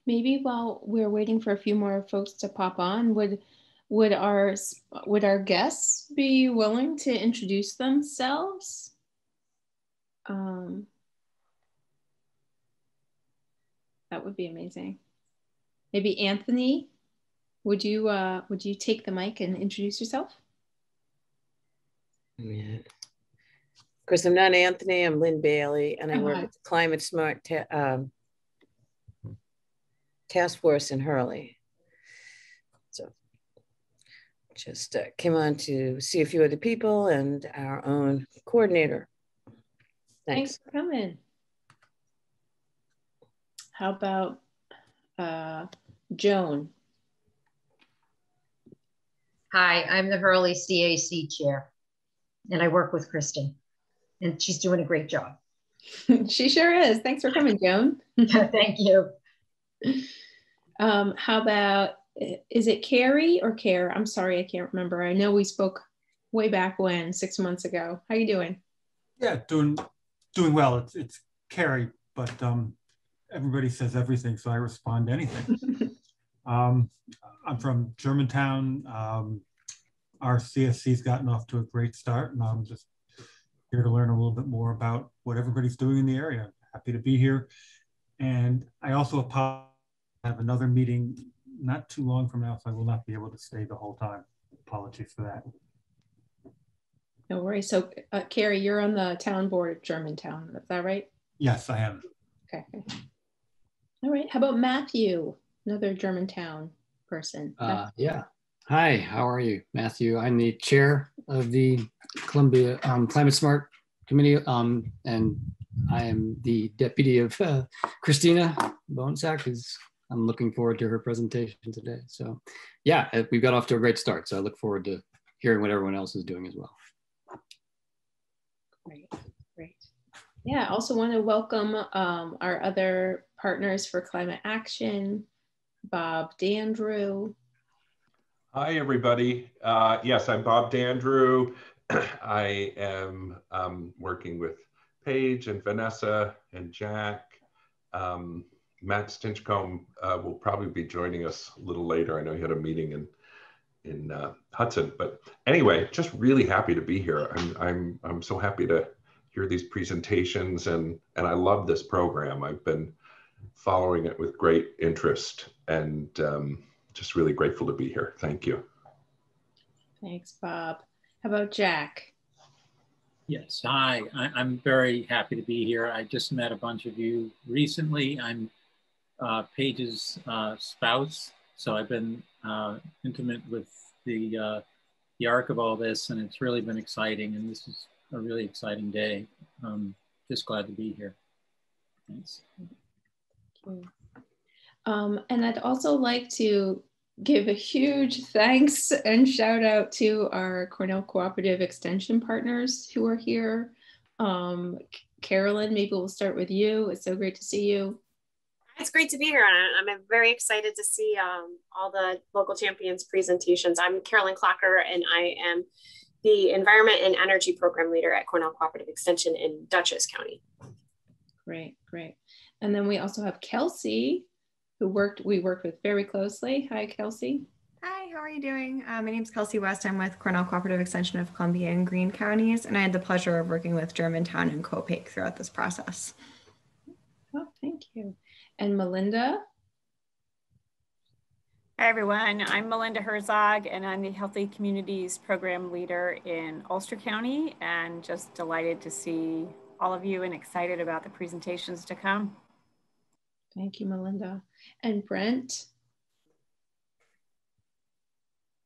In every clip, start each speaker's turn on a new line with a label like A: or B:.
A: maybe while we're waiting for a few more folks to pop on, would our guests be willing to introduce themselves? That would be amazing. Maybe Anthony, would you take the mic and introduce yourself?
B: Yeah. Of course, I'm not Anthony, I'm Lynn Bailey, and I work with the Climate Smart Task Force in Hurley. So just came on to see a few other people and our own coordinator.
A: Thanks for coming. How about Joan?
C: Hi, I'm the Hurley CAC chair, and I work with Kristen, and she's doing a great job.
A: She sure is. Thanks for coming, Joan.
C: Thank you.
A: How about, is it Carrie or Care? I'm sorry, I can't remember. I know we spoke way back when, 6 months ago. How you doing?
D: Yeah, doing well. It's Carrie, but everybody says everything, so I respond to anything. I'm from Germantown. Our CSC's gotten off to a great start, and I'm just here to learn a little bit more about what everybody's doing in the area. Happy to be here. And I also have another meeting not too long from now, so I will not be able to stay the whole time. Apologies for that.
A: No worries. So, Carrie, you're on the town board of Germantown. Is that right?
D: Yes, I am.
A: Okay. All right. How about Matthew, another Germantown person?
E: Yeah. Hi, how are you? Matthew. I'm the chair of the Columbia Climate Smart Committee, and I am the deputy of Christina Bonesack, who's I'm looking forward to her presentation today. So yeah, we've got off to a great start. So I look forward to hearing what everyone else is doing as well.
A: Great. Yeah, I also want to welcome our other partners for climate action, Bob Dandrew.
F: Hi, everybody. Yes, I'm Bob Dandrew. I am working with Paige and Vanessa and Jack. Matt Stinchcomb will probably be joining us a little later. I know he had a meeting in Hudson, but anyway, just really happy to be here. I'm so happy to hear these presentations, and I love this program. I've been following it with great interest, and just really grateful to be here. Thank you.
A: Thanks, Bob. How about Jack?
G: Yes, hi. I'm very happy to be here. I just met a bunch of you recently. I'm Paige's spouse, so I've been intimate with the arc of all this, and it's really been exciting, and this is a really exciting day. Just glad to be here. Thanks.
A: Thank you. And I'd also like to give a huge thanks and shout out to our Cornell Cooperative Extension partners who are here. Carolyn, maybe we'll start with you. It's so great to see you.
H: It's great to be here. I'm very excited to see all the local champions presentations. I'm Carolyn Clocker, and I am the Environment and Energy Program Leader at Cornell Cooperative Extension in Dutchess County.
A: Great. And then we also have Kelsey, who we worked with very closely. Hi, Kelsey.
I: Hi, how are you doing? My name is Kelsey West. I'm with Cornell Cooperative Extension of Columbia and Greene counties, and I had the pleasure of working with Germantown and Copic throughout this process.
A: Oh, thank you. And Melinda?
J: Hi, everyone. I'm Melinda Herzog, and I'm the Healthy Communities Program Leader in Ulster County, and just delighted to see all of you and excited about the presentations to come.
A: Thank you, Melinda. And Brent?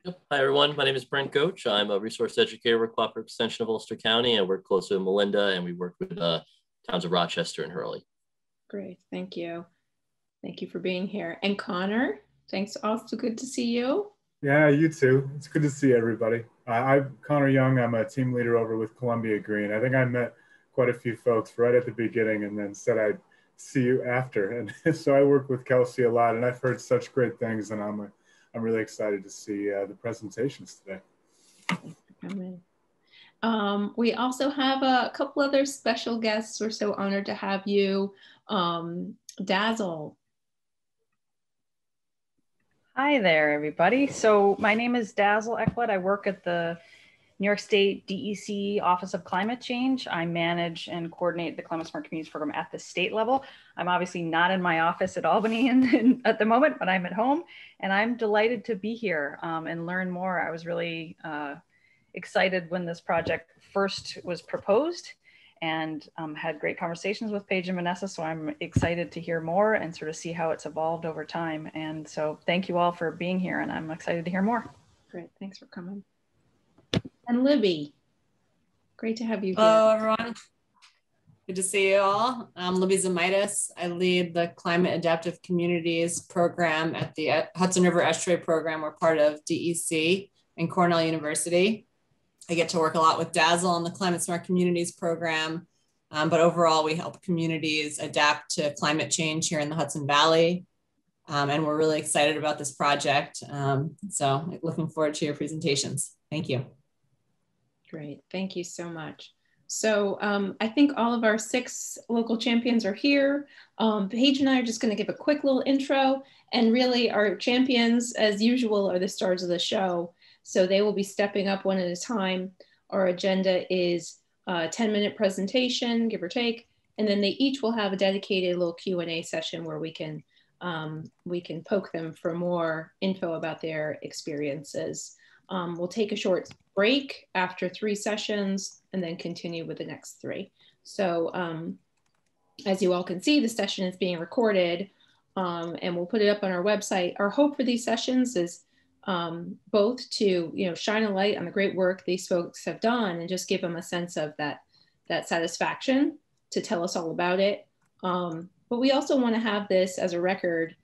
K: Yep. Hi, everyone. My name is Brent Goach. I'm a resource educator with Cooperative Extension of Ulster County. I work closely with Melinda, and we work with towns of Rochester and Hurley.
A: Great. Thank you. Thank you for being here. And Connor, thanks. Also good to see you.
L: Yeah, you too. It's good to see everybody. I'm Connor Young. I'm a team leader over with Columbia Greene. I think I met quite a few folks right at the beginning and then said I'd see you after. And so I work with Kelsey a lot, and I've heard such great things, and I'm really excited to see the presentations today.
A: We also have a couple other special guests. We're so honored to have you. Dazzle.
M: Hi there, everybody. So my name is Dazzle Eckwood. I work at the New York State DEC Office of Climate Change. I manage and coordinate the Climate Smart Communities program at the state level. I'm obviously not in my office at Albany at the moment, but I'm at home, and I'm delighted to be here and learn more. I was really excited when this project first was proposed, and had great conversations with Paige and Vanessa. So I'm excited to hear more and sort of see how it's evolved over time. And so thank you all for being here, and I'm excited to hear more.
A: Great, thanks for coming. And Libby, great to have you here.
N: Hello, everyone. Good to see you all. I'm Libby Zamaitis. I lead the Climate Adaptive Communities program at the Hudson River Estuary program. We're part of DEC and Cornell University. I get to work a lot with Dazzle on the Climate Smart Communities program, but overall we help communities adapt to climate change here in the Hudson Valley. And we're really excited about this project. So looking forward to your presentations. Thank you.
A: Great, thank you so much. So I think all of our 6 local champions are here. Paige and I are just gonna give a quick little intro, and really our champions, as usual, are the stars of the show. So they will be stepping up one at a time. Our agenda is a 10-minute presentation, give or take, and then they each will have a dedicated little Q&A session where we can poke them for more info about their experiences. We'll take a short break after 3 sessions and then continue with the next 3. So as you all can see, the session is being recorded and we'll put it up on our website. Our hope for these sessions is both to shine a light on the great work these folks have done and just give them a sense of that satisfaction to tell us all about it. But we also want to have this as a record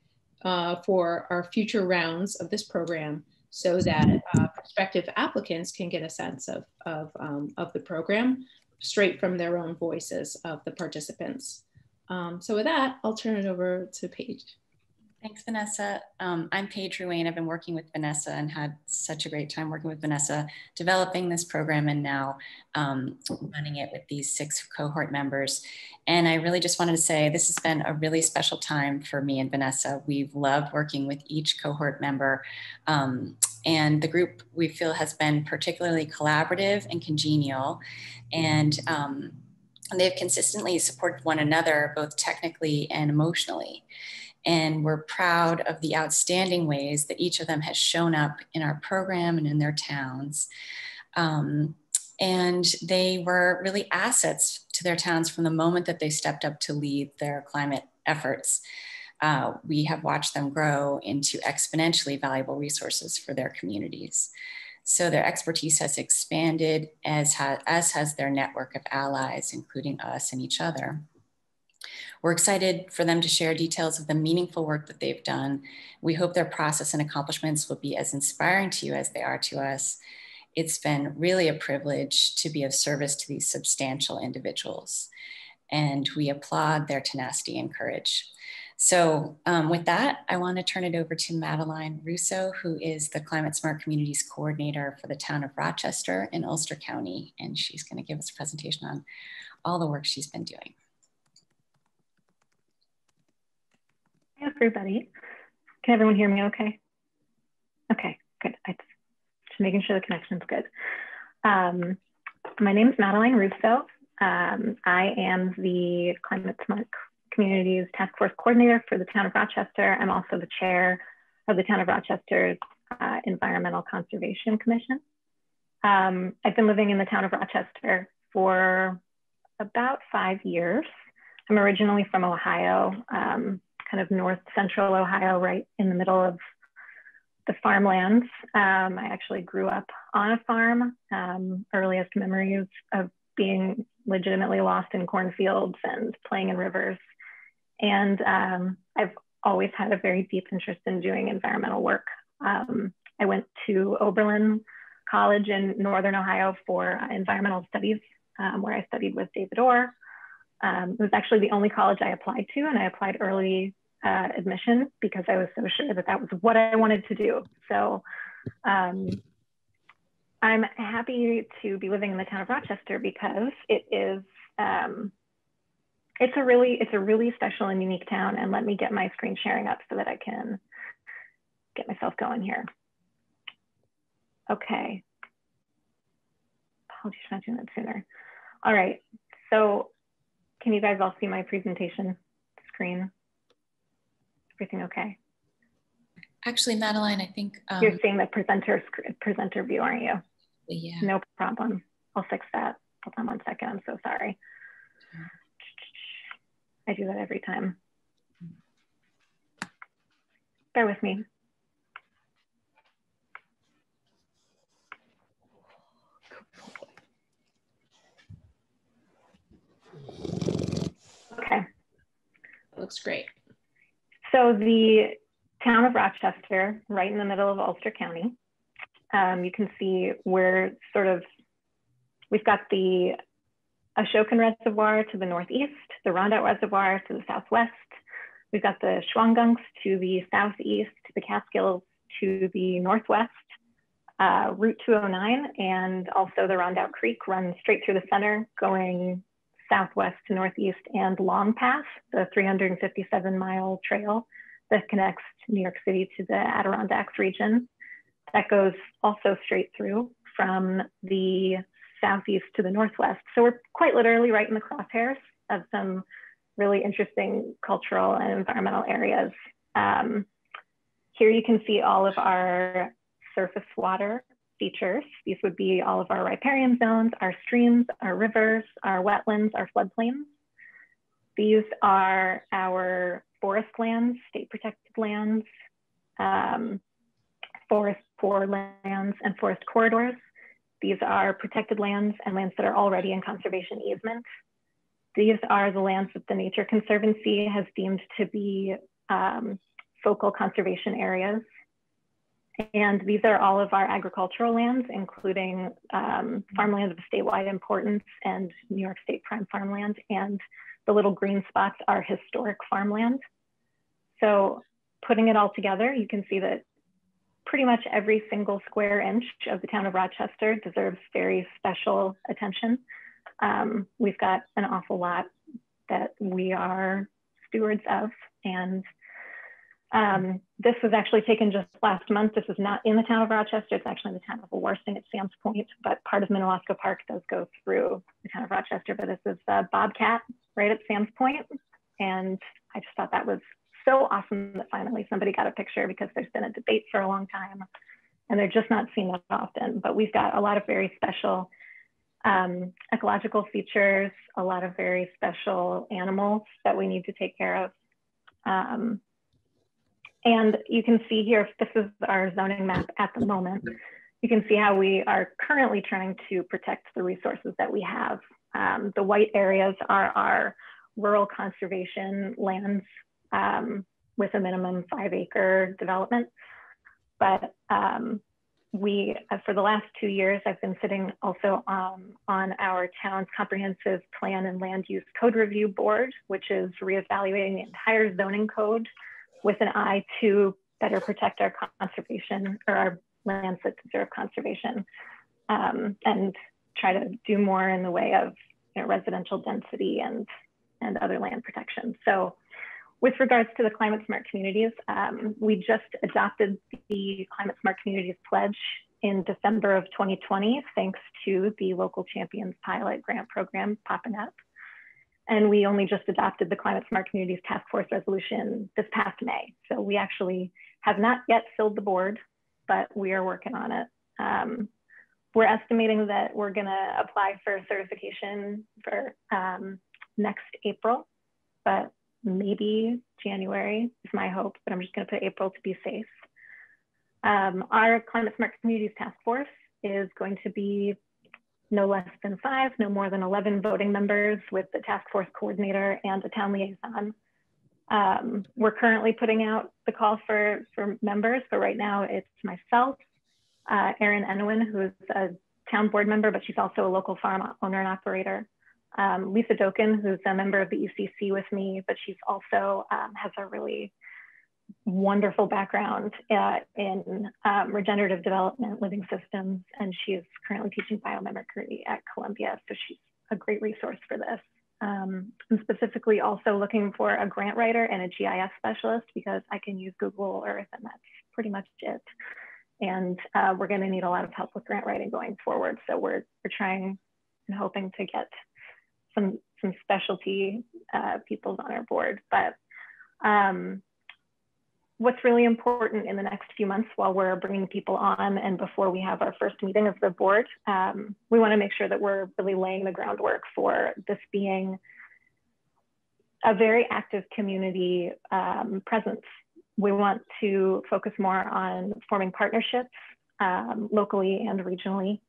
A: for our future rounds of this program, so that prospective applicants can get a sense of the program straight from their own voices of the participants. So with that, I'll turn it over to Paige.
O: Thanks, Vanessa. I'm Paige Ruane. I've been working with Vanessa and had such a great time working with Vanessa, developing this program and now running it with these 6 cohort members. And I really just wanted to say this has been a really special time for me and Vanessa. We've loved working with each cohort member. And the group we feel has been particularly collaborative and congenial. And they've consistently supported one another, both technically and emotionally. And we're proud of the outstanding ways that each of them has shown up in our program and in their towns. And they were really assets to their towns from the moment that they stepped up to lead their climate efforts. We have watched them grow into exponentially valuable resources for their communities. So their expertise has expanded, as has their network of allies, including us and each other. We're excited for them to share details of the meaningful work that they've done. We hope their process and accomplishments will be as inspiring to you as they are to us. It's been really a privilege to be of service to these substantial individuals, and we applaud their tenacity and courage. So with that, I want to turn it over to Madeline Russo, who is the Climate Smart Communities Coordinator for the town of Rochester in Ulster County, and she's going to give us a presentation on all the work she's been doing.
P: Hi, everybody. Can everyone hear me okay? Okay, good. I'm just making sure the connection's good. My name is Madeline Russo. I am the Climate Smart Communities Task Force Coordinator for the town of Rochester. I'm also the chair of the town of Rochester's Environmental Conservation Commission. I've been living in the town of Rochester for about 5 years. I'm originally from Ohio, kind of north central Ohio, right in the middle of the farmlands. I actually grew up on a farm. Earliest memories of being legitimately lost in cornfields and playing in rivers. And I've always had a very deep interest in doing environmental work. I went to Oberlin College in Northern Ohio for environmental studies, where I studied with David Orr. It was actually the only college I applied to, and I applied early admission because I was so sure that that was what I wanted to do. So I'm happy to be living in the town of Rochester because it is, it's a really special and unique town. And let me get my screen sharing up so that I can get myself going here. Okay. Apologies for not doing that sooner. All right, so can you guys all see my presentation screen? Everything okay?
O: Actually, Madeline, I think
P: you're seeing the presenter view, aren't you?
O: Yeah.
P: No problem. I'll fix that. Hold on one second. I'm so sorry. I do that every time. Bear with me. Okay.
A: Looks great.
P: So the town of Rochester, right in the middle of Ulster County, you can see we're we've got the Ashokan Reservoir to the northeast, the Rondout Reservoir to the southwest. We've got the Schwangunks to the southeast, the Catskills to the northwest, Route 209, and also the Rondout Creek runs straight through the center, going southwest to northeast, and Long Pass, the 357-mile trail that connects New York City to the Adirondacks region. That goes also straight through from the southeast to the northwest. So we're quite literally right in the crosshairs of some really interesting cultural and environmental areas. Here you can see all of our surface water features. These would be all of our riparian zones, our streams, our rivers, our wetlands, our floodplains. These are our forest lands, state protected lands, forest core lands, and forest corridors. These are protected lands and lands that are already in conservation easement. These are the lands that the Nature Conservancy has deemed to be focal conservation areas. And these are all of our agricultural lands, including farmland of statewide importance and New York State prime farmland. And the little green spots are historic farmland. So putting it all together, you can see that pretty much every single square inch of the town of Rochester deserves very special attention. We've got an awful lot that we are stewards of. And this was actually taken just last month. This is not in the town of Rochester. It's actually in the town of Warsing at Sam's Point, but part of Minnewaska Park does go through the town of Rochester. But this is Bobcat right at Sam's Point. And I just thought that was so awesome that finally somebody got a picture, because there's been a debate for a long time and they're just not seen that often. But we've got a lot of very special ecological features, a lot of very special animals that we need to take care of. And you can see here, this is our zoning map at the moment. You can see how we are currently trying to protect the resources that we have. The white areas are our rural conservation lands with a minimum 5-acre development. But for the last 2 years, I've been sitting also on our town's comprehensive plan and land use code review board, which is reevaluating the entire zoning code with an eye to better protect our conservation, or our lands that deserve conservation, and try to do more in the way of residential density and other land protection. So with regards to the climate smart communities, we just adopted the Climate Smart Communities Pledge in December of 2020, thanks to the Local Champions Pilot Grant Program popping up. And we only just adopted the Climate Smart Communities Task Force resolution this past May. So we actually have not yet filled the board, but we are working on it. We're estimating that we're gonna apply for certification for next April, but maybe January is my hope, but I'm just gonna put April to be safe. Our Climate Smart Communities Task Force is going to be no less than 5, no more than 11 voting members, with the task force coordinator and a town liaison. We're currently putting out the call for members, but right now it's myself, Erin Enowin, who is a town board member, but she's also a local farm owner and operator. Lisa Doken, who's a member of the ECC with me, but she's also has a really wonderful background in regenerative development, living systems, and she's currently teaching biomimicry at Columbia. So she's a great resource for this. I'm specifically also looking for a grant writer and a GIS specialist, because I can use Google Earth, and that's pretty much it. And we're going to need a lot of help with grant writing going forward. So we're trying and hoping to get some specialty people on our board. But what's really important in the next few months while we're bringing people on and before we have our first meeting of the board, we want to make sure that we're really laying the groundwork for this being a very active community presence. We want to focus more on forming partnerships locally and regionally,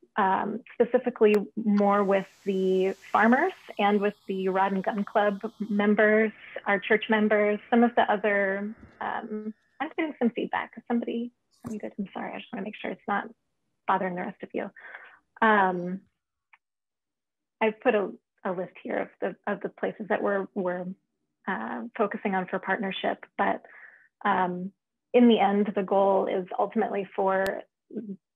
P: specifically more with the farmers and with the Rod and Gun Club members, our church members, some of the other, I'm getting some feedback. Somebody did, I'm sorry, I just want to make sure it's not bothering the rest of you. I've put a list here of the places that we're focusing on for partnership, but in the end, the goal is ultimately for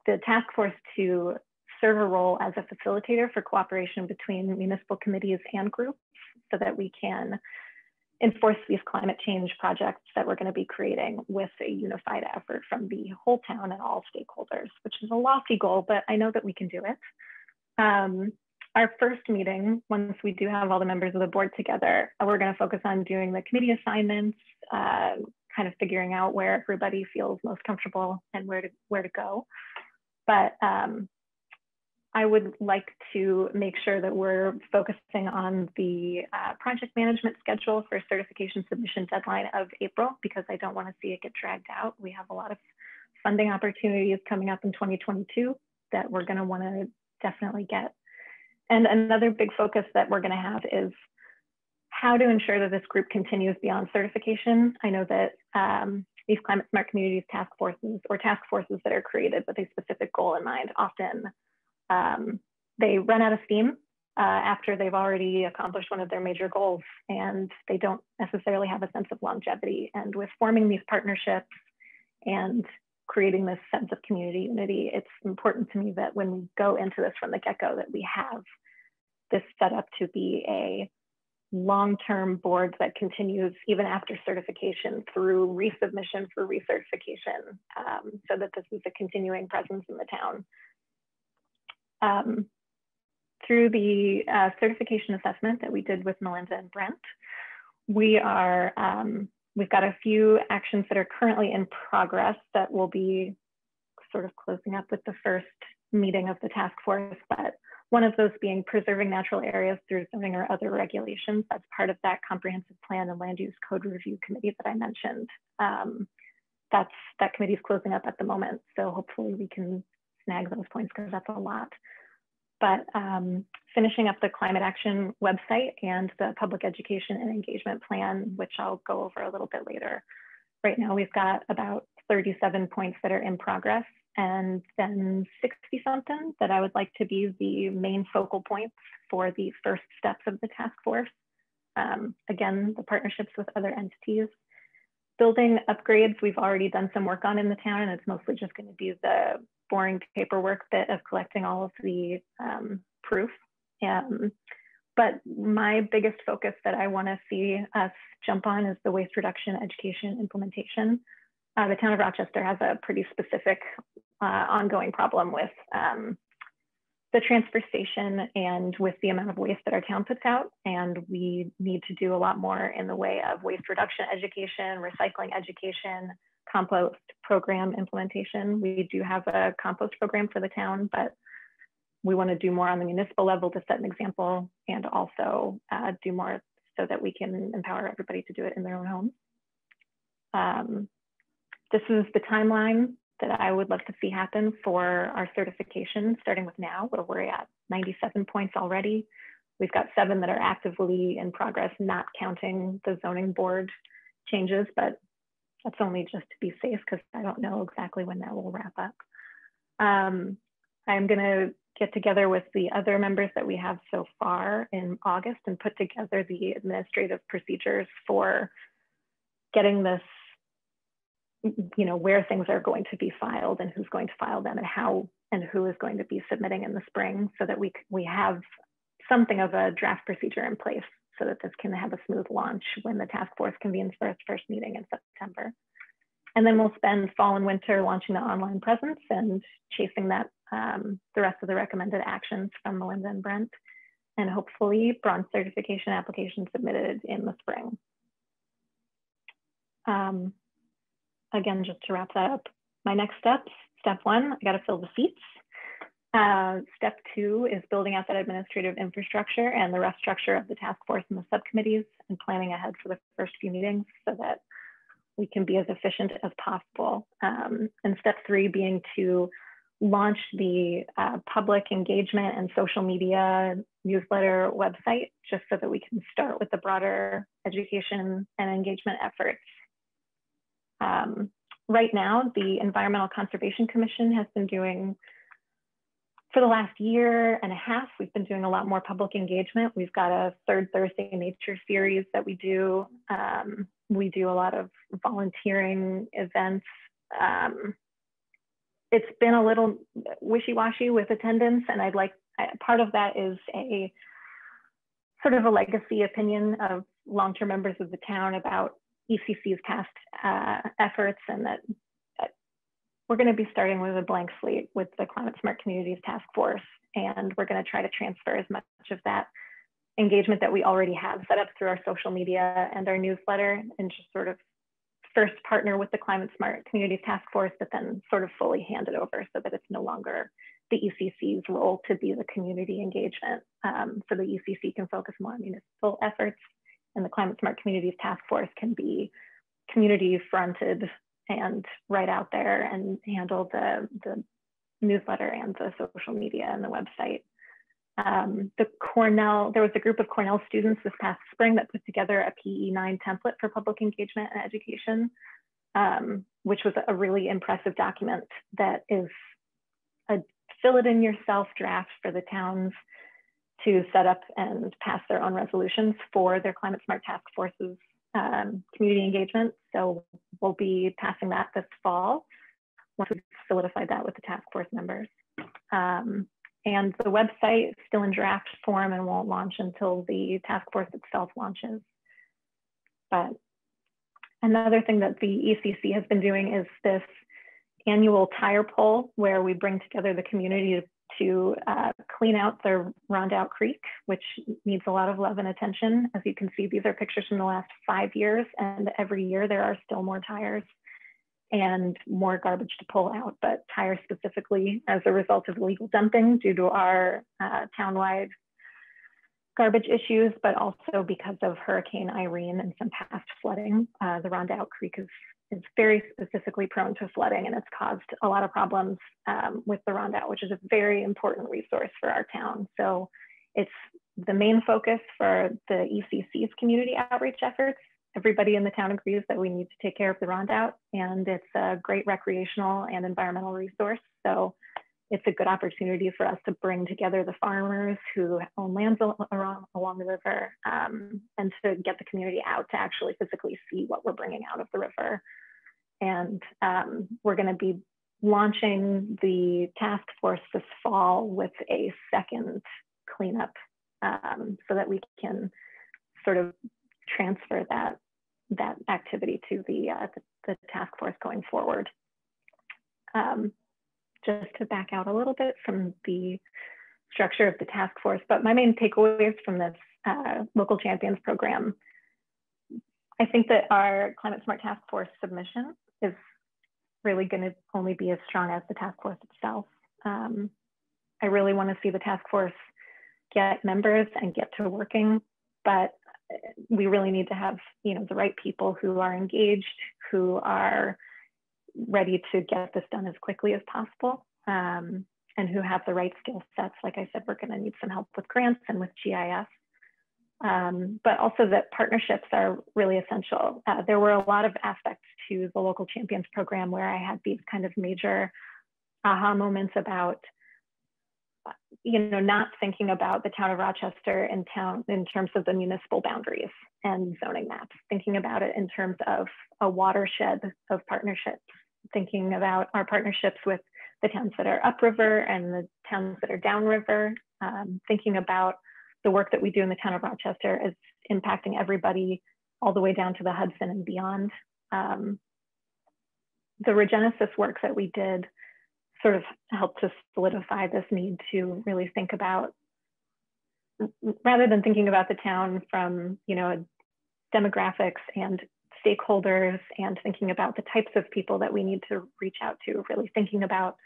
P: the task force to serve a role as a facilitator for cooperation between municipal committees and groups so that we can enforce these climate change projects that we're going to be creating with a unified effort from the whole town and all stakeholders, which is a lofty goal, but I know that we can do it. Our first meeting, once we do have all the members of the board together, we're going to focus on doing the committee assignments, kind of figuring out where everybody feels most comfortable and where to go. But I would like to make sure that we're focusing on the project management schedule for certification submission deadline of April, because I don't want to see it get dragged out. We have a lot of funding opportunities coming up in 2022 that we're going to want to definitely get. And another big focus that we're going to have is how to ensure that this group continues beyond certification. I know that these climate smart communities task forces or task forces that are created with a specific goal in mind, often they run out of steam after they've already accomplished one of their major goals, and they don't necessarily have a sense of longevity. And with forming these partnerships and creating this sense of community unity, it's important to me that when we go into this from the get-go, that we have this set up to be a long-term board that continues even after certification through resubmission for recertification, so that this is a continuing presence in the town. Through the certification assessment that we did with Melinda and Brent, we've got a few actions that are currently in progress that will be sort of closing up with the first meeting of the task force, but one of those being preserving natural areas through zoning or other regulations. That's part of that comprehensive plan and land use code review committee that I mentioned. That committee is closing up at the moment, so hopefully we can snag those points because that's a lot. But finishing up the climate action website and the public education and engagement plan, which I'll go over a little bit later. Right now, we've got about 37 points that are in progress, and then 60 something that I would like to be the main focal points for the first steps of the task force. Again, the partnerships with other entities. Building upgrades, we've already done some work on in the town, and it's mostly just going to be the boring paperwork bit of collecting all of the proof. But my biggest focus that I want to see us jump on is the waste reduction education implementation. The town of Rochester has a pretty specific ongoing problem with the transfer station and with the amount of waste that our town puts out. And we need to do a lot more in the way of waste reduction education, recycling education, compost program implementation. We do have a compost program for the town, but we want to do more on the municipal level to set an example, and also do more so that we can empower everybody to do it in their own homes. This is the timeline that I would love to see happen for our certification, starting with now, where we're at 97 points already. We've got 7 that are actively in progress, not counting the zoning board changes, but that's only just to be safe because I don't know exactly when that will wrap up. I'm going to get together with the other members that we have so far in August and put together the administrative procedures for getting this, you know, where things are going to be filed and who's going to file them and how and who is going to be submitting in the spring, so that we have something of a draft procedure in place so that this can have a smooth launch when the task force convenes for its first meeting in September. And then we'll spend fall and winter launching the online presence and chasing that, the rest of the recommended actions from Melinda and Brent, and hopefully bronze certification application submitted in the spring. Again, just to wrap that up, my next steps, step 1, I gotta fill the seats. Step 2 is building out that administrative infrastructure and the rough structure of the task force and the subcommittees and planning ahead for the first few meetings so that we can be as efficient as possible. And step 3 being to launch the public engagement and social media newsletter website, just so that we can start with the broader education and engagement efforts. Right now, the Environmental Conservation Commission has been doing, for the last year and a half, we've been doing a lot more public engagement. We've got a third Thursday Nature series that we do. We do a lot of volunteering events. It's been a little wishy-washy with attendance, and part of that is a sort of a legacy opinion of long-term members of the town about ECC's past efforts, and that we're going to be starting with a blank slate with the Climate Smart Communities Task Force, and we're going to try to transfer as much of that engagement that we already have set up through our social media and our newsletter, and just sort of first partner with the Climate Smart Communities Task Force, but then sort of fully hand it over so that it's no longer the ECC's role to be the community engagement. So the ECC can focus more on municipal efforts, and the Climate Smart Communities Task Force can be community fronted and right out there and handle the newsletter and the social media and the website. There was a group of Cornell students this past spring that put together a PE9 template for public engagement and education, which was a really impressive document that is a fill it in yourself draft for the towns to set up and pass their own resolutions for their Climate Smart Task Force's community engagement. So we'll be passing that this fall once we've solidified that with the task force members. And the website is still in draft form and won't launch until the task force itself launches. But another thing that the ECC has been doing is this annual tire pull, where we bring together the community to clean out the Rondout Creek, which needs a lot of love and attention. As you can see, these are pictures from the last 5 years, and every year there are still more tires and more garbage to pull out, but tires specifically as a result of illegal dumping due to our townwide garbage issues, but also because of Hurricane Irene and some past flooding. The Rondout Creek is very specifically prone to flooding, and it's caused a lot of problems with the Rondout, which is a very important resource for our town. So it's the main focus for the ECC's community outreach efforts. Everybody in the town agrees that we need to take care of the Rondout, and it's a great recreational and environmental resource. So it's a good opportunity for us to bring together the farmers who own lands along the river, and to get the community out to actually physically see what we're bringing out of the river. And we're going to be launching the task force this fall with a second cleanup, so that we can sort of transfer that activity to the task force going forward. Just to back out a little bit from the structure of the task force, but my main takeaways from this Local Champions program, I think that our Climate Smart Task Force submission is really going to only be as strong as the task force itself. I really want to see the task force get members and get to working, but we really need to have, the right people who are engaged, who are ready to get this done as quickly as possible, and who have the right skill sets. Like I said, we're going to need some help with grants and with GIS, but also that partnerships are really essential. There were a lot of aspects to the Local Champions program where I had these kind of major aha moments about not thinking about the town of Rochester in terms of the municipal boundaries and zoning maps, thinking about it in terms of a watershed of partnerships, thinking about our partnerships with the towns that are upriver and the towns that are downriver, thinking about the work that we do in the town of Rochester as impacting everybody all the way down to the Hudson and beyond. the regenesis work that we did sort of helped to solidify this need to really think about, rather than thinking about the town from, you know, demographics and stakeholders and thinking about the types of people that we need to reach out to, really thinking about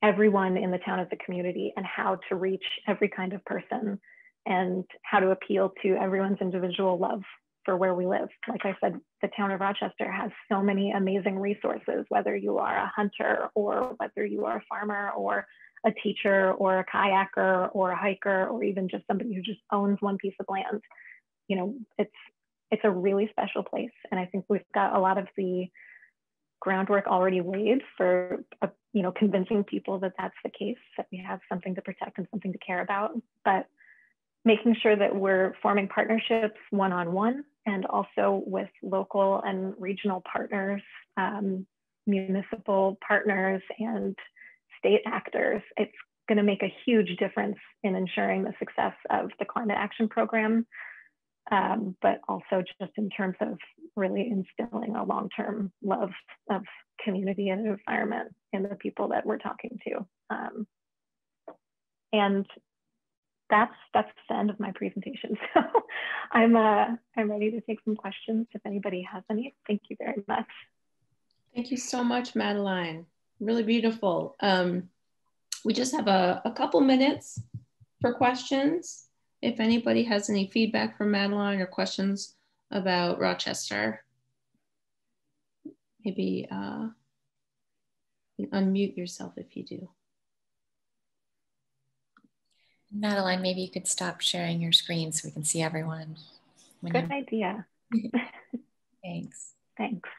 P: everyone in the town as a community and how to reach every kind of person and how to appeal to everyone's individual love for where we live. Like I said, the town of Rochester has so many amazing resources, whether you are a hunter or whether you are a farmer or a teacher or a kayaker or a hiker or even just somebody who just owns one piece of land. You know, it's a really special place. And I think we've got a lot of the groundwork already laid for, you know, convincing people that that's the case, that we have something to protect and something to care about. But making sure that we're forming partnerships one-on-one and also with local and regional partners, municipal partners and state actors, it's going to make a huge difference in ensuring the success of the climate action program, but also just in terms of really instilling a long-term love of community and environment in the people that we're talking to. And that's the end of my presentation. So I'm ready to take some questions if anybody has any. Thank you very much.
A: Thank you so much, Madeline. Really beautiful. We just have a couple minutes for questions. If anybody has any feedback from Madeline or questions about Rochester, maybe unmute yourself if you do.
O: Madeline, maybe you could stop sharing your screen so we can see everyone.
P: Good idea.
O: Thanks.
P: Thanks.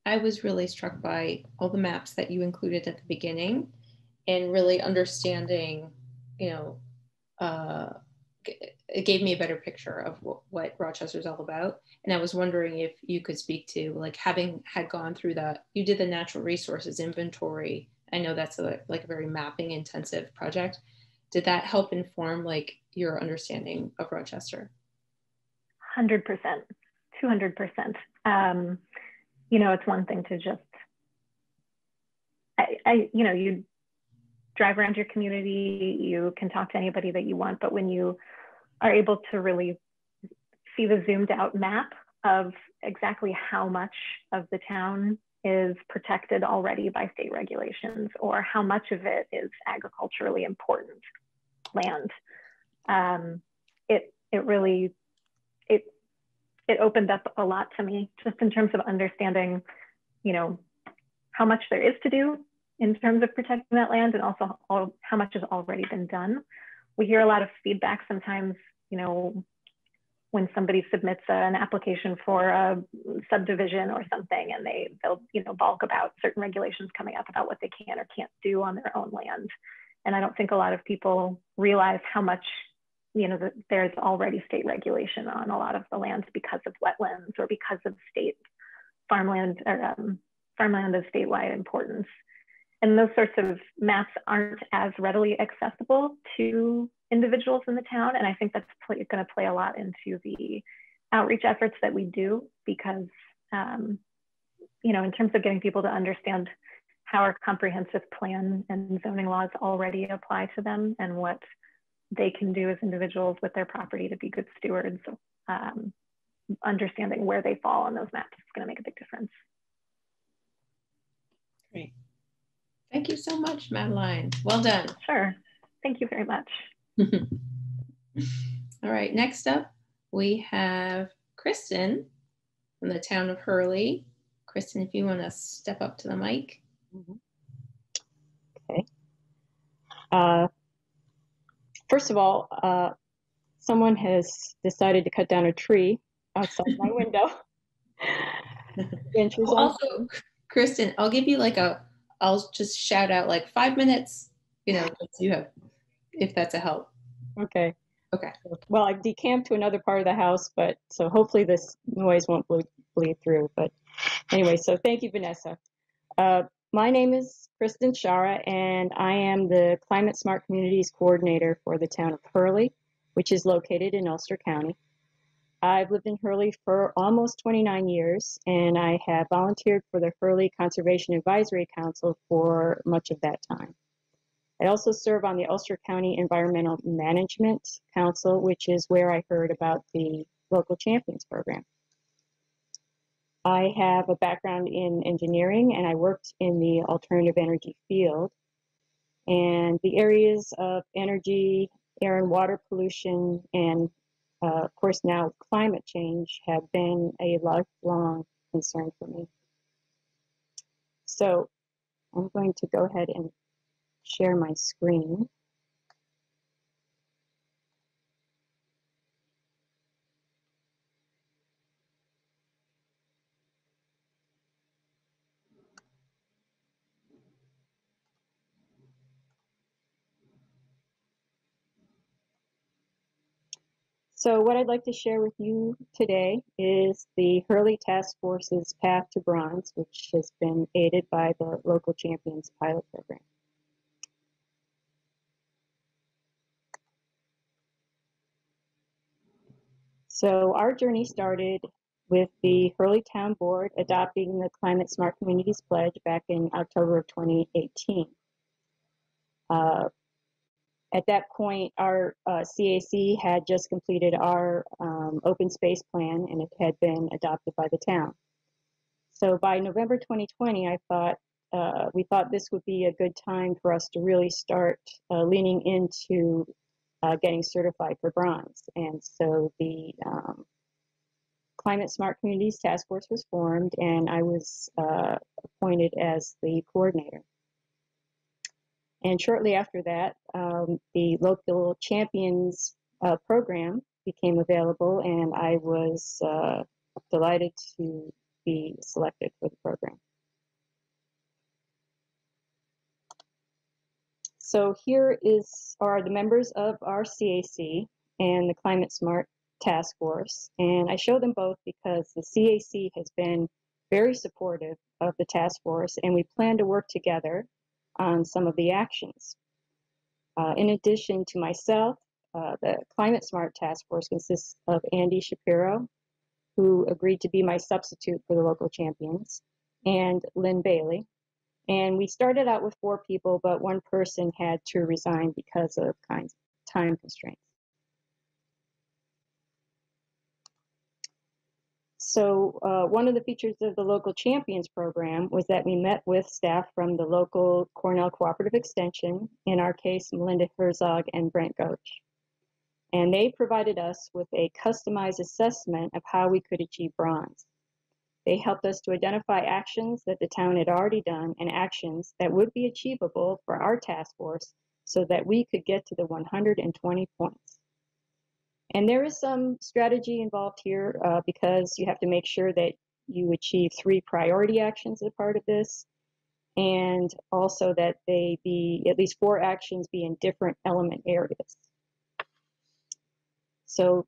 A: I was really struck by all the maps that you included at the beginning and really understanding, you know, it gave me a better picture of what Rochester is all about. And I was wondering if you could speak to, like, having had gone through that, you did the natural resources inventory. I know that's like a very mapping intensive project. Did that help inform like your understanding of Rochester?
P: 100%, 200%. You know, it's one thing to just, you know, you drive around your community, you can talk to anybody that you want, but when you are able to really see the zoomed out map of exactly how much of the town is protected already by state regulations or how much of it is agriculturally important land, it opened up a lot to me just in terms of understanding, you know, how much there is to do in terms of protecting that land and also how much has already been done. We hear a lot of feedback sometimes, you know, when somebody submits an application for a subdivision or something and they'll, you know, balk about certain regulations coming up about what they can or can't do on their own land. And I don't think a lot of people realize how much, you know, there's already state regulation on a lot of the lands because of wetlands or because of state farmland or farmland of statewide importance. And those sorts of maps aren't as readily accessible to individuals in the town. And I think that's going to play a lot into the outreach efforts that we do because, you know, in terms of getting people to understand how our comprehensive plan and zoning laws already apply to them and what they can do as individuals with their property to be good stewards, understanding where they fall on those maps is going to make a big difference.
A: Great. Thank you so much, Madeline. Well done.
P: Sure. Thank you very much.
A: All right, next up, we have Kristen from the town of Hurley. Kristen, if you want to step up to the mic.
Q: Okay. First of all, someone has decided to cut down a tree outside my window.
A: Also, Kristen, I'll give you like I'll just shout out like 5 minutes, you know, you have, if that's a help.
Q: Okay.
A: Okay.
Q: Well, I've decamped to another part of the house, but so hopefully this noise won't bleed through. But anyway, so thank you, Vanessa. My name is Kristen Shara, and I am the Climate Smart Communities Coordinator for the town of Hurley. which is located in Ulster County. I've lived in Hurley for almost 29 years, and I have volunteered for the Hurley Conservation Advisory Council for much of that time. I also serve on the Ulster County Environmental Management Council, which is where I heard about the Local Champions program. I have a background in engineering, and I worked in the alternative energy field. And the areas of energy, air and water pollution, and of course now climate change have been a lifelong concern for me. So I'm going to go ahead and share my screen. So what I'd like to share with you today is the Hurley Task Force's Path to Bronze, which has been aided by the Local Champions pilot program. So our journey started with the Hurley Town Board adopting the Climate Smart Communities Pledge back in October of 2018. At that point, our CAC had just completed our open space plan, and it had been adopted by the town. So by November 2020, we thought this would be a good time for us to really start leaning into getting certified for bronze. And so the Climate Smart Communities Task Force was formed, and I was appointed as the coordinator. And shortly after that, the Local Champions program became available, and I was delighted to be selected for the program. So here are the members of our CAC and the Climate Smart Task Force, and I show them both because the CAC has been very supportive of the task force, and we plan to work together on some of the actions. In addition to myself, the Climate Smart Task Force consists of Andy Shapiro, who agreed to be my substitute for the Local Champions, and Lynn Bailey. And we started out with 4 people, but one person had to resign because of time constraints. So one of the features of the Local Champions program was that we met with staff from the local Cornell Cooperative Extension, in our case, Melinda Herzog and Brent Goach. And they provided us with a customized assessment of how we could achieve bronze. They helped us to identify actions that the town had already done and actions that would be achievable for our task force so that we could get to the 120 points. And there is some strategy involved here because you have to make sure that you achieve 3 priority actions as part of this, and also that they be, at least 4 actions be in different element areas. So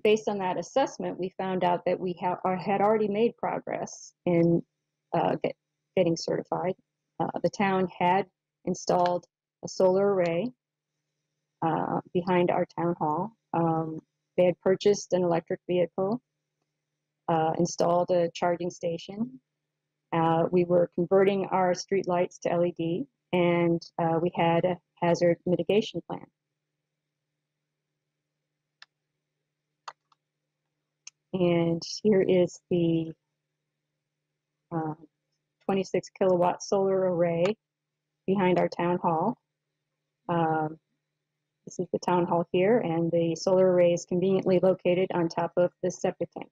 Q: based on that assessment, we found out that we had already made progress in getting certified. The town had installed a solar array behind our town hall. They had purchased an electric vehicle, installed a charging station. We were converting our street lights to LED, and we had a hazard mitigation plan. And here is the 26 kilowatt solar array behind our town hall. This is the town hall here, and the solar array is conveniently located on top of the septic tank.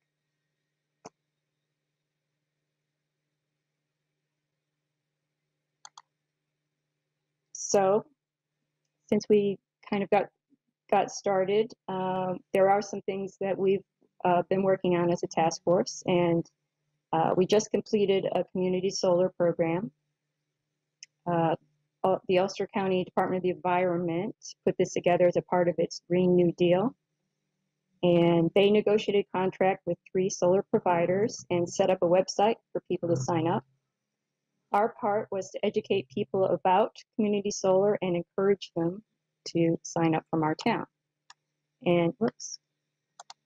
Q: So since we kind of got started, there are some things that we've been working on as a task force, and we just completed a community solar program. The Ulster County Department of the Environment put this together as a part of its Green New Deal. And they negotiated a contract with 3 solar providers and set up a website for people to sign up. Our part was to educate people about community solar and encourage them to sign up from our town. And whoops.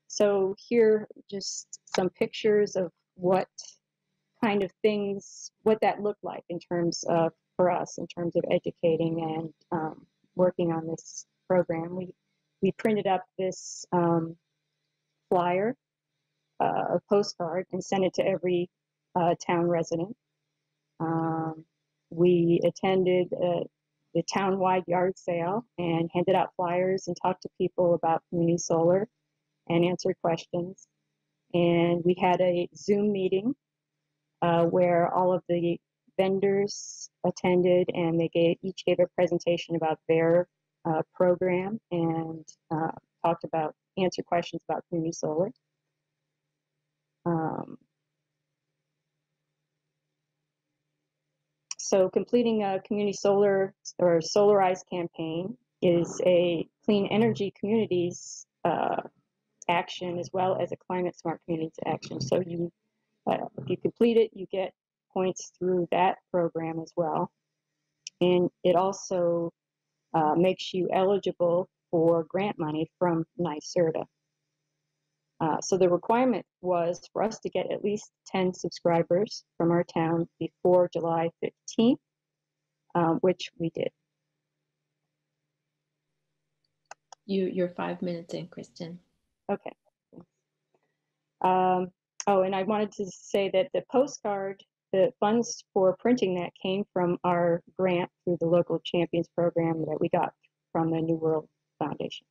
Q: So here, just some pictures of what kind of things, what that looked like in terms of, for us, in terms of educating and working on this program. We printed up this flyer, a postcard, and sent it to every town resident. We attended the town-wide yard sale and handed out flyers and talked to people about community solar and answered questions. And we had a Zoom meeting where all of the vendors attended, and they each gave a presentation about their program and answered questions about community solar. So completing a community solar or solarized campaign is a clean energy communities action as well as a climate smart communities action. So you, if you complete it, you get points through that program as well. And it also makes you eligible for grant money from NYSERDA. So the requirement was for us to get at least 10 subscribers from our town before July 15th, which we did.
A: You're 5 minutes in, Kristen.
Q: Okay. Oh, and I wanted to say that the postcard, the funds for printing that came from our grant through the Local Champions program that we got from the New World Foundation.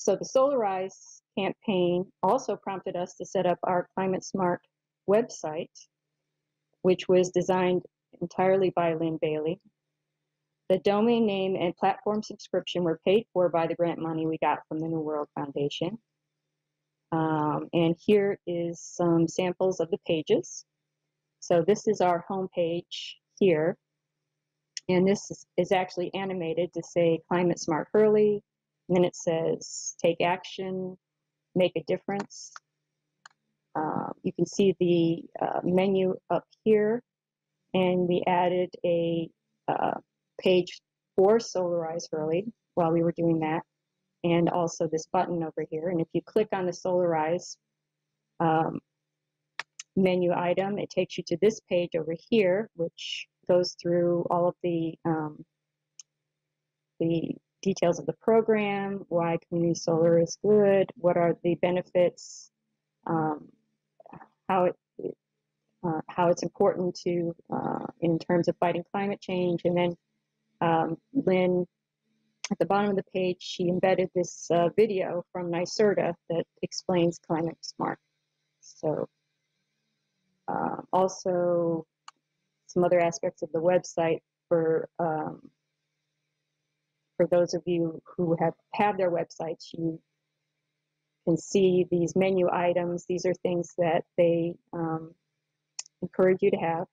Q: So the Solarize campaign also prompted us to set up our Climate Smart website, which was designed entirely by Lynn Bailey. The domain name and platform subscription were paid for by the grant money we got from the New World Foundation. And here is some samples of the pages. So this is our home page here. And this is actually animated to say Climate Smart Hurley. And then it says take action, make a difference. You can see the menu up here. And we added a page for Solarize Hurley while we were doing that. And also this button over here. And if you click on the Solarize menu item, it takes you to this page over here, which goes through all of the details of the program, why community solar is good, what are the benefits, how it's important to in terms of fighting climate change. And then Lynn, at the bottom of the page, she embedded this video from NYSERDA that explains Climate Smart. So also some other aspects of the website for those of you who have their websites, you can see these menu items. These are things that they encourage you to have.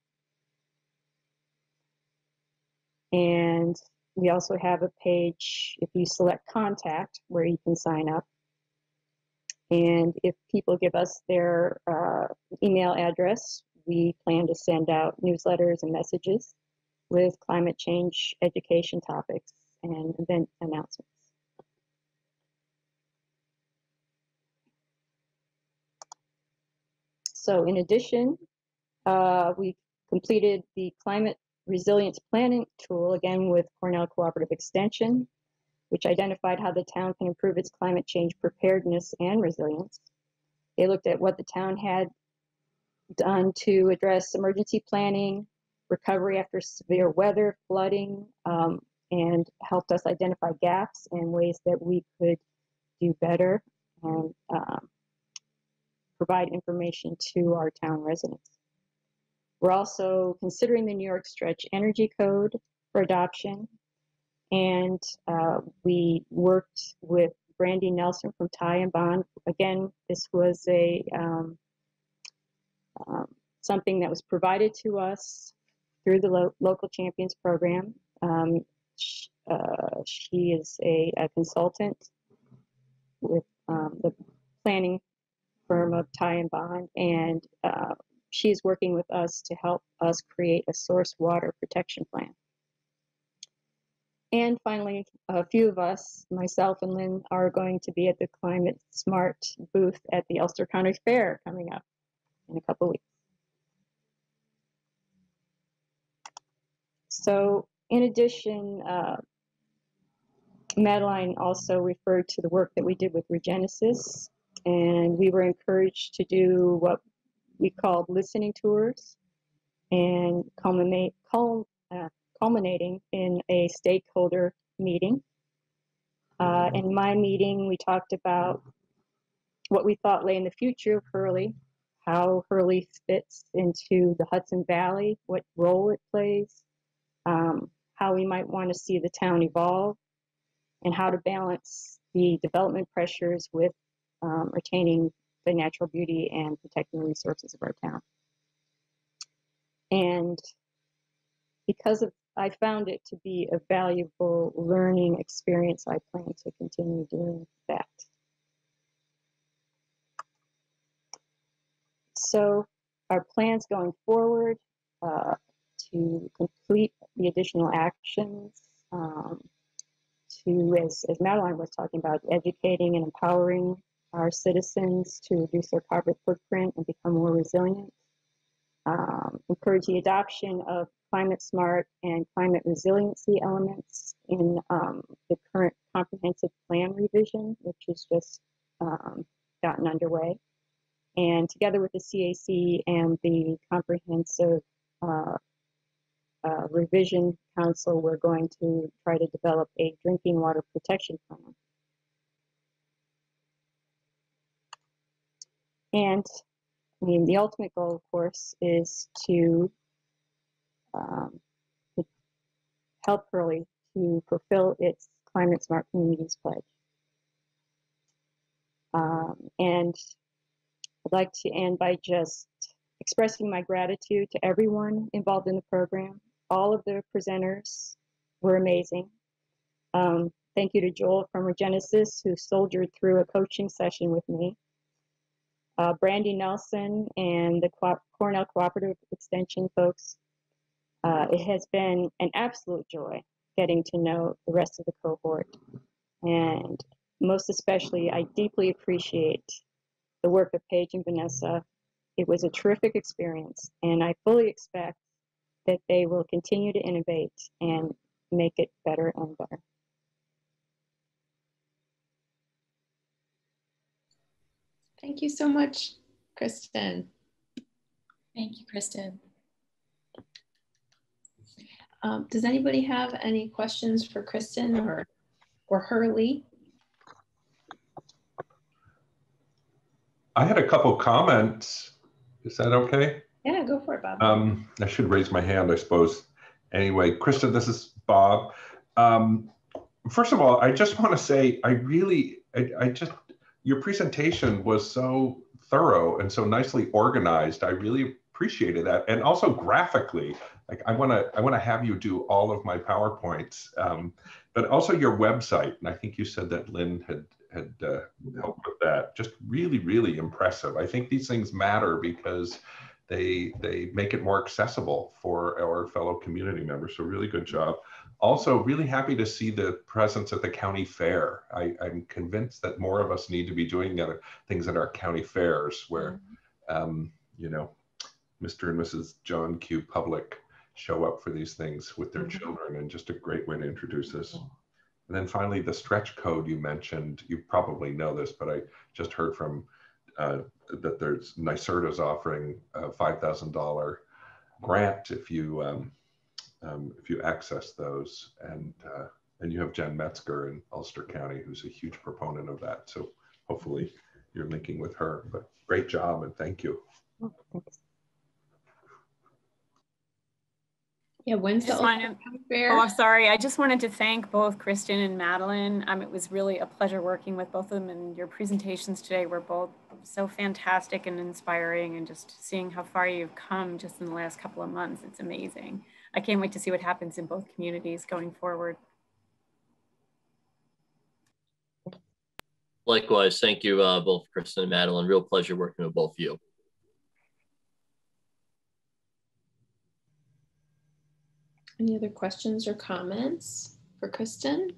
Q: And we also have a page, if you select contact, where you can sign up. And if people give us their email address, we plan to send out newsletters and messages with climate change education topics and event announcements. So in addition, we completed the climate resilience planning tool, again with Cornell Cooperative Extension, which identified how the town can improve its climate change preparedness and resilience. They looked at what the town had done to address emergency planning, recovery after severe weather, flooding, and helped us identify gaps and ways that we could do better and provide information to our town residents. We're also considering the New York Stretch Energy Code for adoption. And we worked with Brandy Nelson from Ty and Bond. Again, this was a something that was provided to us through the Local Champions program. She is a consultant with the planning firm of Ty and Bond, and she's working with us to help us create a source water protection plan. And finally, a few of us, myself and Lynn, are going to be at the Climate Smart booth at the Ulster County Fair coming up in a couple weeks. So in addition, Madeline also referred to the work that we did with Regenesis, and we were encouraged to do what we called listening tours, and culminating in a stakeholder meeting. In my meeting, we talked about what we thought lay in the future of Hurley, how Hurley fits into the Hudson Valley, what role it plays, how we might want to see the town evolve, and how to balance the development pressures with retaining the natural beauty and protecting the resources of our town. And because I found it to be a valuable learning experience, I plan to continue doing that. So our plans going forward to complete the additional actions, to, as Madeline was talking about, educating and empowering our citizens to reduce their carbon footprint and become more resilient. Encourage the adoption of climate smart and climate resiliency elements in the current comprehensive plan revision, which has just gotten underway. And together with the CAC and the comprehensive revision council, we're going to try to develop a drinking water protection plan. And I mean, the ultimate goal, of course, is to help Hurley to fulfill its Climate Smart Communities pledge. And I'd like to end by just expressing my gratitude to everyone involved in the program. All of the presenters were amazing. Thank you to Joel from Regenesis, who soldiered through a coaching session with me. Brandy Nelson and the Cornell Cooperative Extension folks. It has been an absolute joy getting to know the rest of the cohort. And most especially, I deeply appreciate the work of Paige and Vanessa. It was a terrific experience, and I fully expect that they will continue to innovate and make it better and better.
A: Thank you so much, Kristen.
O: Thank you, Kristen.
A: Does anybody have any questions for Kristen or Hurley?
F: I had a couple comments. Is that okay?
A: Yeah, go for it, Bob.
F: I should raise my hand, I suppose. Anyway, Kristen, this is Bob. First of all, I just want to say, your presentation was so thorough and so nicely organized. I really appreciated that. And also graphically, like I want to have you do all of my PowerPoints, but also your website. And I think you said that Lynn had helped with that. Just really, really impressive. I think these things matter because they make it more accessible for our fellow community members. So really good job. Also, really happy to see the presence at the county fair. I'm convinced that more of us need to be doing other things at our county fairs where, you know, Mr. and Mrs. John Q. Public show up for these things with their children, and just a great way to introduce us. And then finally, the stretch code you mentioned, you probably know this, but I just heard from that there's NYSERDA's offering a $5,000 grant if you access those, and you have Jen Metzger in Ulster County, who's a huge proponent of that. So hopefully you're linking with her. But great job and thank you.
Q: Oh, thanks.
A: Yeah, when's the fair?
J: Oh, I'm sorry. I just wanted to thank both Kristen and Madeline. It was really a pleasure working with both of them, and your presentations today were both so fantastic and inspiring, and just seeing how far you've come just in the last couple of months. It's amazing. I can't wait to see what happens in both communities going forward.
K: Likewise, thank you both Kristen and Madeline. Real pleasure working with both of you.
A: Any other questions or comments for Kristen.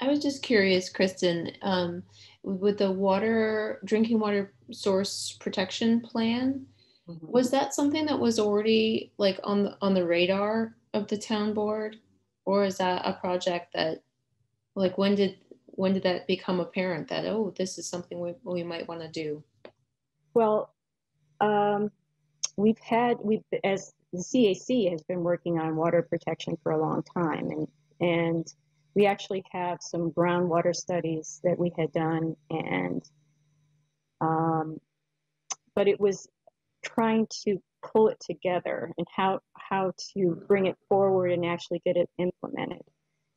A: I was just curious, Kristen, with the drinking water source protection plan, was that something that was already like on the radar of the town board, or is that a project that, like, when did that become apparent that, oh, this is something we might want to do?
Q: Well, as the CAC has been working on water protection for a long time, and we actually have some groundwater studies that we had done, and but it was trying to pull it together and how to bring it forward and actually get it implemented.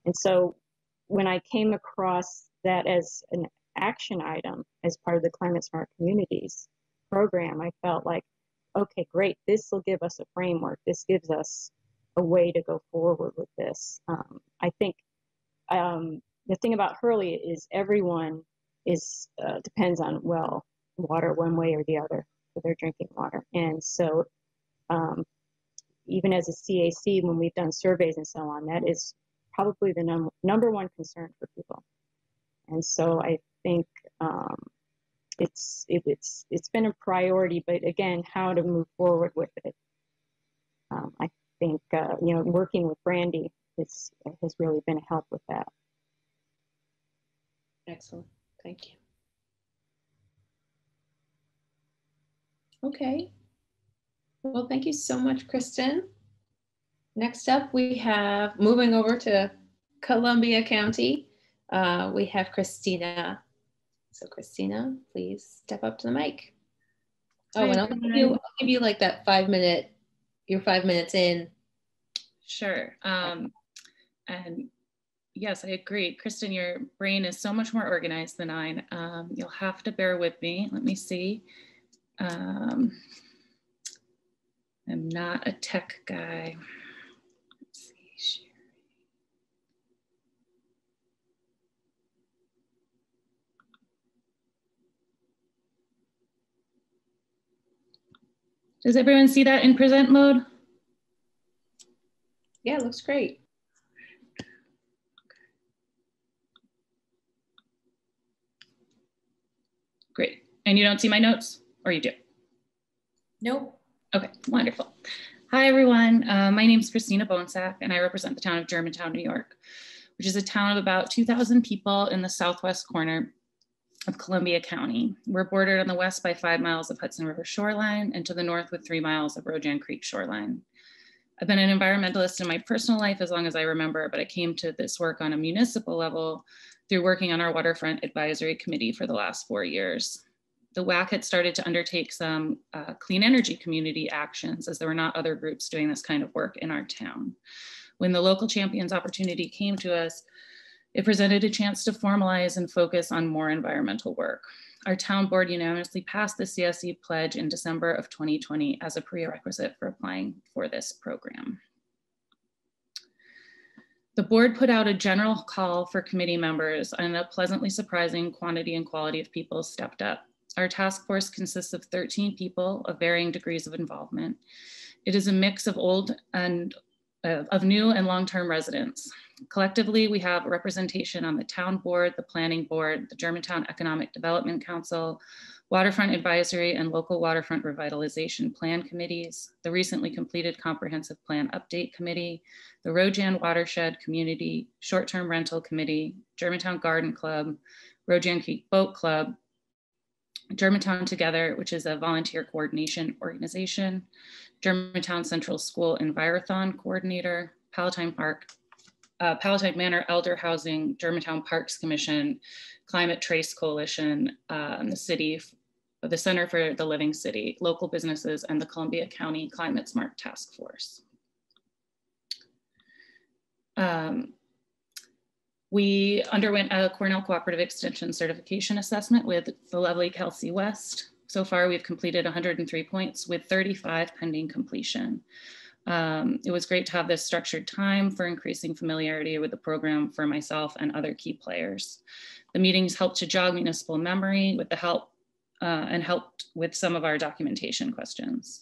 Q: And so when I came across that as an action item as part of the Climate Smart Communities program, I felt like, okay, great, this will give us a framework. This gives us a way to go forward with this. I think the thing about Hurley is everyone depends on water one way or the other for their drinking water. And so even as a CAC, when we've done surveys and so on, that is probably the number one concern for people. And so I think it's been a priority, but again, how to move forward with it. I think working with Brandy has really been a help with that.
A: Excellent, thank you. Okay, well, thank you so much, Kristen. Next up, we have, moving over to Columbia County, we have Christina. So Christina, please step up to the mic. Oh, and I'll give you like that 5 minute, you're 5 minutes in.
R: Sure. And yes, I agree. Kristen, your brain is so much more organized than mine. You'll have to bear with me. Let me see. I'm not a tech guy. Let's see. Does everyone see that in present mode?
A: Yeah, it looks great.
R: Great. And you don't see my notes, or you do?
O: Nope.
R: Okay, wonderful. Hi, everyone. My name is Christina Bonesack, and I represent the town of Germantown, New York, which is a town of about 2,000 people in the southwest corner of Columbia County. We're bordered on the west by 5 miles of Hudson River shoreline and to the north with 3 miles of Rojan Creek shoreline. I've been an environmentalist in my personal life as long as I remember, but I came to this work on a municipal level through working on our waterfront advisory committee for the last 4 years. The WAC had started to undertake some clean energy community actions, as there were not other groups doing this kind of work in our town. When the local champions opportunity came to us, it presented a chance to formalize and focus on more environmental work. Our town board unanimously passed the CSE pledge in December of 2020 as a prerequisite for applying for this program. The board put out a general call for committee members, and a pleasantly surprising quantity and quality of people stepped up. Our task force consists of 13 people of varying degrees of involvement. It is a mix of of new and long-term residents. Collectively, we have representation on the town board, the planning board, the Germantown Economic Development Council, waterfront advisory and local waterfront revitalization plan committees, the recently completed comprehensive plan update committee, the Rojan Watershed Community Short-Term Rental Committee, Germantown Garden Club, Rojan Creek Boat Club, Germantown Together, which is a volunteer coordination organization, Germantown Central School Envirothon Coordinator, Palatine Manor Elder Housing, Germantown Parks Commission, Climate Trace Coalition, the Center for the Living City, local businesses, and the Columbia County Climate Smart Task Force. We underwent a Cornell Cooperative Extension certification assessment with the lovely Kelsey West. So far, we've completed 103 points with 35 pending completion. It was great to have this structured time for increasing familiarity with the program for myself and other key players. The meetings helped to jog municipal memory with the help and helped with some of our documentation questions.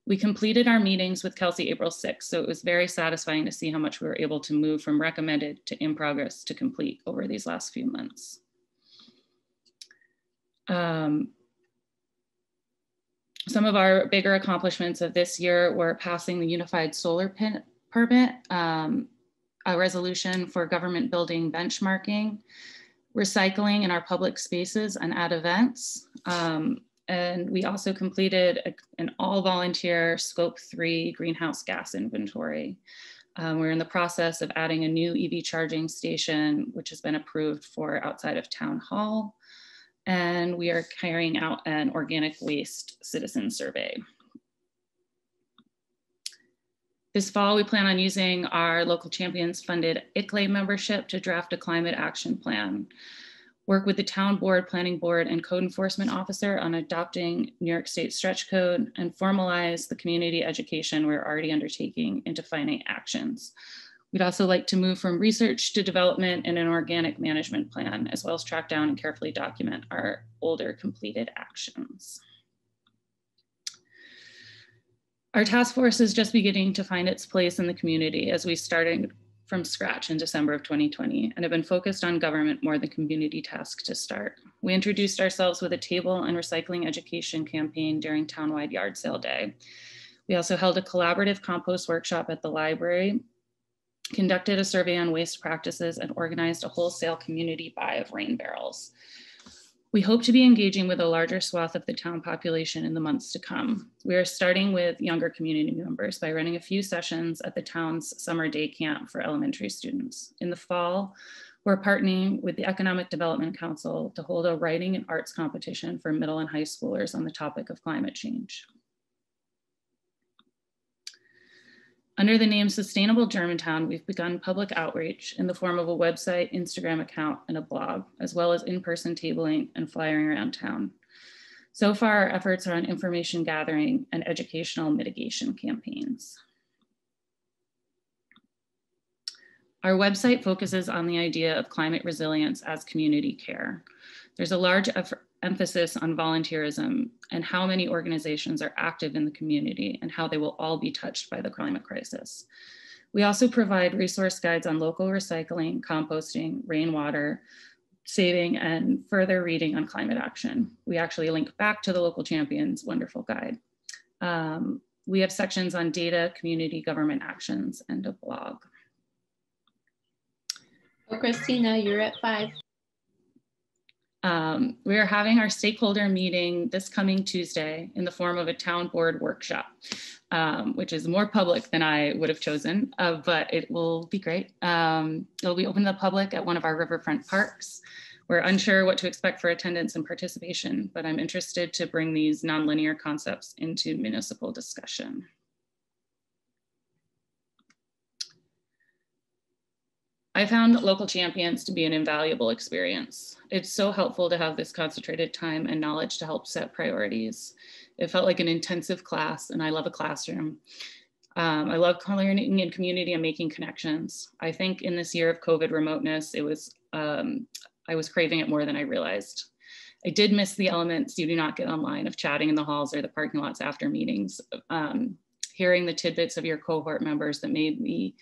R: We completed our meetings with Kelsey April 6th, so it was very satisfying to see how much we were able to move from recommended to in progress to complete over these last few months. Some of our bigger accomplishments of this year were passing the Unified Solar Permit, a resolution for government building benchmarking, recycling in our public spaces and at events. And we also completed an all volunteer scope 3 greenhouse gas inventory. We're in the process of adding a new EV charging station, which has been approved for outside of town hall. And we are carrying out an organic waste citizen survey. This fall, we plan on using our local champions funded ICLA membership to draft a climate action plan, work with the town board, planning board, and code enforcement officer on adopting New York State stretch code, and formalize the community education we're already undertaking into finite actions. We'd also like to move from research to development in an organic management plan, as well as track down and carefully document our older completed actions. Our task force is just beginning to find its place in the community as we started from scratch in December of 2020 and have been focused on government more than community task to start. We introduced ourselves with a table and recycling education campaign during townwide yard sale day. We also held a collaborative compost workshop at the library, conducted a survey on waste practices, and organized a wholesale community buy of rain barrels. We hope to be engaging with a larger swath of the town population in the months to come. We are starting with younger community members by running a few sessions at the town's summer day camp for elementary students. In the fall, we're partnering with the Economic Development Council to hold a writing and arts competition for middle and high schoolers on the topic of climate change. Under the name Sustainable Germantown, we've begun public outreach in the form of a website, Instagram account, and a blog, as well as in-person tabling and flyering around town. So far, our efforts are on information gathering and educational mitigation campaigns. Our website focuses on the idea of climate resilience as community care. There's a large emphasis on volunteerism and how many organizations are active in the community and how they will all be touched by the climate crisis. We also provide resource guides on local recycling, composting, rainwater saving, and further reading on climate action. We actually link back to the local champions' wonderful guide. We have sections on data, community government actions, and a blog.
A: Oh, Christina, you're at 5.
R: We are having our stakeholder meeting this coming Tuesday in the form of a town board workshop, which is more public than I would have chosen, but it will be great. It'll be open to the public at one of our riverfront parks. We're unsure what to expect for attendance and participation, but I'm interested to bring these nonlinear concepts into municipal discussion. I found local champions to be an invaluable experience. It's so helpful to have this concentrated time and knowledge to help set priorities. It felt like an intensive class, and I love a classroom. I love learning in community and making connections. I think in this year of COVID remoteness, I was craving it more than I realized. I did miss the elements you do not get online of chatting in the halls or the parking lots after meetings, hearing the tidbits of your cohort members that maybe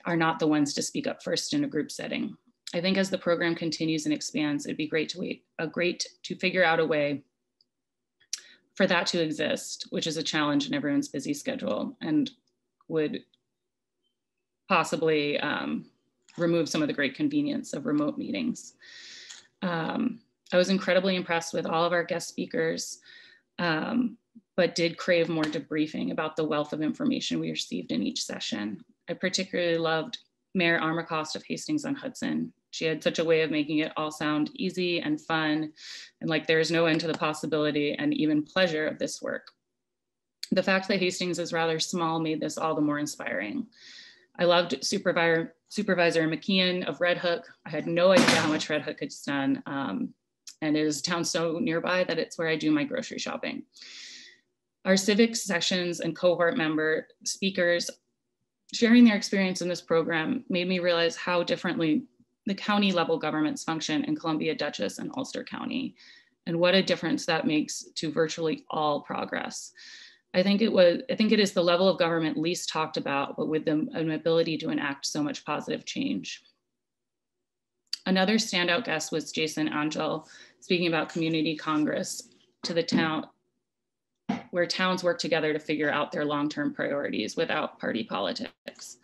R: are not the ones to speak up first in a group setting. I think as the program continues and expands, it'd be great to figure out a way for that to exist, which is a challenge in everyone's busy schedule and would possibly remove some of the great convenience of remote meetings. I was incredibly impressed with all of our guest speakers, but did crave more debriefing about the wealth of information we received in each session. I particularly loved Mayor Armacost of Hastings-on-Hudson. She had such a way of making it all sound easy and fun, and like there's no end to the possibility and even pleasure of this work. The fact that Hastings is rather small made this all the more inspiring. I loved Supervisor McKeon of Red Hook. I had no idea how much Red Hook had done, and it is a town so nearby that it's where I do my grocery shopping. Our civics sessions and cohort member speakers sharing their experience in this program made me realize how differently the county level governments function in Columbia, Dutchess, and Ulster County, and what a difference that makes to virtually all progress. I think it is the level of government least talked about, but with an ability to enact so much positive change. Another standout guest was Jason Angel, speaking about community Congress to the town, where towns work together to figure out their long-term priorities without party politics.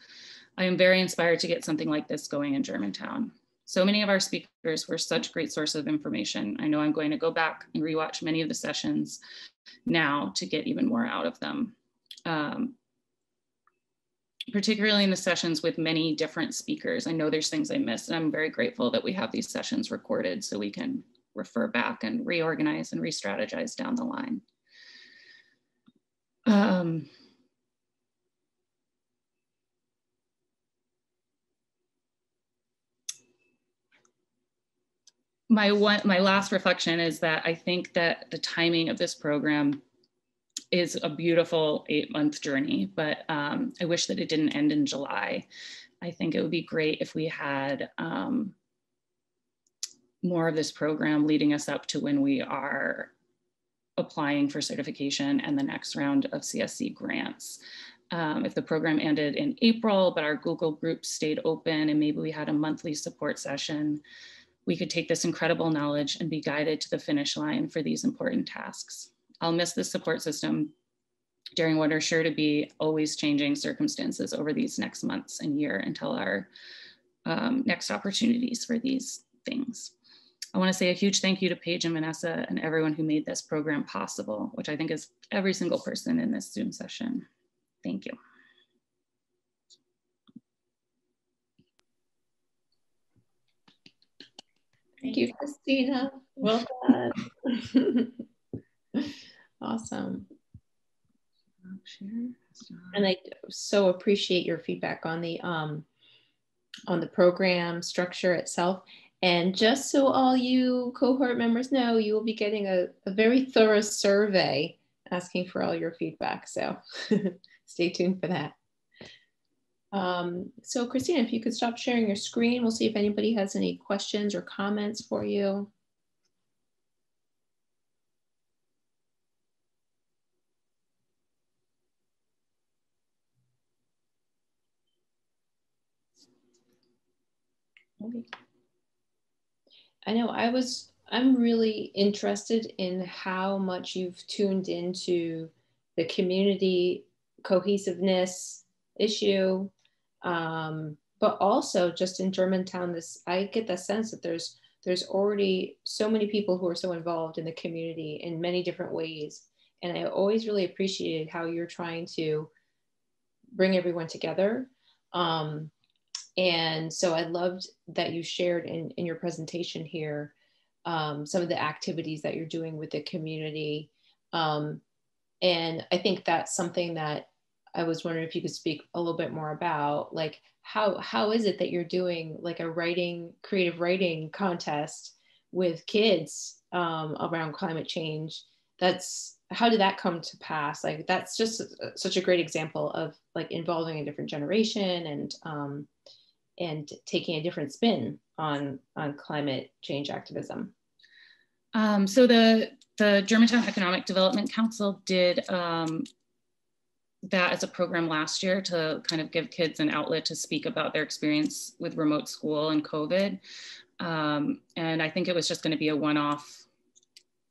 R: I am very inspired to get something like this going in Germantown. So many of our speakers were such great source of information. I know I'm going to go back and rewatch many of the sessions now to get even more out of them. Particularly in the sessions with many different speakers. I know there's things I missed, and I'm very grateful that we have these sessions recorded so we can refer back and reorganize and re-strategize down the line. My last reflection is that I think that the timing of this program is a beautiful 8-month journey, but I wish that it didn't end in July. I think it would be great if we had more of this program leading us up to when we are applying for certification and the next round of CSC grants. If the program ended in April, but our Google group stayed open and maybe we had a monthly support session, we could take this incredible knowledge and be guided to the finish line for these important tasks. I'll miss this support system during what are sure to be always changing circumstances over these next months and year until our next opportunities for these things. I want to say a huge thank you to Paige and Vanessa and everyone who made this program possible, which I think is every single person in this Zoom session. Thank you.
A: Thank you, Christina. Well done. Awesome. And I so appreciate your feedback on the program structure itself. And just so all you cohort members know, you will be getting a very thorough survey asking for all your feedback. So stay tuned for that. So Christina, if you could stop sharing your screen, we'll see if anybody has any questions or comments for you. I know I'm really interested in how much you've tuned into the community cohesiveness issue, but also just in Germantown, I get the sense that there's already so many people who are so involved in the community in many different ways. And I always really appreciated how you're trying to bring everyone together. And so I loved that you shared in your presentation here some of the activities that you're doing with the community. And I think that's something that I was wondering if you could speak a little bit more about, like how is it that you're doing like a creative writing contest with kids around climate change? How did that come to pass? Like that's just such a great example of like involving a different generation and taking a different spin on climate change activism.
R: So the Germantown Economic Development Council did that as a program last year to kind of give kids an outlet to speak about their experience with remote school and COVID. And I think it was just going to be a one-off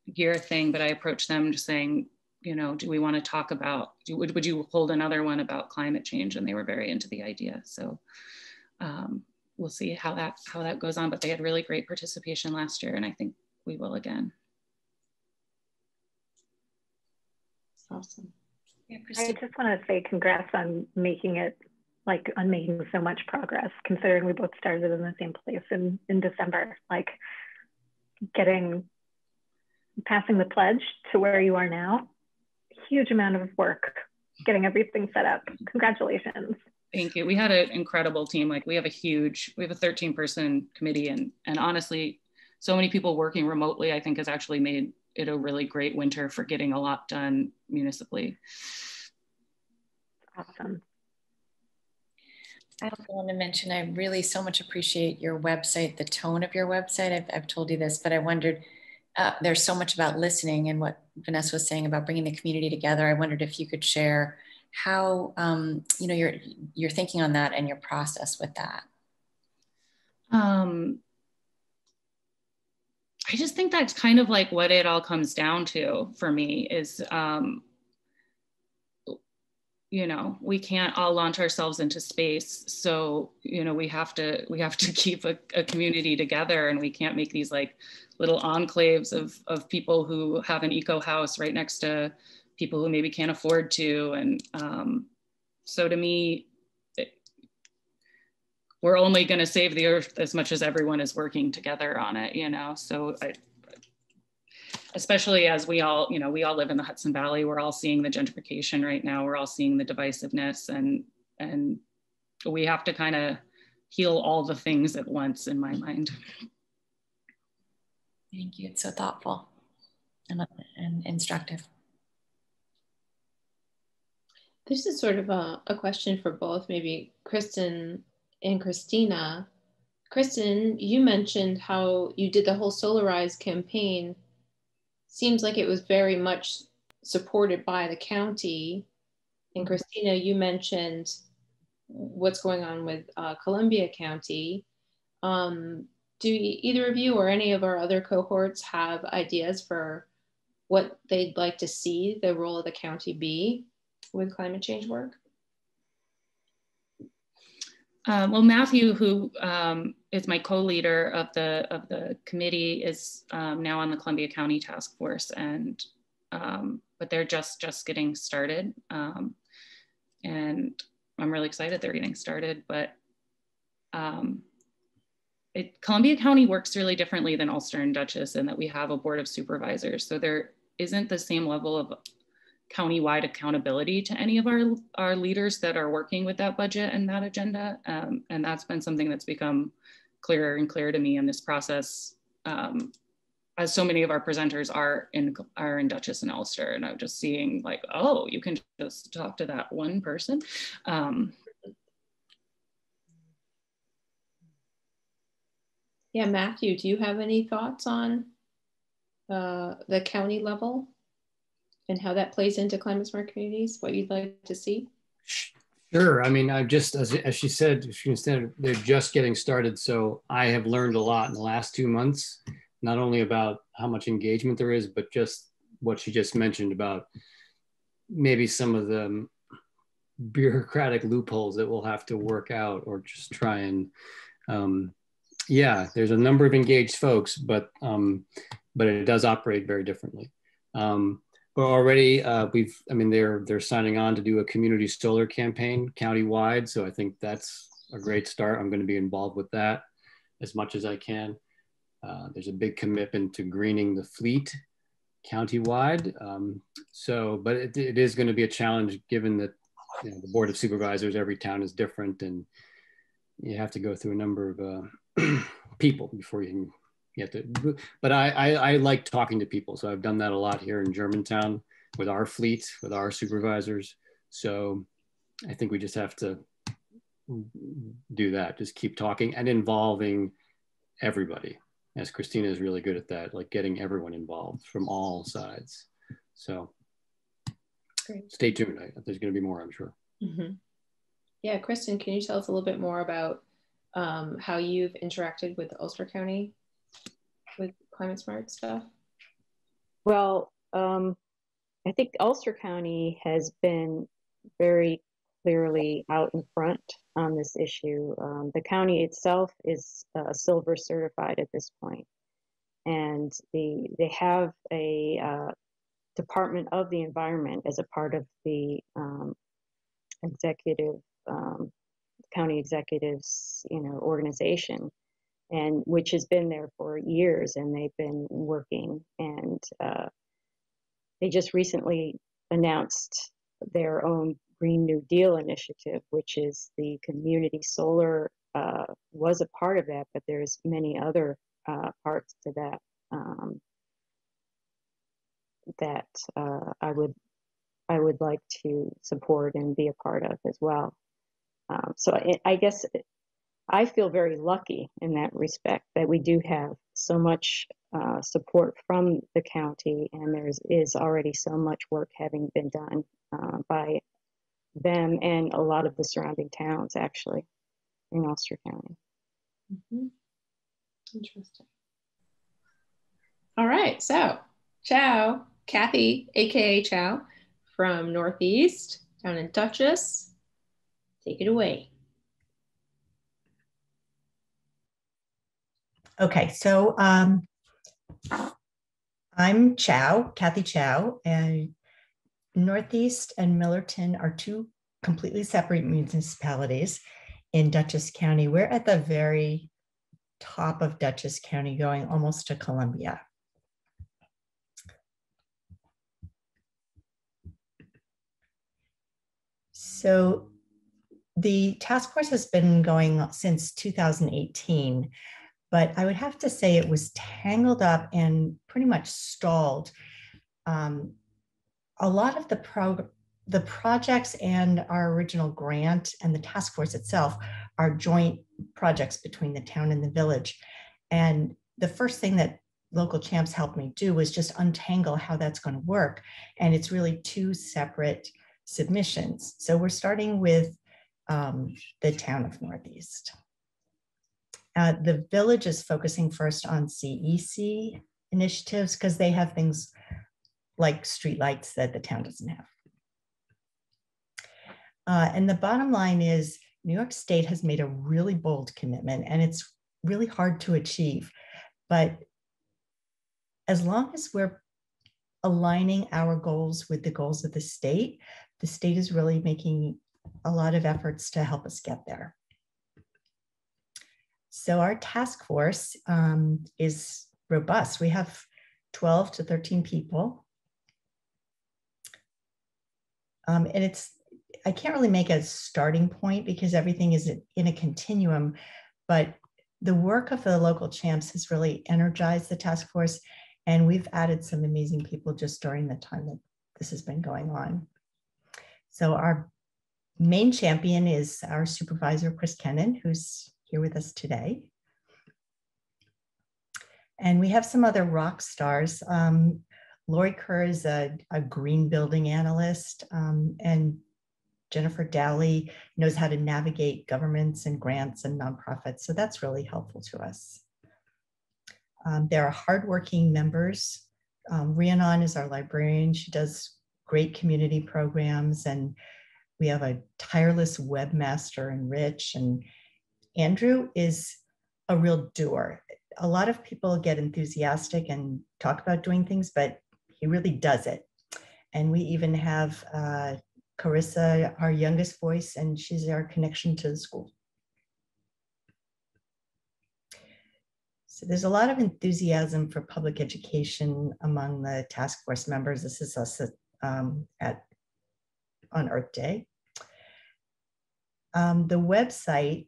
R: year thing, but I approached them just saying, you know, do we want to talk about, would you hold another one about climate change? And they were very into the idea. So we'll see how that goes on, but they had really great participation last year, and I think we will again.
A: Awesome.
P: Yeah, I just want to say congrats on making so much progress, considering we both started in the same place in December, like passing the pledge to where you are now. Huge amount of work getting everything set up. Congratulations.
R: Thank you. We had an incredible team. Like we have a 13-person committee, and honestly, so many people working remotely, I think has actually made it a really great winter for getting a lot done municipally.
P: Awesome.
O: I also want to mention, I really so much appreciate your website, the tone of your website. I've told you this, but I wondered, there's so much about listening and what Vanessa was saying about bringing the community together. I wondered if you could share how, you know, your thinking on that and your process with that.
R: I just think that's kind of like what it all comes down to for me is, you know, we can't all launch ourselves into space. So, you know, we have to keep a community together, and we can't make these like little enclaves of people who have an eco house right next to people who maybe can't afford to. And so to me, we're only going to save the earth as much as everyone is working together on it, you know? So especially as we all live in the Hudson Valley, we're all seeing the gentrification right now. We're all seeing the divisiveness, and we have to kind of heal all the things at once, in my mind.
O: Thank you. It's so thoughtful and instructive.
A: This is sort of a question for both, maybe Kristen and Christina. Kristen, you mentioned how you did the whole Solarize campaign. Seems like it was very much supported by the county. And Christina, you mentioned what's going on with Columbia County. Do either of you or any of our other cohorts have ideas for what they'd like to see the role of the county be with climate change work?
R: Well, Matthew, who is my co-leader of the committee, is now on the Columbia County Task Force, and but they're just getting started, and I'm really excited they're getting started. But Columbia County works really differently than Ulster and Dutchess in that we have a board of supervisors, so there isn't the same level of countywide accountability to any of our leaders that are working with that budget and that agenda. And that's been something that's become clearer and clearer to me in this process, as so many of our presenters are in Dutchess and Ulster. And I'm just seeing like, oh, you can just talk to that one person.
A: Yeah, Matthew, do you have any thoughts on the county level and how that plays into climate smart communities, what you'd like to see?
E: Sure. I mean, I just, as she said, they're just getting started. So I have learned a lot in the last 2 months, not only about how much engagement there is, but just what she just mentioned about maybe some of the bureaucratic loopholes that we'll have to work out or just try and, yeah, there's a number of engaged folks, but it does operate very differently. But already they're signing on to do a community solar campaign countywide. So I think that's a great start. I'm going to be involved with that as much as I can. There's a big commitment to greening the fleet countywide. But it is going to be a challenge given that the board of supervisors, every town is different, and you have to go through a number of people before you can get to. But I like talking to people, so I've done that a lot here in Germantown with our fleet, with our supervisors. So I think we just have to do that, just keep talking and involving everybody, as Christina is really good at that, like getting everyone involved from all sides. So great. Stay tuned. There's going to be more, I'm sure.
A: Mm-hmm. Yeah, Kristen, can you tell us a little bit more about how you've interacted with Ulster County with climate smart stuff?
Q: Well, I think Ulster County has been very clearly out in front on this issue. The county itself is silver certified at this point, and they have a Department of the Environment as a part of the executive county executives organization, and which has been there for years, and they've been working, and they just recently announced their own Green New Deal initiative, which is the community solar was a part of that, but there's many other parts to that that I would like to support and be a part of as well. So I guess I feel very lucky in that respect that we do have so much support from the county, and there is already so much work having been done by them and a lot of the surrounding towns, actually, in Ulster County.
A: Mm-hmm. Interesting. All right, so Chow, Kathy, aka Chow, from Northeast, down in Dutchess. Take it away.
S: Okay, so I'm Chow, Kathy Chow, and Northeast and Millerton are two completely separate municipalities in Dutchess County. We're at the very top of Dutchess County, going almost to Columbia. So the task force has been going since 2018, but I would have to say it was tangled up and pretty much stalled. A lot of the projects and our original grant and the task force itself are joint projects between the town and the village. And the first thing that local champs helped me do was just untangle how that's going to work. And it's really two separate submissions. So we're starting with the town of Northeast. The village is focusing first on CEC initiatives because they have things like streetlights that the town doesn't have. And the bottom line is New York State has made a really bold commitment, and it's really hard to achieve. But as long as we're aligning our goals with the goals of the state is really making a lot of efforts to help us get there. So our task force is robust. We have 12 to 13 people. And I can't really make a starting point because everything is in a continuum, but the work of the local champs has really energized the task force, and we've added some amazing people just during the time that this has been going on. So our main champion is our supervisor, Chris Kennan, who's here with us today. And we have some other rock stars. Lori Kerr is a green building analyst, and Jennifer Dowley knows how to navigate governments and grants and nonprofits. So that's really helpful to us. There are hardworking members. Rhiannon is our librarian. She does great community programs, and we have a tireless webmaster in Rich, and Andrew is a real doer. A lot of people get enthusiastic and talk about doing things, but he really does it. And we even have Carissa, our youngest voice, and she's our connection to the school. So there's a lot of enthusiasm for public education among the task force members. This is us on Earth Day. The website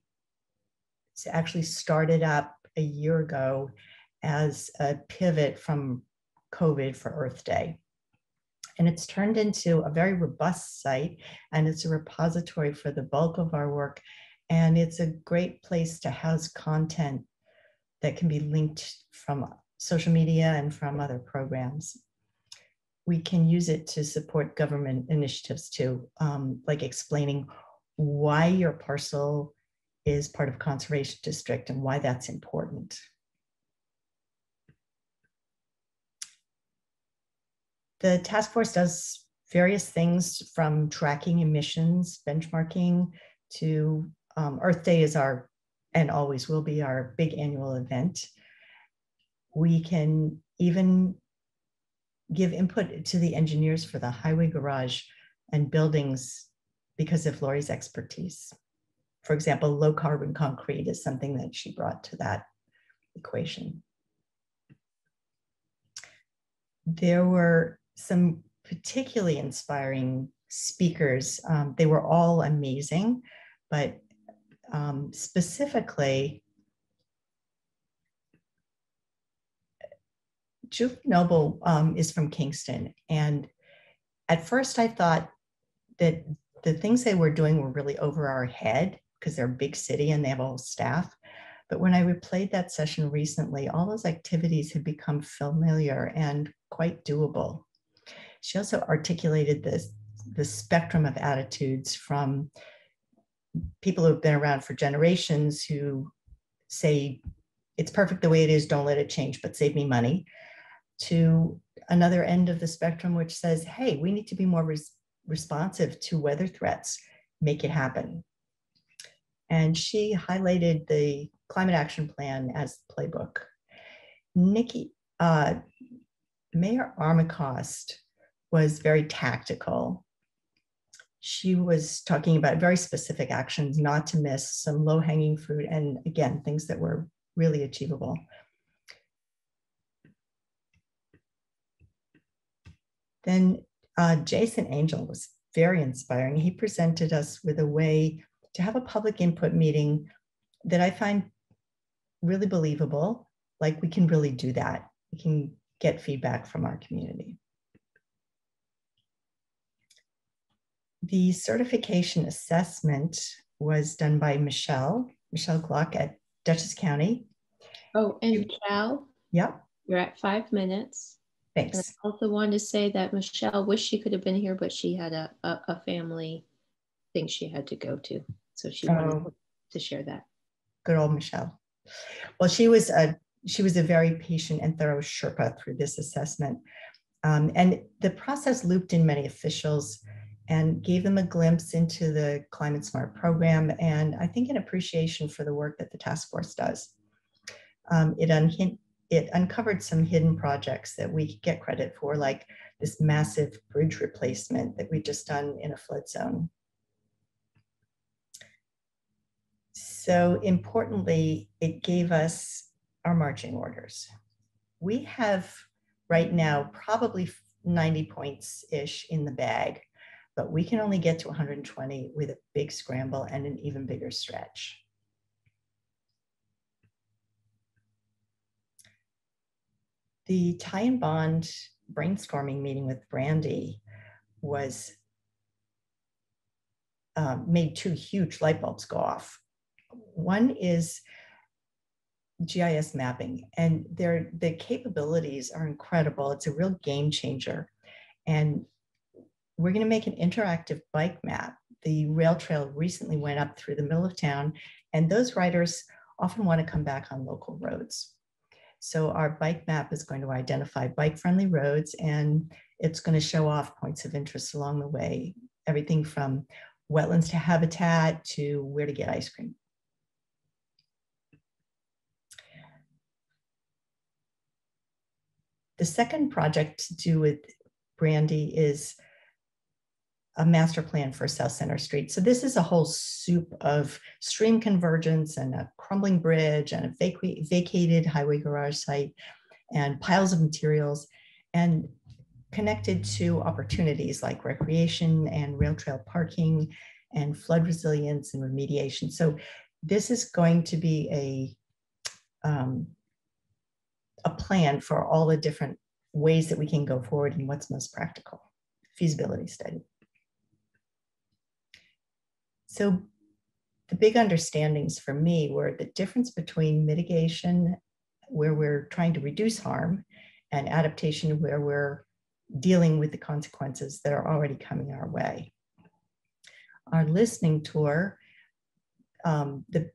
S: actually started up a year ago as a pivot from COVID for Earth Day. And it's turned into a very robust site, and it's a repository for the bulk of our work. And it's a great place to house content that can be linked from social media and from other programs. We can use it to support government initiatives too, like explaining why your parcel is part of conservation district and why that's important. The task force does various things from tracking emissions, benchmarking, to Earth Day is our, and always will be, our big annual event. We can even give input to the engineers for the highway garage and buildings because of Lori's expertise. For example, low carbon concrete is something that she brought to that equation. There were some particularly inspiring speakers. They were all amazing, but specifically, Julie Noble is from Kingston. And at first I thought that the things they were doing were really over our head because they're a big city and they have a whole staff. But when I replayed that session recently, all those activities had become familiar and quite doable. She also articulated the spectrum of attitudes from people who've been around for generations who say, it's perfect the way it is, don't let it change, but save me money, to another end of the spectrum, which says, hey, we need to be more responsive to weather threats, make it happen. And she highlighted the climate action plan as the playbook. Nikki, Mayor Armacost was very tactical. She was talking about very specific actions, not to miss, some low-hanging fruit, and again, things that were really achievable. Then Jason Angel was very inspiring. He presented us with a way to have a public input meeting that I find really believable, like we can really do that. We can get feedback from our community. The certification assessment was done by Michelle Gluck at Dutchess County.
A: Oh, and Michelle,
S: yep,
A: you're at 5 minutes.
S: Thanks.
A: And I also wanted to say that Michelle wished she could have been here, but she had a family thing she had to go to. So she wanted to share that.
S: Good old Michelle. Well, she was a very patient and thorough Sherpa through this assessment. And the process looped in many officials and gave them a glimpse into the Climate Smart program, and I think an appreciation for the work that the task force does. It uncovered some hidden projects that we could get credit for, like this massive bridge replacement that we just done in a flood zone. So importantly, it gave us our marching orders. We have right now probably 90 points-ish in the bag, but we can only get to 120 with a big scramble and an even bigger stretch. The tie and bond brainstorming meeting with Brandy was made 2 huge light bulbs go off. One is GIS mapping, and the capabilities are incredible. It's a real game changer. And we're going to make an interactive bike map. The rail trail recently went up through the middle of town, and those riders often want to come back on local roads. So our bike map is going to identify bike-friendly roads, and it's going to show off points of interest along the way, everything from wetlands to habitat to where to get ice cream. The second project to do with Brandy is a master plan for South Center Street. So this is a whole soup of stream convergence and a crumbling bridge and a vacated highway garage site and piles of materials, and connected to opportunities like recreation and rail trail parking and flood resilience and remediation. So this is going to be a plan for all the different ways that we can go forward and what's most practical. Feasibility study. So the big understandings for me were the difference between mitigation, where we're trying to reduce harm, and adaptation, where we're dealing with the consequences that are already coming our way. Our listening tour, the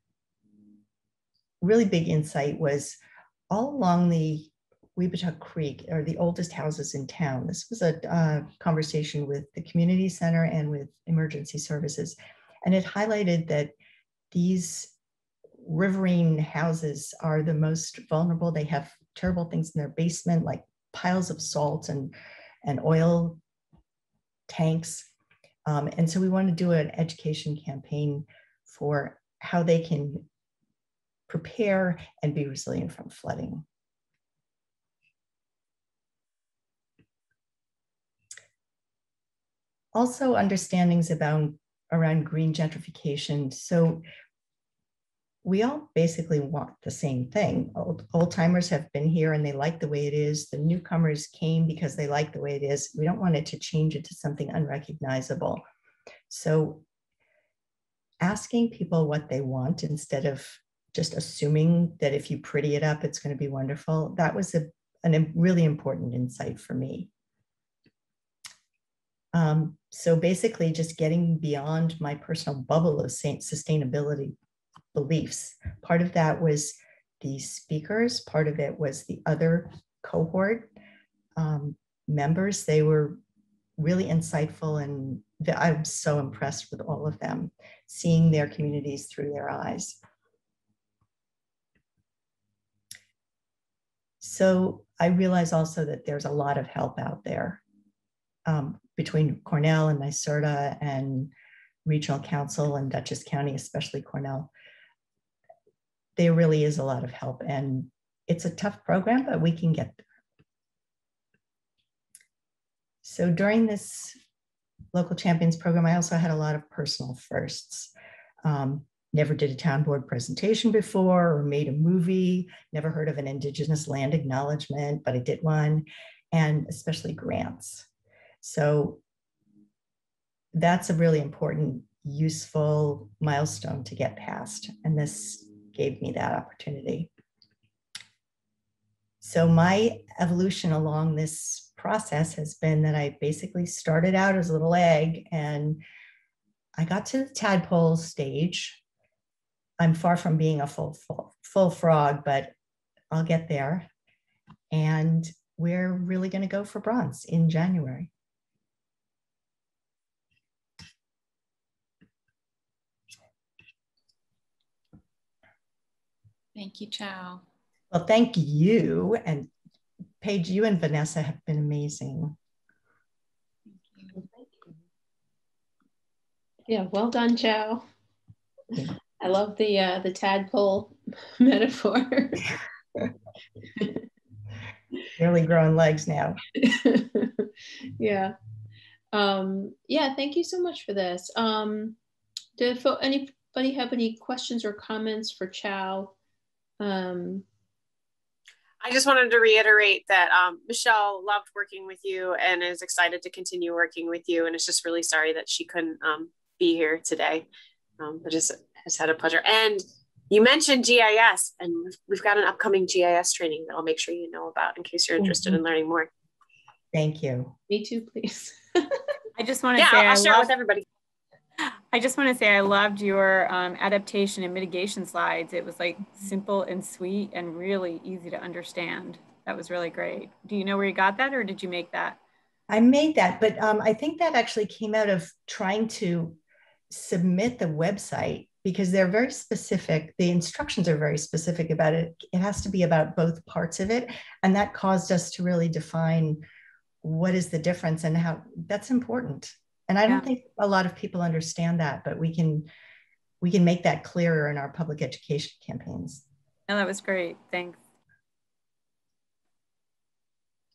S: really big insight was all along the Weebatuck Creek are the oldest houses in town. This was a conversation with the community center and with emergency services. And it highlighted that these riverine houses are the most vulnerable. They have terrible things in their basement, like piles of salt and oil tanks. And so we want to do an education campaign for how they can prepare and be resilient from flooding. Also, understandings around green gentrification. So we all basically want the same thing. Old timers have been here and they like the way it is. The newcomers came because they like the way it is. We don't want it to change it to something unrecognizable. So asking people what they want instead of just assuming that if you pretty it up, it's going to be wonderful. That was a really important insight for me. So basically just getting beyond my personal bubble of sustainability beliefs. Part of that was the speakers, part of it was the other cohort members. They were really insightful, and I'm so impressed with all of them, seeing their communities through their eyes. So I realize also that there's a lot of help out there between Cornell and NYSERDA and Regional Council and Dutchess County, especially Cornell. There really is a lot of help, and it's a tough program, but we can get there. So during this Local Champions program, I also had a lot of personal firsts. Never did a town board presentation before or made a movie, never heard of an Indigenous land acknowledgement, but I did one, and especially grants. So that's a really important, useful milestone to get past, and this gave me that opportunity. So my evolution along this process has been that I basically started out as a little egg, and I got to the tadpole stage. I'm far from being a full frog, but I'll get there. And we're really going to go for bronze in January.
R: Thank you, Chow.
S: Well, thank you. And Paige, you and Vanessa have been amazing.
A: Thank you. Yeah, well done, Chow. I love the tadpole metaphor.
S: Really growing legs now.
A: Yeah. Yeah, thank you so much for this. Did anybody have any questions or comments for Chow?
H: I just wanted to reiterate that Michelle loved working with you and is excited to continue working with you, and is just really sorry that she couldn't be here today. But just has had a pleasure. And you mentioned GIS, and we've got an upcoming GIS training that I'll make sure you know about in case you're interested in learning more.
S: Thank you.
A: Me too, please.
J: I just want to say
H: I'll share it with everybody.
J: I just want to say I loved your adaptation and mitigation slides. It was like simple and sweet and really easy to understand. That was really great. Do you know where you got that, or did you make that?
S: I made that, but I think that actually came out of trying to submit the website, because they're very specific. The instructions are very specific about it. It has to be about both parts of it. And that caused us to really define what is the difference and how that's important. And I don't think a lot of people understand that, but we can make that clearer in our public education campaigns.
J: Oh, that was great. Thanks.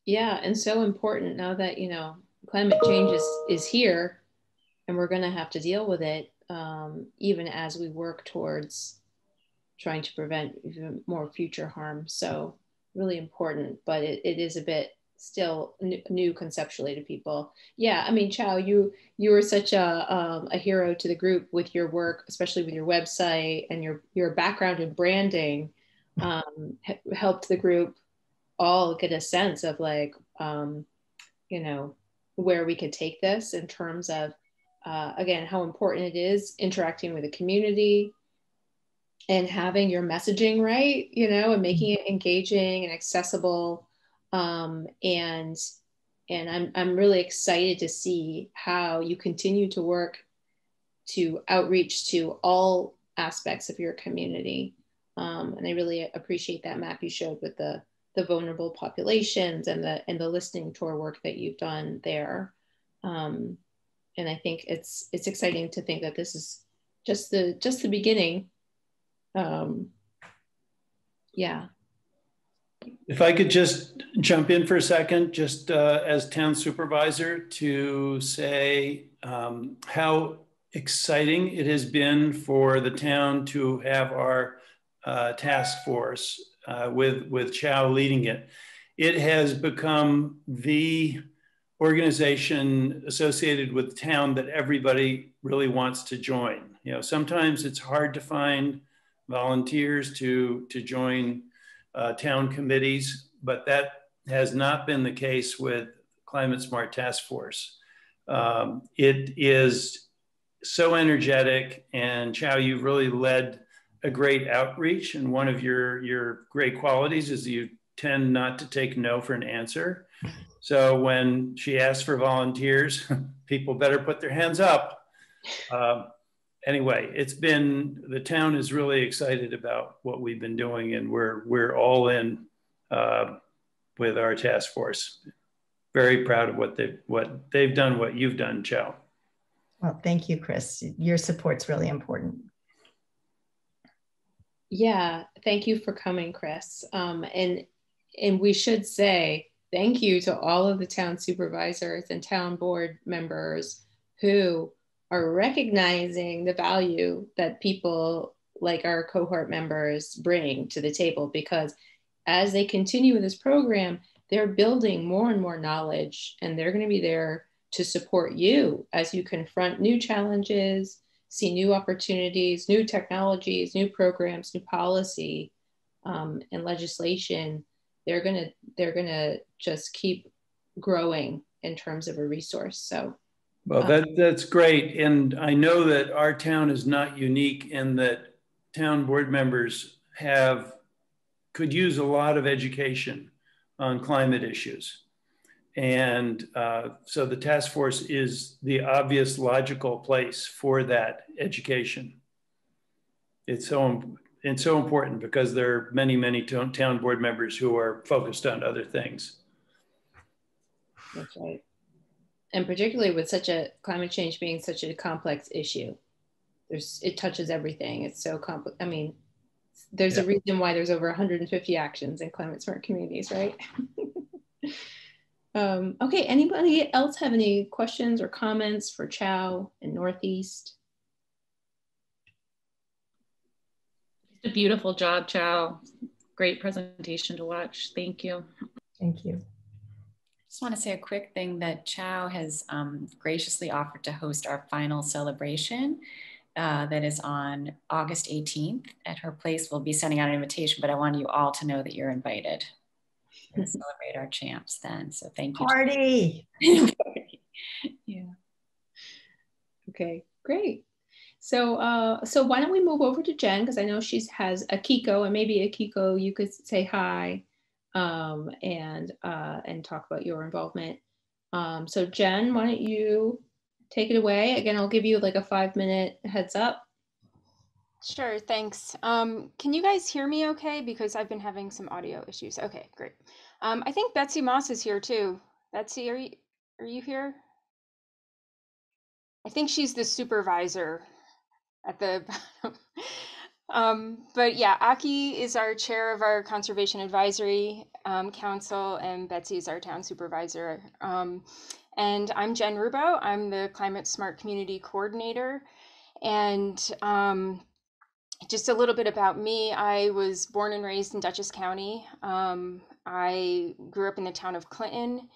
A: Yeah, and so important now that, you know, climate change is here, and we're going to have to deal with it, even as we work towards trying to prevent even more future harm. So really important, but it is a bit still new conceptually to people. Yeah, I mean, Chow, you were such a hero to the group with your work, especially with your website, and your background in branding helped the group all get a sense of like, you know, where we could take this in terms of, again, how important it is interacting with the community and having your messaging right, you know, and making it engaging and accessible. And I'm really excited to see how you continue to work to outreach to all aspects of your community. And I really appreciate that map you showed with the vulnerable populations and the listening tour work that you've done there. And I think it's exciting to think that this is just the beginning. Yeah.
T: If I could just jump in for a second, just as town supervisor, to say how exciting it has been for the town to have our task force with Chow leading it. It has become the organization associated with town that everybody really wants to join. You know, sometimes it's hard to find volunteers to join town committees, but that has not been the case with Climate Smart Task Force. It is so energetic, and Chow, you've really led a great outreach, and one of your great qualities is you tend not to take no for an answer. So when she asks for volunteers, people better put their hands up. Anyway, the town is really excited about what we've been doing, and we're all in with our task force. Very proud of what they've done, what you've done, Chow.
S: Well, thank you, Chris. Your support's really important.
A: Yeah, thank you for coming, Chris. And we should say thank you to all of the town supervisors and town board members who are recognizing the value that people like our cohort members bring to the table, because as they continue with this program, they're building more and more knowledge, and they're going to be there to support you as you confront new challenges, see new opportunities, new technologies, new programs, new policy, and legislation. They're gonna just keep growing in terms of a resource. So,
T: well, that's great, and I know that our town is not unique in that town board members could use a lot of education on climate issues. And so the task force is the obvious logical place for that education. It's so important because there are many, many town board members who are focused on other things.
A: That's right. And particularly with climate change being such a complex issue, it touches everything. It's so complex. I mean, there's a reason why there's over 150 actions in climate smart communities, right? Okay, anybody else have any questions or comments for Chow in Northeast?
R: A beautiful job, Chow. Great presentation to watch. Thank you.
S: Thank you.
O: I just want to say a quick thing that Chow has graciously offered to host our final celebration that is on August 18th at her place. We'll be sending out an invitation, but I want you all to know that you're invited to celebrate our champs then. So thank you.
S: Party.
A: Yeah. Okay, great. So so why don't we move over to Jen, because I know she has Akiko, and maybe Akiko, you could say hi and talk about your involvement. So Jen, why don't you take it away? Again, I'll give you like a 5-minute heads up.
U: Sure, thanks. Can you guys hear me okay? Because I've been having some audio issues. Okay, great. I think Betsy Moss is here too. Betsy, are you here? I think she's the supervisor at the bottom. But yeah, Aki is our chair of our Conservation Advisory Council, and Betsy is our town supervisor. And I'm Jen Rubo. I'm the Climate Smart Community Coordinator. And just a little bit about me. I was born and raised in Dutchess County. I grew up in the town of Clinton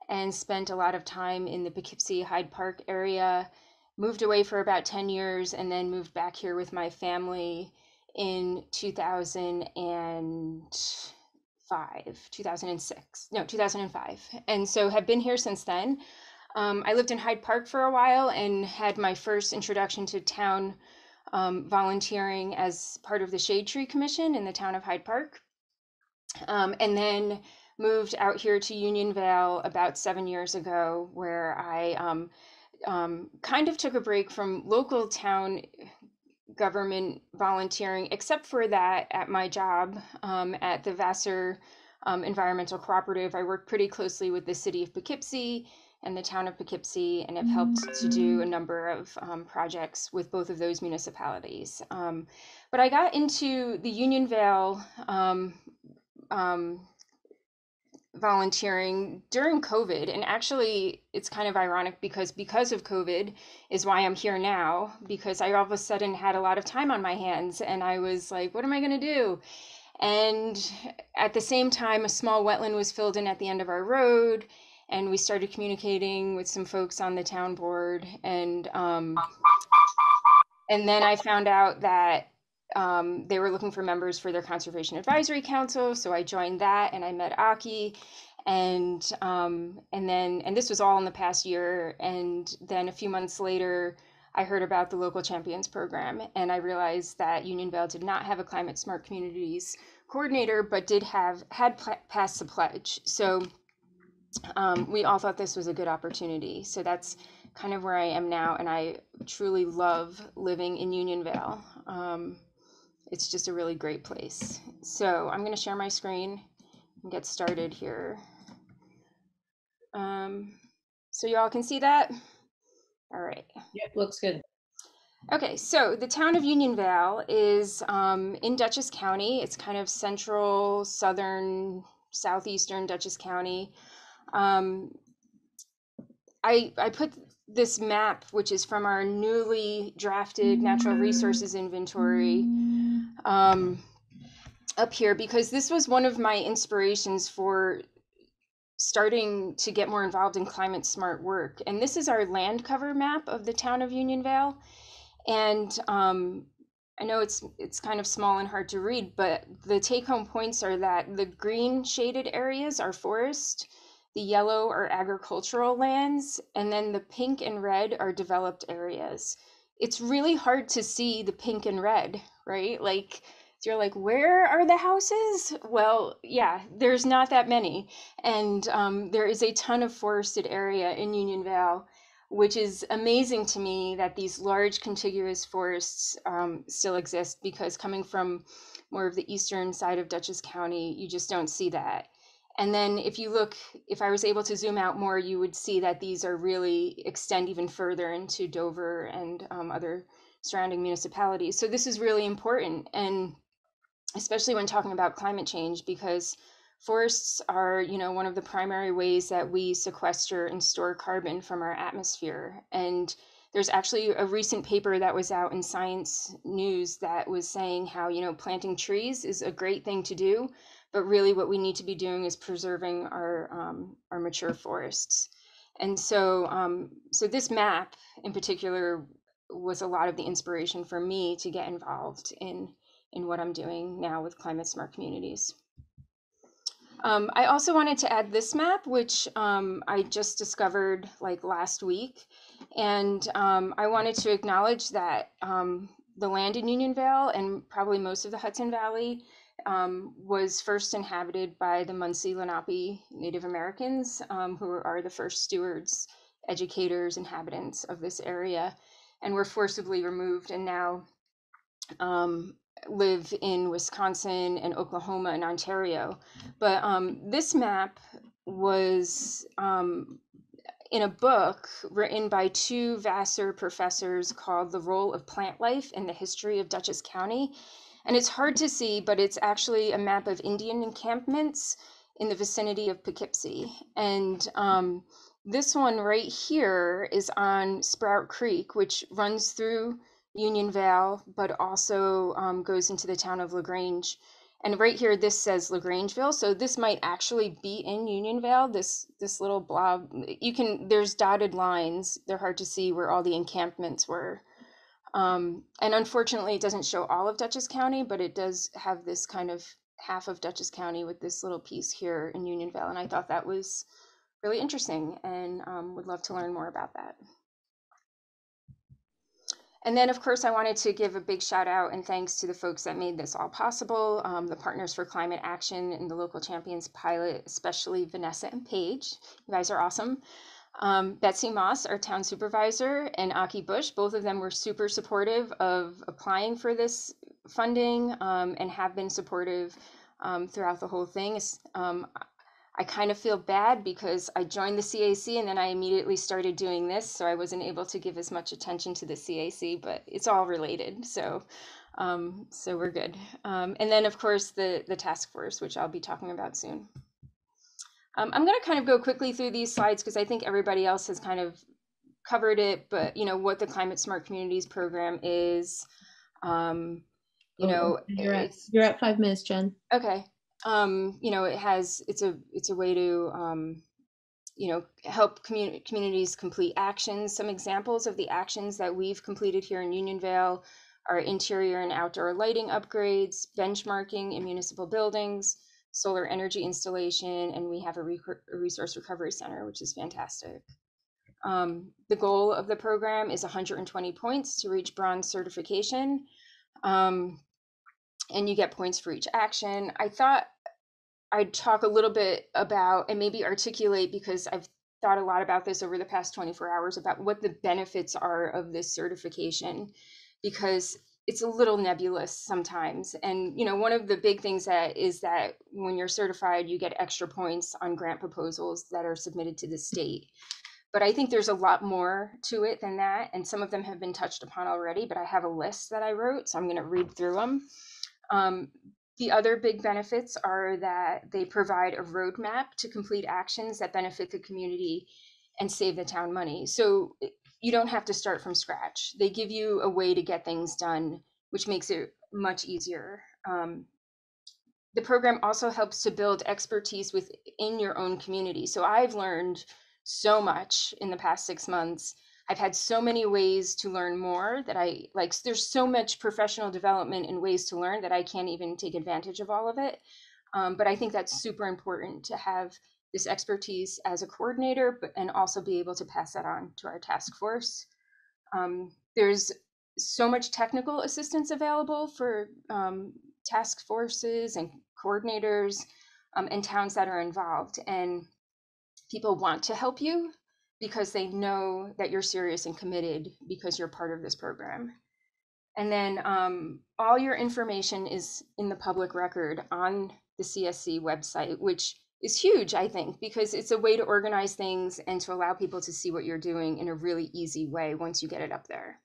U: and spent a lot of time in the Poughkeepsie Hyde Park area, moved away for about 10 years, and then moved back here with my family in 2005. And so have been here since then. I lived in Hyde Park for a while and had my first introduction to town volunteering as part of the Shade Tree Commission in the town of Hyde Park. And then moved out here to Unionville about 7 years ago, where I kind of took a break from local town government volunteering, except for that at my job at the Vassar Environmental Cooperative. I work pretty closely with the city of Poughkeepsie and the town of Poughkeepsie, and have helped to do a number of projects with both of those municipalities. But I got into the Unionville volunteering during COVID, and actually it's kind of ironic because of COVID is why I'm here now, because I all of a sudden had a lot of time on my hands and I was like, what am I going to do? And at the same time, a small wetland was filled in at the end of our road, and we started communicating with some folks on the town board, and then I found out that they were looking for members for their Conservation Advisory Council. So I joined that and I met Aki. And this was all in the past year. And then a few months later, I heard about the Local Champions program, and I realized that Unionville did not have a Climate Smart Communities coordinator, but had passed the pledge. So we all thought this was a good opportunity. So that's kind of where I am now, and I truly love living in Unionville. It's just a really great place. So I'm going to share my screen and get started here. So you all can see that? All right.
B: Yep, looks good.
U: Okay, so the town of Unionville is in Dutchess County. It's kind of central, southern, southeastern Dutchess County. I put this map, which is from our newly drafted natural resources inventory, up here because this was one of my inspirations for starting to get more involved in climate smart work. And this is our land cover map of the town of Unionville. And I know it's kind of small and hard to read, but the take-home points are that the green shaded areas are forest, the yellow are agricultural lands, and then the pink and red are developed areas. It's really hard to see the pink and red, right? Like, you're like, where are the houses? Well, yeah, there's not that many. And there is a ton of forested area in Unionville, which is amazing to me that these large contiguous forests still exist, because coming from more of the eastern side of Dutchess County, you just don't see that. And then if I was able to zoom out more, you would see that these are really extend even further into Dover and other surrounding municipalities. So this is really important, and especially when talking about climate change, because forests are, one of the primary ways that we sequester and store carbon from our atmosphere. And there's actually a recent paper that was out in Science News that was saying how, planting trees is a great thing to do, but really what we need to be doing is preserving our mature forests. And so, so this map in particular was a lot of the inspiration for me to get involved in what I'm doing now with climate smart communities. I also wanted to add this map, which I just discovered like last week. And I wanted to acknowledge that the land in Unionville and probably most of the Hudson Valley was first inhabited by the Munsee Lenape Native Americans, who are the first stewards, educators, inhabitants of this area, and were forcibly removed and now live in Wisconsin and Oklahoma and Ontario. But this map was in a book written by two Vassar professors called The Role of Plant Life in the History of Dutchess County. And it's hard to see, but it's actually a map of Indian encampments in the vicinity of Poughkeepsie. And this one right here is on Sprout Creek, which runs through Unionville, but also goes into the town of LaGrange. And right here, this says LaGrangeville. So this might actually be in Unionville, this little blob. There's dotted lines. They're hard to see where all the encampments were. And unfortunately, it doesn't show all of Dutchess County, but it does have this kind of half of Dutchess County with this little piece here in Unionville. And I thought that was really interesting and would love to learn more about that. And then, of course, I wanted to give a big shout out and thanks to the folks that made this all possible, the Partners for Climate Action and the Local Champions pilot, especially Vanessa and Paige. You guys are awesome. Betsy Moss, our town supervisor, and Aki Bush, both of them were super supportive of applying for this funding and have been supportive throughout the whole thing. I kind of feel bad because I joined the CAC and then I immediately started doing this, so I wasn't able to give as much attention to the CAC, but it's all related, so we're good. And then, of course, the task force, which I'll be talking about soon. I'm going to kind of go quickly through these slides because I think everybody else has kind of covered it, but what the Climate Smart Communities program is,
A: you're at 5 minutes, Jen.
U: Okay. It's a way to help communities complete actions. Some examples of the actions that we've completed here in Unionville our interior and outdoor lighting upgrades, benchmarking in municipal buildings, solar energy installation, and we have a resource recovery center, which is fantastic. The goal of the program is 120 points to reach bronze certification, and you get points for each action. I thought I'd talk a little bit about, and maybe articulate, because I've thought a lot about this over the past 24 hours, about what the benefits are of this certification, because it's a little nebulous sometimes. And, you know, one of the big things is that when you're certified, you get extra points on grant proposals that are submitted to the state. But I think there's a lot more to it than that. And some of them have been touched upon already, but I have a list that I wrote, so I'm going to read through them. The other big benefits are that they provide a roadmap to complete actions that benefit the community and save the town money. So you don't have to start from scratch. They give you a way to get things done, which makes it much easier. The program also helps to build expertise within your own community. So I've learned so much in the past 6 months. I've had so many ways to learn more that I like. There's so much professional development and ways to learn that I can't even take advantage of all of it. But I think that's super important to have this expertise as a coordinator, and also be able to pass that on to our task force. There's so much technical assistance available for task forces and coordinators and towns that are involved. And people want to help you because they know that you're serious and committed because you're part of this program. And then all your information is in the public record on the CSC website, which is huge, I think, because it's a way to organize things and to allow people to see what you're doing in a really easy way once you get it up there.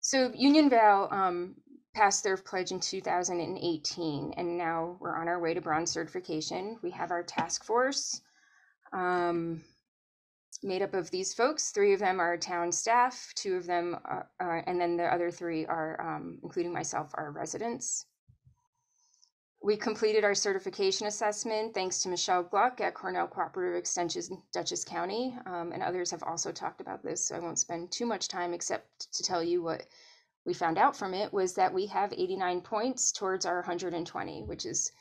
U: So Unionvale passed their pledge in 2018, and now we're on our way to bronze certification. We have our task force made up of these folks. 3 of them are town staff, 2 of them are, and then the other 3 are, including myself, are residents. We completed our certification assessment thanks to Michelle Gluck at Cornell Cooperative Extension, Dutchess County, and others have also talked about this, so I won't spend too much time except to tell you what we found out from it was that we have 89 points towards our 120, which was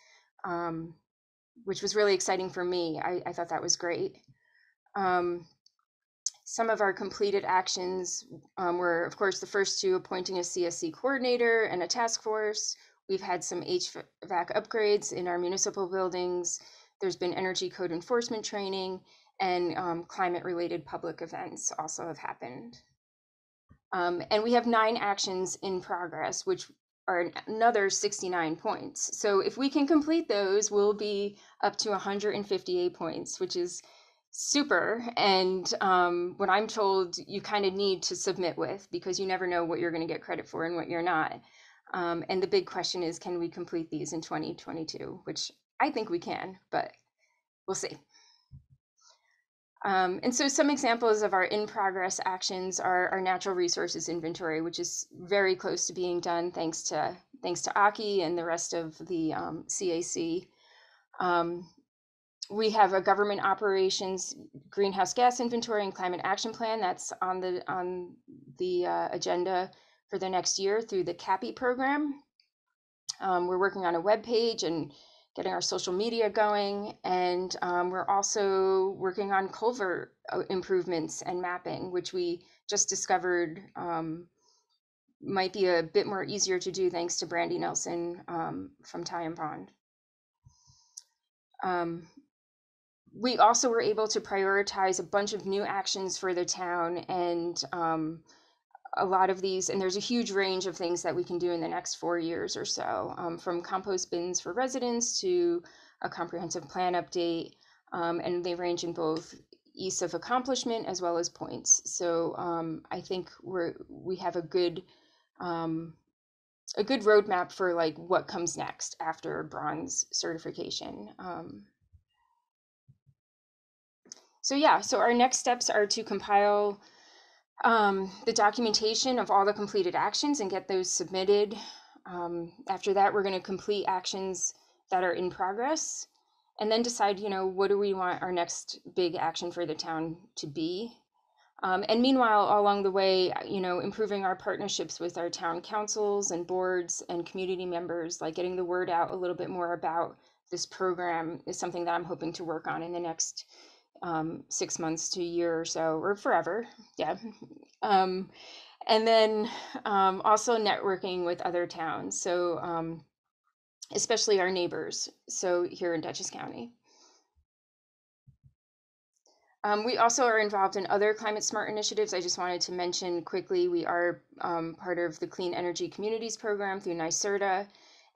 U: really exciting for me. I thought that was great. Some of our completed actions were, of course, the first 2, appointing a CSC coordinator and a task force. We've had some HVAC upgrades in our municipal buildings. There's been energy code enforcement training, and climate-related public events also have happened. And we have 9 actions in progress, which are another 69 points. So if we can complete those, we'll be up to 158 points, which is super. And what I'm told you kind of need to submit with, because you never know what you're going to get credit for and what you're not. And the big question is, can we complete these in 2022, which I think we can, but we'll see. And so some examples of our in-progress actions are our natural resources inventory, which is very close to being done thanks to Aki and the rest of the CAC. We have a government operations greenhouse gas inventory and climate action plan that's on the agenda for the next year through the CAPI program. We're working on a web page and getting our social media going, and we're also working on culvert improvements and mapping, which we just discovered might be a bit more easier to do thanks to Brandy Nelson from Ty and Bond. We also were able to prioritize a bunch of new actions for the town, and a lot of these, and there's a huge range of things that we can do in the next 4 years or so, from compost bins for residents to a comprehensive plan update, and they range in both ease of accomplishment as well as points. So I think we have a good roadmap for like what comes next after bronze certification. So our next steps are to compile the documentation of all the completed actions and get those submitted. After that, we're going to complete actions that are in progress, and then decide, what do we want our next big action for the town to be. And meanwhile, along the way, improving our partnerships with our town councils and boards and community members, like getting the word out a little bit more about this program is something that I'm hoping to work on in the next 6 months to a year or so, or forever. Yeah. And then also networking with other towns. So especially our neighbors. So here in Dutchess County. We also are involved in other climate smart initiatives. I just wanted to mention quickly, we are part of the Clean Energy Communities program through NYSERDA.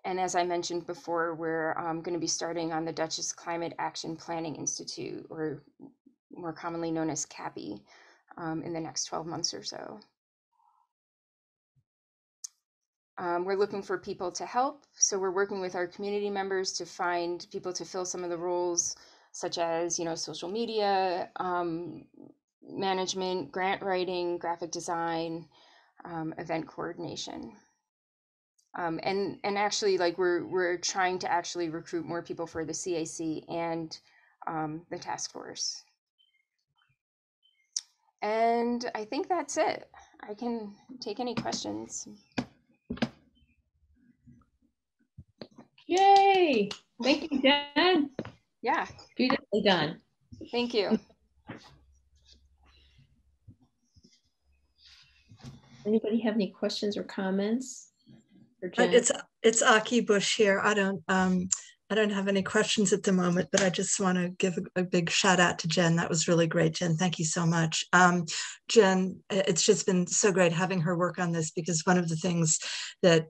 U: And as I mentioned before, we're going to be starting on the Dutchess Climate Action Planning Institute, or more commonly known as CAPI, in the next 12 months or so. We're looking for people to help. So we're working with our community members to find people to fill some of the roles, such as, social media, management, grant writing, graphic design, event coordination. And actually, like we're trying to actually recruit more people for the CAC and the task force. And I think that's it. I can take any questions.
A: Yay! Thank you, Jen.
U: Yeah.
A: Beautifully done.
U: Thank you.
A: Anybody have any questions or comments for Jen?
B: It's Aki Bush here. I don't have any questions at the moment, but I just want to give a big shout out to Jen. That was really great, Jen. Thank you so much. Jen, it's just been so great having her work on this, because one of the things that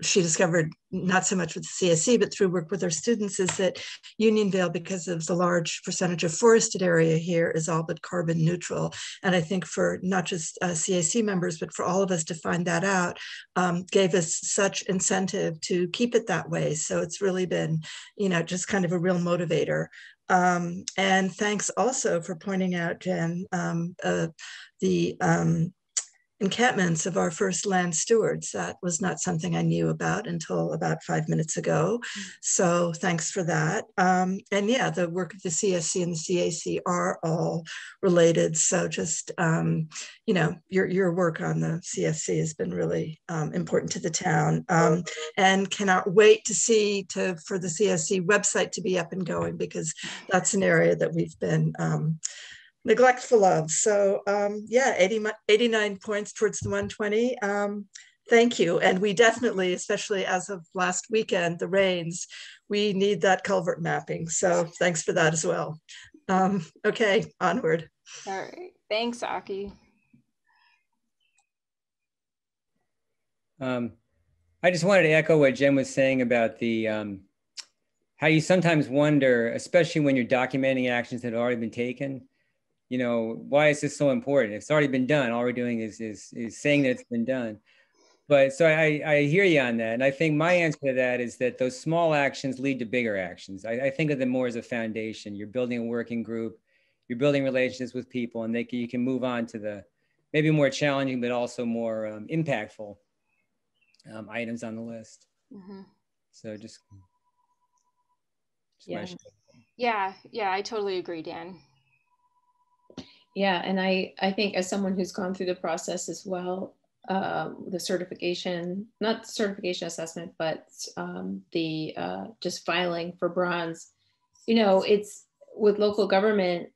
B: she discovered, not so much with the CSC, but through work with our students, is that Unionville, because of the large percentage of forested area here, is all but carbon neutral. And I think for not just CAC members, but for all of us to find that out, gave us such incentive to keep it that way. So it's really been, just kind of a real motivator. And thanks also for pointing out, Jen, the encampments of our first land stewards. That was not something I knew about until about 5 minutes ago. So thanks for that. And yeah, the work of the CSC and the CAC are all related. So just, your work on the CSC has been really important to the town, and cannot wait to see for the CSC website to be up and going, because that's an area that we've been neglectful of. So yeah, 89 points towards the 120. Thank you. And we definitely, especially as of last weekend, the rains, we need that culvert mapping. So thanks for that as well. Okay, onward.
U: All right, thanks, Aki.
V: I just wanted to echo what Jen was saying about the how you sometimes wonder, especially when you're documenting actions that have already been taken, why is this so important? It's already been done. All we're doing is saying that it's been done. But so I hear you on that. And I think my answer to that is that those small actions lead to bigger actions. I think of them more as a foundation. You're building a working group, you're building relationships with people, and you can move on to the maybe more challenging, but also more impactful items on the list.
U: Mm-hmm.
V: So just
U: yeah, I totally agree, Dan.
A: Yeah, and I think as someone who's gone through the process as well, the certification, not certification assessment, but the just filing for bronze, it's with local government,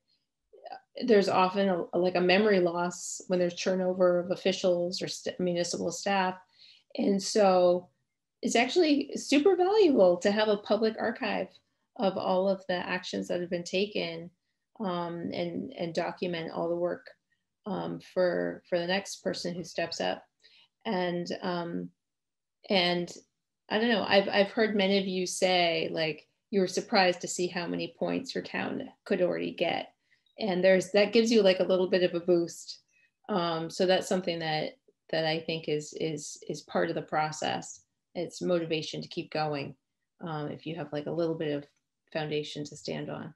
A: there's often a memory loss when there's turnover of officials or municipal staff. And so it's actually super valuable to have a public archive of all of the actions that have been taken, and document all the work for the next person who steps up. And I don't know, I've heard many of you say, like, you were surprised to see how many points your town could already get. And that gives you like a little bit of a boost. So that's something that I think is part of the process. It's motivation to keep going, if you have like a little bit of foundation to stand on.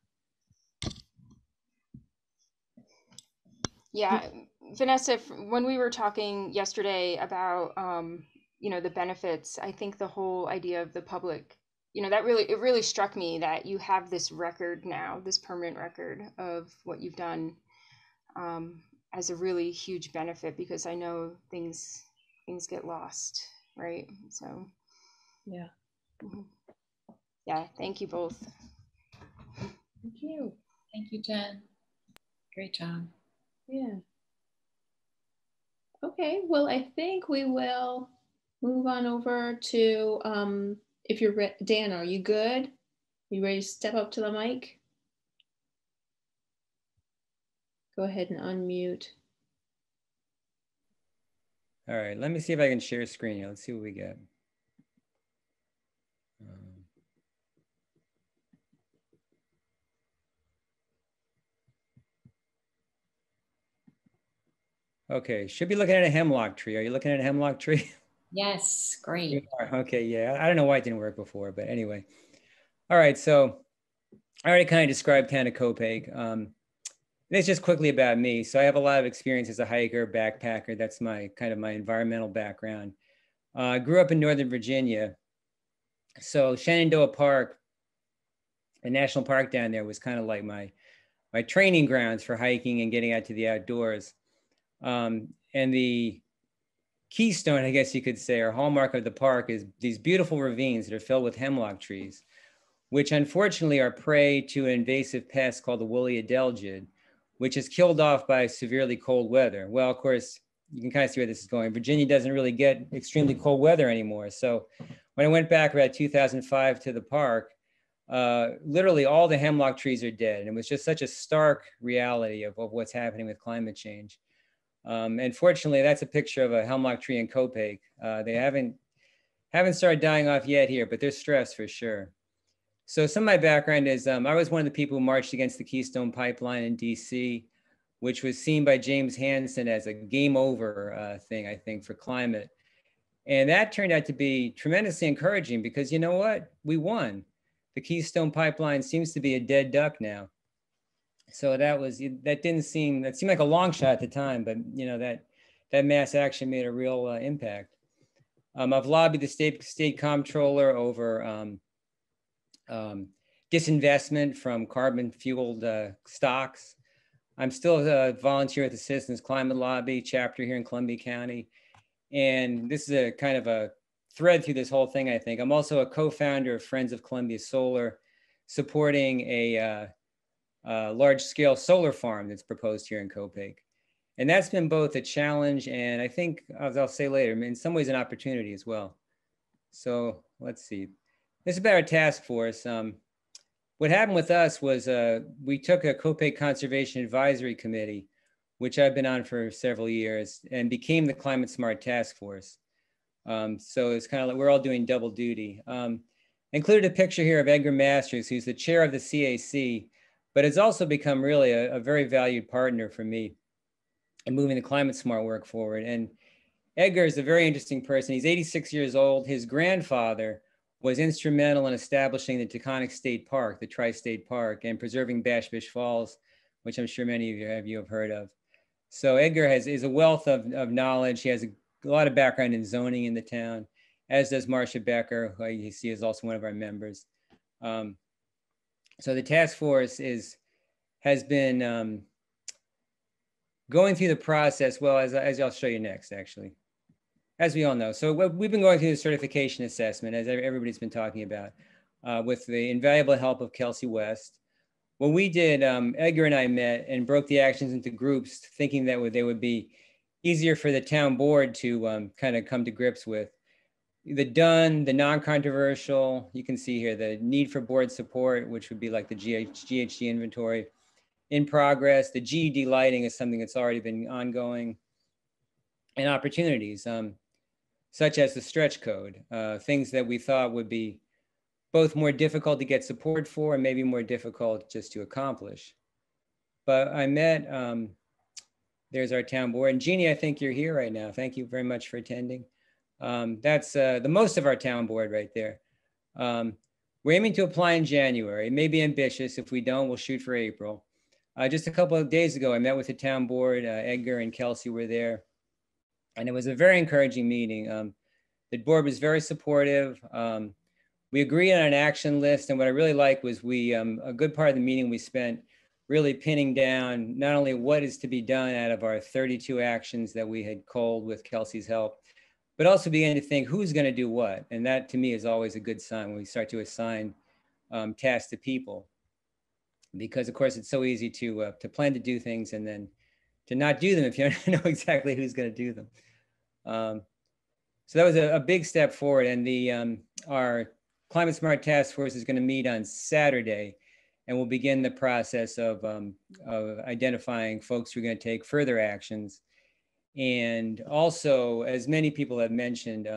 U: Yeah, Vanessa, when we were talking yesterday about, the benefits, I think the whole idea of the public, it really struck me that you have this record now, this permanent record of what you've done. as a really huge benefit, because I know things get lost, right? So
A: yeah.
U: Yeah, thank you both.
R: Thank you. Thank you, Jen. Great job.
A: Yeah. Okay, well, I think we will move on over to, if you're Dan, are you good? Are you ready to step up to the mic? Go ahead and unmute.
V: All right, let me see if I can share screen here. Let's see what we get. Okay, should be looking at a hemlock tree. Are you looking at a hemlock tree?
O: Yes, great.
V: Okay, yeah. I don't know why it didn't work before, but anyway. All right, so I already kind of described town of Copiague. It's just quickly about me. So I have a lot of experience as a hiker, backpacker. That's my kind of my environmental background. I grew up in Northern Virginia. So Shenandoah Park, the national park down there, was kind of like my training grounds for hiking and getting out to the outdoors. And the keystone, I guess you could say, or hallmark of the park is these beautiful ravines that are filled with hemlock trees, which unfortunately are prey to an invasive pest called the woolly adelgid, which is killed off by severely cold weather. Well, of course, you can kind of see where this is going. Virginia doesn't really get extremely cold weather anymore. So when I went back about 2005 to the park, literally all the hemlock trees are dead. And it was just such a stark reality of what's happening with climate change. And fortunately, that's a picture of a hemlock tree in Copiague. They haven't started dying off yet here, but they're stressed for sure. So some of my background is I was one of the people who marched against the Keystone Pipeline in DC, which was seen by James Hansen as a game over thing, I think, for climate. And that turned out to be tremendously encouraging because you know what? We won. The Keystone Pipeline seems to be a dead duck now. So that seemed like a long shot at the time, but you know, that mass action made a real impact. I've lobbied the state comptroller over disinvestment from carbon fueled stocks. I'm still a volunteer at the Citizens Climate Lobby chapter here in Columbia County. And this is a kind of a thread through this whole thing, I think. I'm also a co-founder of Friends of Columbia Solar, supporting a large-scale solar farm that's proposed here in Copiague. And that's been both a challenge and I think, as I'll say later, in some ways an opportunity as well. So let's see. This is about our task force. What happened with us was we took a Copiague Conservation Advisory Committee, which I've been on for several years, and became the Climate Smart Task Force. So it's kind of like we're all doing double duty. Included a picture here of Edgar Masters, who's the chair of the CAC, but has also become really a very valued partner for me in moving the climate smart work forward. And Edgar is a very interesting person. He's 86 years old. His grandfather was instrumental in establishing the Taconic State Park, the Tri-State Park, and preserving Bash Bish Falls, which I'm sure many of you have heard of. So Edgar is a wealth of knowledge. He has a lot of background in zoning in the town, as does Marcia Becker, who you see is also one of our members. So the task force has been going through the process, well, as I'll show you next, actually, as we all know. So we've been going through the certification assessment, as everybody's been talking about, with the invaluable help of Kelsey West. When we did, Edgar and I met and broke the actions into groups, thinking that they would be easier for the town board to kind of come to grips with. The done, the non-controversial, you can see here, the need for board support, which would be like the GHG inventory. In progress, the GED lighting is something that's already been ongoing. And opportunities, such as the stretch code, things that we thought would be both more difficult to get support for and maybe more difficult just to accomplish. But I met, there's our town board. And Jeannie, I think you're here right now. Thank you very much for attending. That's the most of our town board right there. We're aiming to apply in January. It may be ambitious. If we don't, we'll shoot for April. Just a couple of days ago, I met with the town board. Edgar and Kelsey were there. And it was a very encouraging meeting. The board was very supportive. We agreed on an action list. And what I really liked was a good part of the meeting we spent really pinning down not only what is to be done out of our 32 actions that we had culled with Kelsey's help, but also beginning to think who's going to do what. And that to me is always a good sign when we start to assign tasks to people, because of course it's so easy to plan to do things and then to not do them if you don't know exactly who's going to do them. So that was a big step forward. And our Climate Smart Task Force is going to meet on Saturday, and we'll begin the process of identifying folks who are going to take further actions. And also, as many people have mentioned,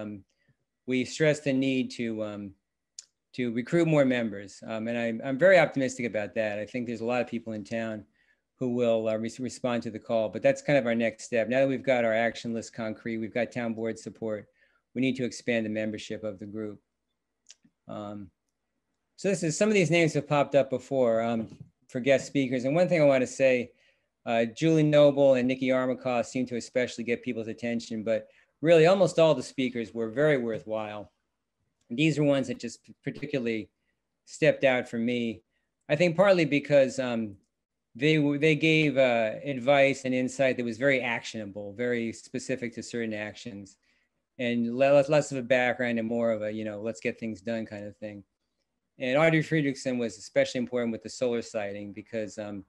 V: we stress the need to recruit more members. And I'm very optimistic about that. I think there's a lot of people in town who will respond to the call, but that's kind of our next step. Now that we've got our action list concrete, we've got town board support, we need to expand the membership of the group. So some of these names have popped up before for guest speakers. And one thing I want to say, Julie Noble and Nikki Armacost seem to especially get people's attention, but really almost all the speakers were very worthwhile. And these are ones that just particularly stepped out for me. I think partly because they gave advice and insight that was very actionable, very specific to certain actions, and less of a background and more of a, let's get things done kind of thing. And Audrey Friedrichsen was especially important with the solar siting because, as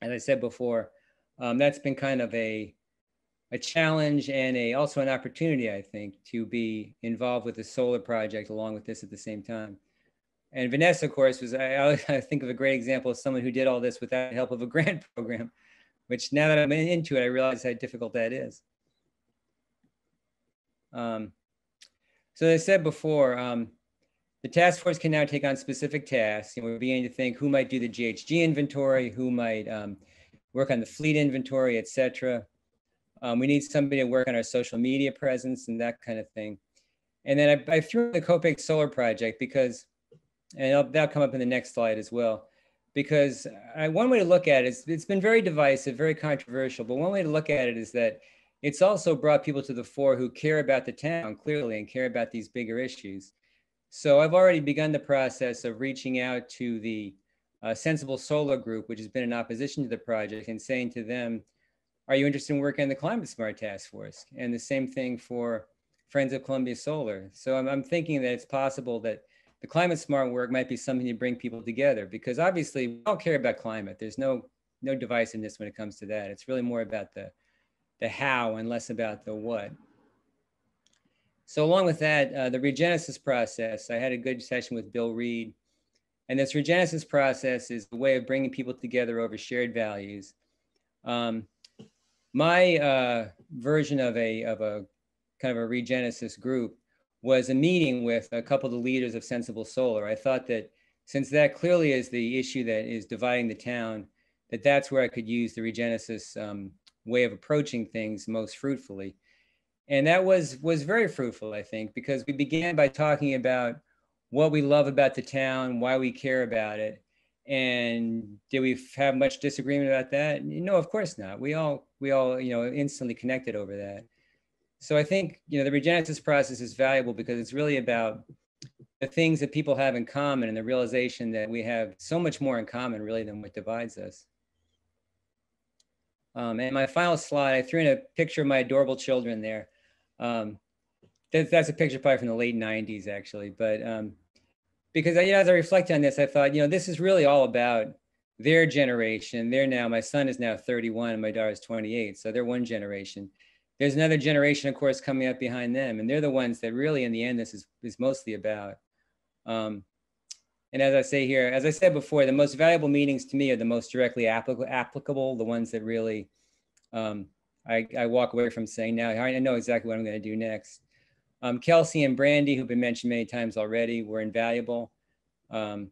V: I said before, that's been kind of a challenge and also an opportunity, I think, to be involved with the solar project along with this at the same time. And Vanessa, of course, I think of a great example of someone who did all this without the help of a grant program, which now that I'm into it, I realize how difficult that is. So as I said before, the task force can now take on specific tasks. We're beginning to think who might do the GHG inventory, who might work on the fleet inventory, et cetera. We need somebody to work on our social media presence and that kind of thing. And then I threw in the Copic Solar Project because, and that'll come up in the next slide as well, because one way to look at it is it's been very divisive, very controversial, but one way to look at it is that it's also brought people to the fore who care about the town clearly and care about these bigger issues. So I've already begun the process of reaching out to the Sensible Solar Group, which has been in opposition to the project, and saying to them, are you interested in working on the Climate Smart Task Force? And the same thing for Friends of Columbia Solar. So I'm thinking that it's possible that the climate smart work might be something to bring people together, because obviously we all care about climate. There's no divisiveness when it comes to that. It's really more about the how and less about the what. So along with that, the regenesis process, I had a good session with Bill Reed. And this regenesis process is a way of bringing people together over shared values. My version of a kind of a regenesis group was a meeting with a couple of the leaders of Sensible Solar. I thought that since that clearly is the issue that is dividing the town, that's where I could use the regenesis way of approaching things most fruitfully. And that was very fruitful, I think, because we began by talking about what we love about the town, why we care about it. And did we have much disagreement about that? No, of course not. We all instantly connected over that. So I think, the regenesis process is valuable because it's really about the things that people have in common and the realization that we have so much more in common really than what divides us. And my final slide, I threw in a picture of my adorable children there. That's a picture probably from the late 90s, actually. But because as I reflect on this, I thought, this is really all about their generation. My son is now 31 and my daughter is 28. So they're one generation. There's another generation, of course, coming up behind them. And they're the ones that really, in the end, this is mostly about. And as I say here, as I said before, the most valuable meetings to me are the most directly applicable, the ones that really I walk away from saying, now I know exactly what I'm going to do next. Kelsey and Brandy, who've been mentioned many times already, were invaluable. And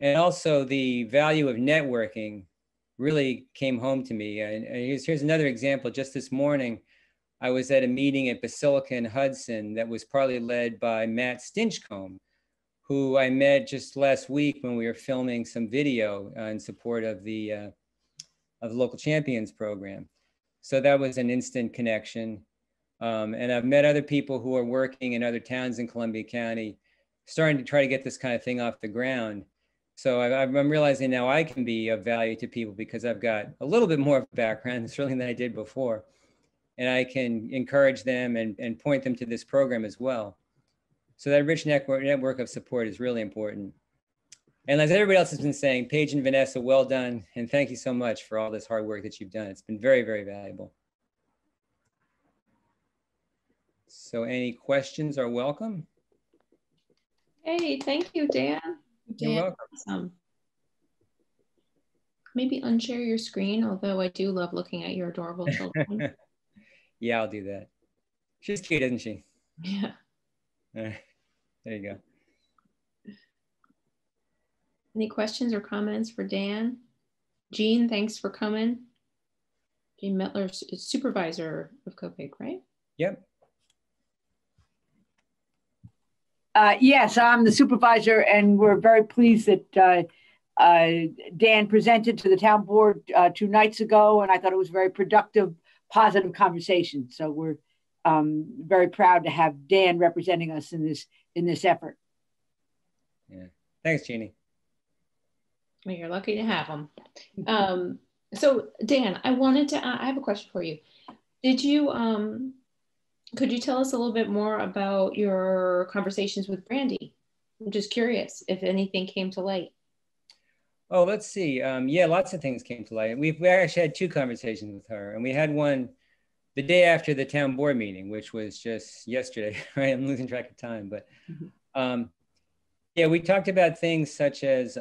V: also the value of networking really came home to me. And here's another example. Just this morning, I was at a meeting at Basilica and Hudson that was partly led by Matt Stinchcomb, who I met just last week when we were filming some video in support of the Local Champions program. So that was an instant connection. And I've met other people who are working in other towns in Columbia County, starting to try to get this kind of thing off the ground. So I'm realizing now I can be of value to people because I've got a little bit more of a background certainly than I did before. And I can encourage them and point them to this program as well. So that rich network of support is really important. And as everybody else has been saying, Paige and Vanessa, well done. And thank you so much for all this hard work that you've done. It's been very, very valuable. So any questions are welcome.
A: Hey, thank you, Dan.
V: You're welcome.
A: Awesome. Maybe unshare your screen, although I do love looking at your adorable children.
V: Yeah, I'll do that. She's cute, isn't she?
A: Yeah.
V: There you go.
A: Any questions or comments for Dan? Jean, thanks for coming. Jean Mettler is supervisor of COPIC, right?
V: Yep.
C: Yes, I'm the supervisor, and we're very pleased that Dan presented to the town board 2 nights ago, and I thought it was a very productive, positive conversation. So we're very proud to have Dan representing us in this effort.
V: Yeah. Thanks, Jeannie.
A: Well, you're lucky to have them. So Dan, I have a question for you. Did you, could you tell us a little bit more about your conversations with Brandy? I'm just curious if anything came to light.
V: Oh, let's see. Yeah, lots of things came to light. We actually had 2 conversations with her, and we had one the day after the town board meeting, which was just yesterday, right? I'm losing track of time, but yeah, we talked about things such as,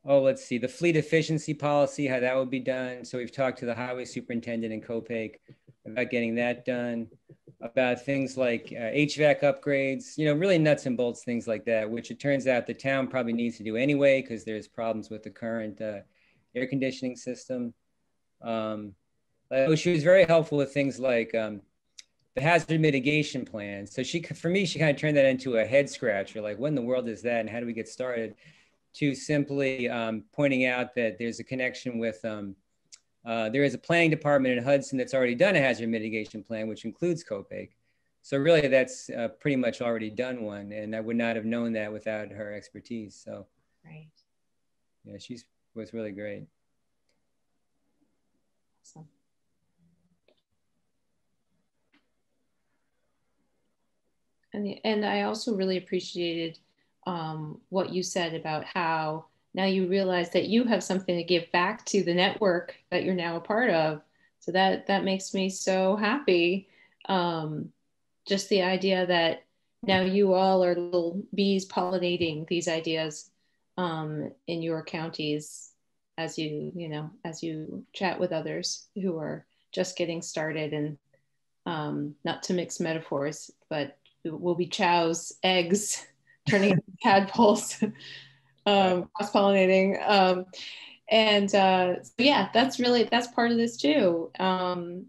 V: let's see, the fleet efficiency policy, how that would be done. So we've talked to the highway superintendent in Copic about getting that done, about things like HVAC upgrades, really nuts and bolts, things like that, which it turns out the town probably needs to do anyway, because there's problems with the current air conditioning system. She was very helpful with things like the hazard mitigation plan. So for me, she kind of turned that into a head scratcher, like what in the world is that and how do we get started, to simply pointing out that there's a connection with, there is a planning department in Hudson that's already done a hazard mitigation plan, which includes Copic. So really that's pretty much already done one, and I would not have known that without her expertise. So
A: right.
V: Yeah, she was really great.
A: Awesome. And I also really appreciated what you said about how now you realize that you have something to give back to the network that you're now a part of. So that makes me so happy. Just the idea that now you all are little bees pollinating these ideas in your counties as as you chat with others who are just getting started, and not to mix metaphors, but will be chows, eggs, turning into tadpoles, cross-pollinating. So yeah, that's part of this too. And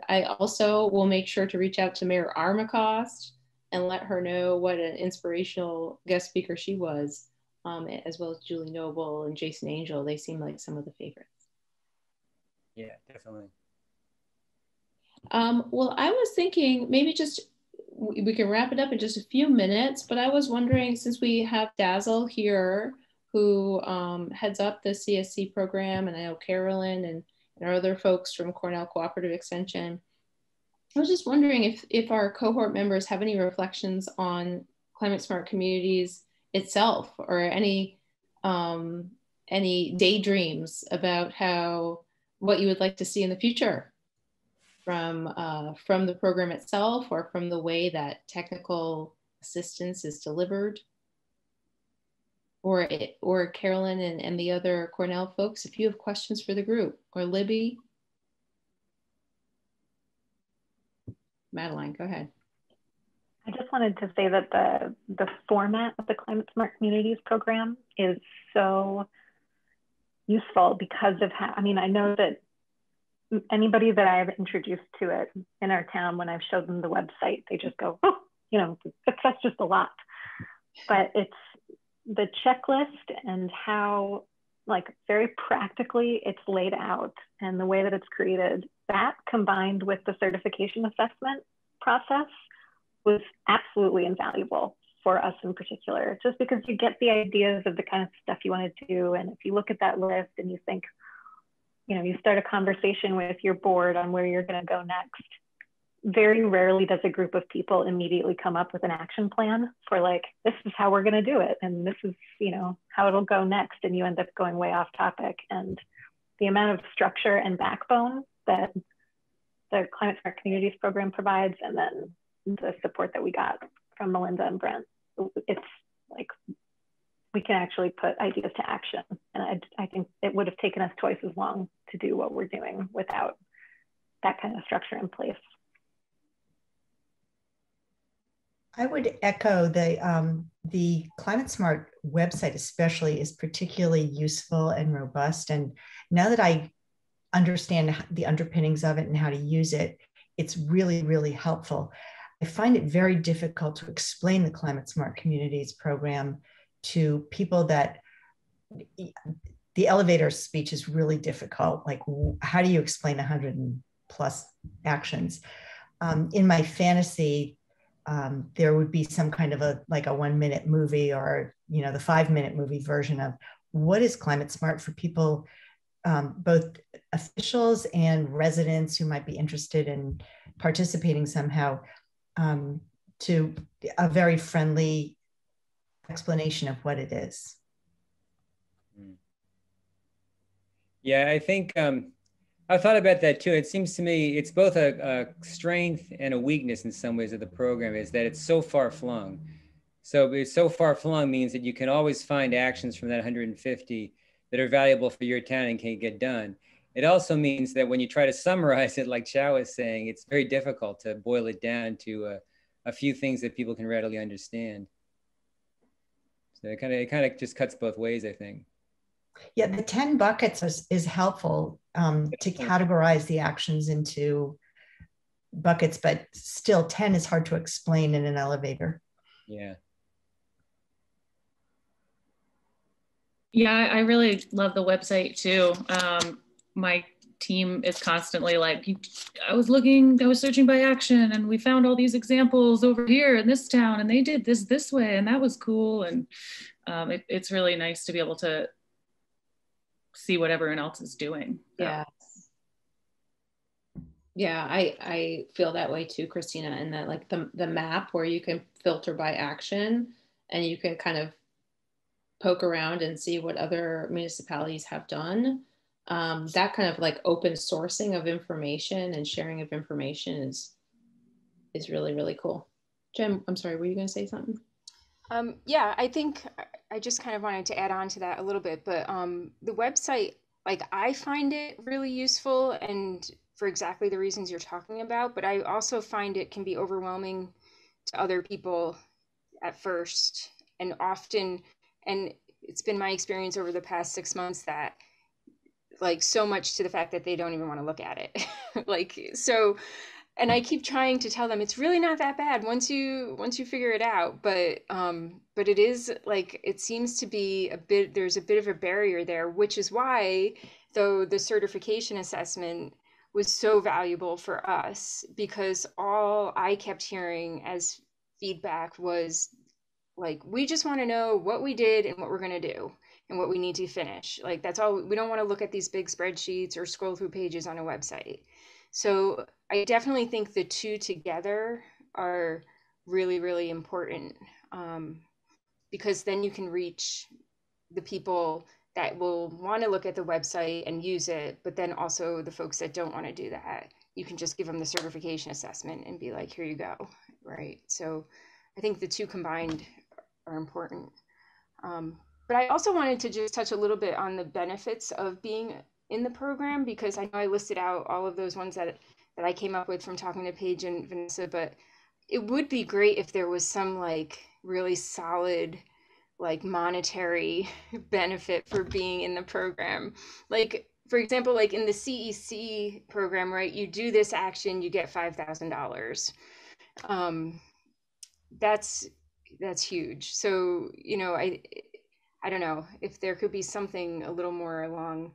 A: I also will make sure to reach out to Mayor Armacost and let her know what an inspirational guest speaker she was, as well as Julie Noble and Jason Angel. They seem like some of the favorites.
V: Yeah, definitely.
A: Well, I was thinking maybe just we can wrap it up in just a few minutes, but I was wondering, since we have Dazzle here, who heads up the CSC program, and I know Carolyn and our other folks from Cornell Cooperative Extension, I was just wondering if our cohort members have any reflections on Climate Smart Communities itself, or any daydreams about what you would like to see in the future from the program itself, or from the way that technical assistance is delivered. Or Carolyn and the other Cornell folks, if you have questions for the group, or Libby. Madeline, go ahead.
P: I just wanted to say that the format of the Climate Smart Communities program is so useful because of how, I know that anybody that I've introduced to it in our town, when I've showed them the website, they just go, oh, that's just a lot. But it's the checklist and how, very practically it's laid out, and the way that it's created, that combined with the certification assessment process was absolutely invaluable for us in particular, just because you get the ideas of the kind of stuff you want to do. And if you look at that list and you think, you know, you start a conversation with your board on where you're going to go next, very rarely does a group of people immediately come up with an action plan for like, this is how we're going to do it. And this is, you know, how it'll go next. And you end up going way off topic. And the amount of structure and backbone that the Climate Smart Communities program provides, and then the support that we got from Melinda and Brent, it's like, we can actually put ideas to action. And I think it would have taken us twice as long to do what we're doing without that kind of structure in place.
S: I would echo the Climate Smart website especially is particularly useful and robust. And now that I understand the underpinnings of it and how to use it, it's really, really helpful. I find it very difficult to explain the Climate Smart Communities program to people that the elevator speech is really difficult. Like, how do you explain 100+ actions? In my fantasy, there would be some kind of a 1-minute movie, or, you know, the 5-minute movie version of what is climate smart for people, both officials and residents who might be interested in participating somehow, to a very friendly explanation of what it is.
V: Yeah, I think I thought about that too. It seems to me it's both a strength and a weakness in some ways of the program, is that it's so far flung. So it's so far flung means that you can always find actions from that 150 that are valuable for your town and can get done. It also means that when you try to summarize it, like Chow was saying, it's very difficult to boil it down to a few things that people can readily understand. So it kind of just cuts both ways, I think.
S: Yeah, the 10 buckets is helpful to categorize the actions into buckets, but still 10 is hard to explain in an elevator.
V: Yeah.
R: Yeah, I really love the website too. My team is constantly like, I was searching by action, and we found all these examples over here in this town, and they did this way, and that was cool. And it's really nice to be able to see what everyone else is doing.
A: Yeah. Yeah, I feel that way too, Christina, and that like the map where you can filter by action and you can kind of poke around and see what other municipalities have done. That kind of like open sourcing of information and sharing of information is really, really cool. Jen, I'm sorry, were you going to say something?
U: Yeah, I think I just kind of wanted to add on to that a little bit, but the website, like, I find it really useful and for exactly the reasons you're talking about, but I also find it can be overwhelming to other people at first and often, and it's been my experience over the past 6 months that like so much to the fact that they don't even want to look at it. Like, so, and I keep trying to tell them it's really not that bad once you figure it out, but it is like, it seems to be there's a bit of a barrier there, which is why though the certification assessment was so valuable for us, because all I kept hearing as feedback was like, we just want to know what we did and what we're going to do and what we need to finish. Like, that's all. We don't want to look at these big spreadsheets or scroll through pages on a website. So I definitely think the two together are really, really important, because then you can reach the people that will want to look at the website and use it, but then also the folks that don't want to do that. You can just give them the certification assessment and be like, here you go, right? So I think the two combined are important. But I also wanted to just touch a little bit on the benefits of being in the program, because I know I listed out all of those ones that I came up with from talking to Paige and Vanessa, but it would be great if there was some like really solid like monetary benefit for being in the program. Like, for example, like in the CEC program, right, you do this action, you get $5,000. That's huge. So, you know, I don't know if there could be something a little more along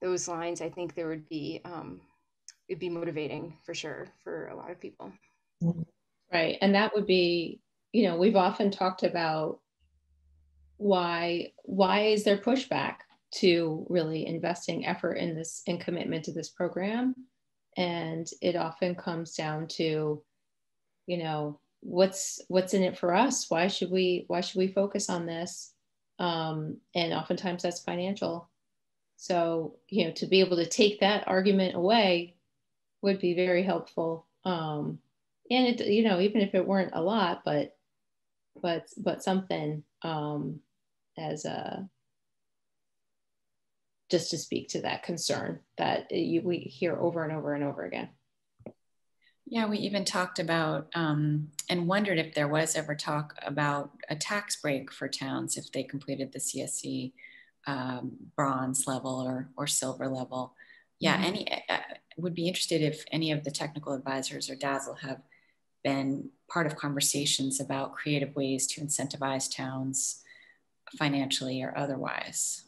U: those lines. I think there would be, it'd be motivating for sure for a lot of people.
A: Right. And that would be you know, we've often talked about why is there pushback to really investing effort in this and commitment to this program? And it often comes down to, you know, what's in it for us? Why should we focus on this? And oftentimes that's financial. So, you know, to be able to take that argument away would be very helpful. And it, you know, even if it weren't a lot, but something as a, just to speak to that concern that we hear over and over and over again.
O: Yeah, we even talked about and wondered if there was ever talk about a tax break for towns if they completed the CSC bronze level or silver level. Yeah, mm-hmm. Would be interested if any of the technical advisors or Dazzle have been part of conversations about creative ways to incentivize towns financially or otherwise.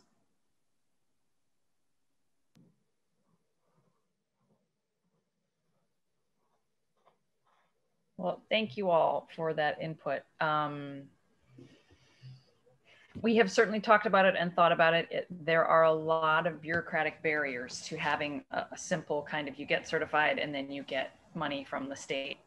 M: Well, thank you all for that input. We have certainly talked about it and thought about it. There are a lot of bureaucratic barriers to having a simple kind of, you get certified and then you get money from the state.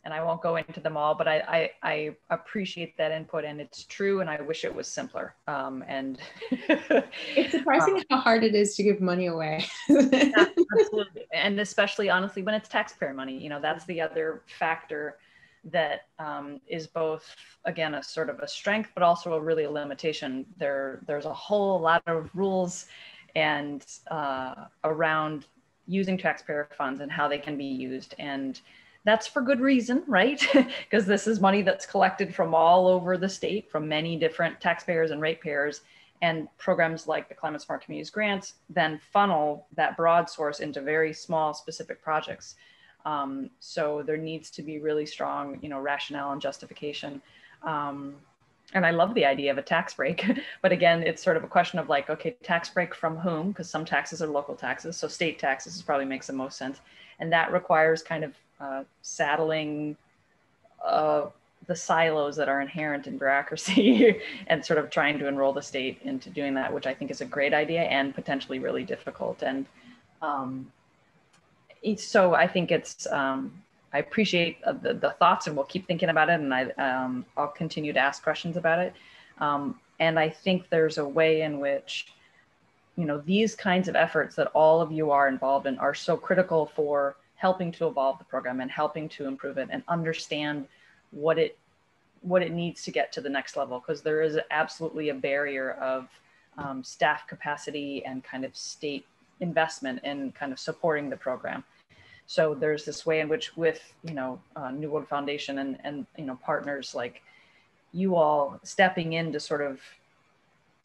M: And I won't go into them all, but I appreciate that input, and it's true, and I wish it was simpler. And
A: it's surprising how hard it is to give money away.
M: Yeah, absolutely. And especially, honestly, when it's taxpayer money, you know, that's the other factor that is both, again, a sort of a strength, but also really a limitation. There's a whole lot of rules and around using taxpayer funds and how they can be used. And that's for good reason, right? Because this is money that's collected from all over the state, from many different taxpayers and ratepayers, and programs like the Climate Smart Communities grants then funnel that broad source into very small specific projects. So there needs to be really strong, you know, rationale and justification. And I love the idea of a tax break, but again, it's sort of a question of like, okay, tax break from whom? Because some taxes are local taxes. So state taxes probably makes the most sense. And that requires kind of saddling the silos that are inherent in bureaucracy and sort of trying to enroll the state into doing that, which I think is a great idea and potentially really difficult. And so I think it's, I appreciate the thoughts, and we'll keep thinking about it, and I'll continue to ask questions about it. And I think there's a way in which, you know, these kinds of efforts that all of you are involved in are so critical for helping to evolve the program and helping to improve it and understand what it needs to get to the next level, because there is absolutely a barrier of staff capacity and kind of state investment in kind of supporting the program. So there's this way in which, with, you know, New World Foundation and you know, partners like you all stepping in to sort of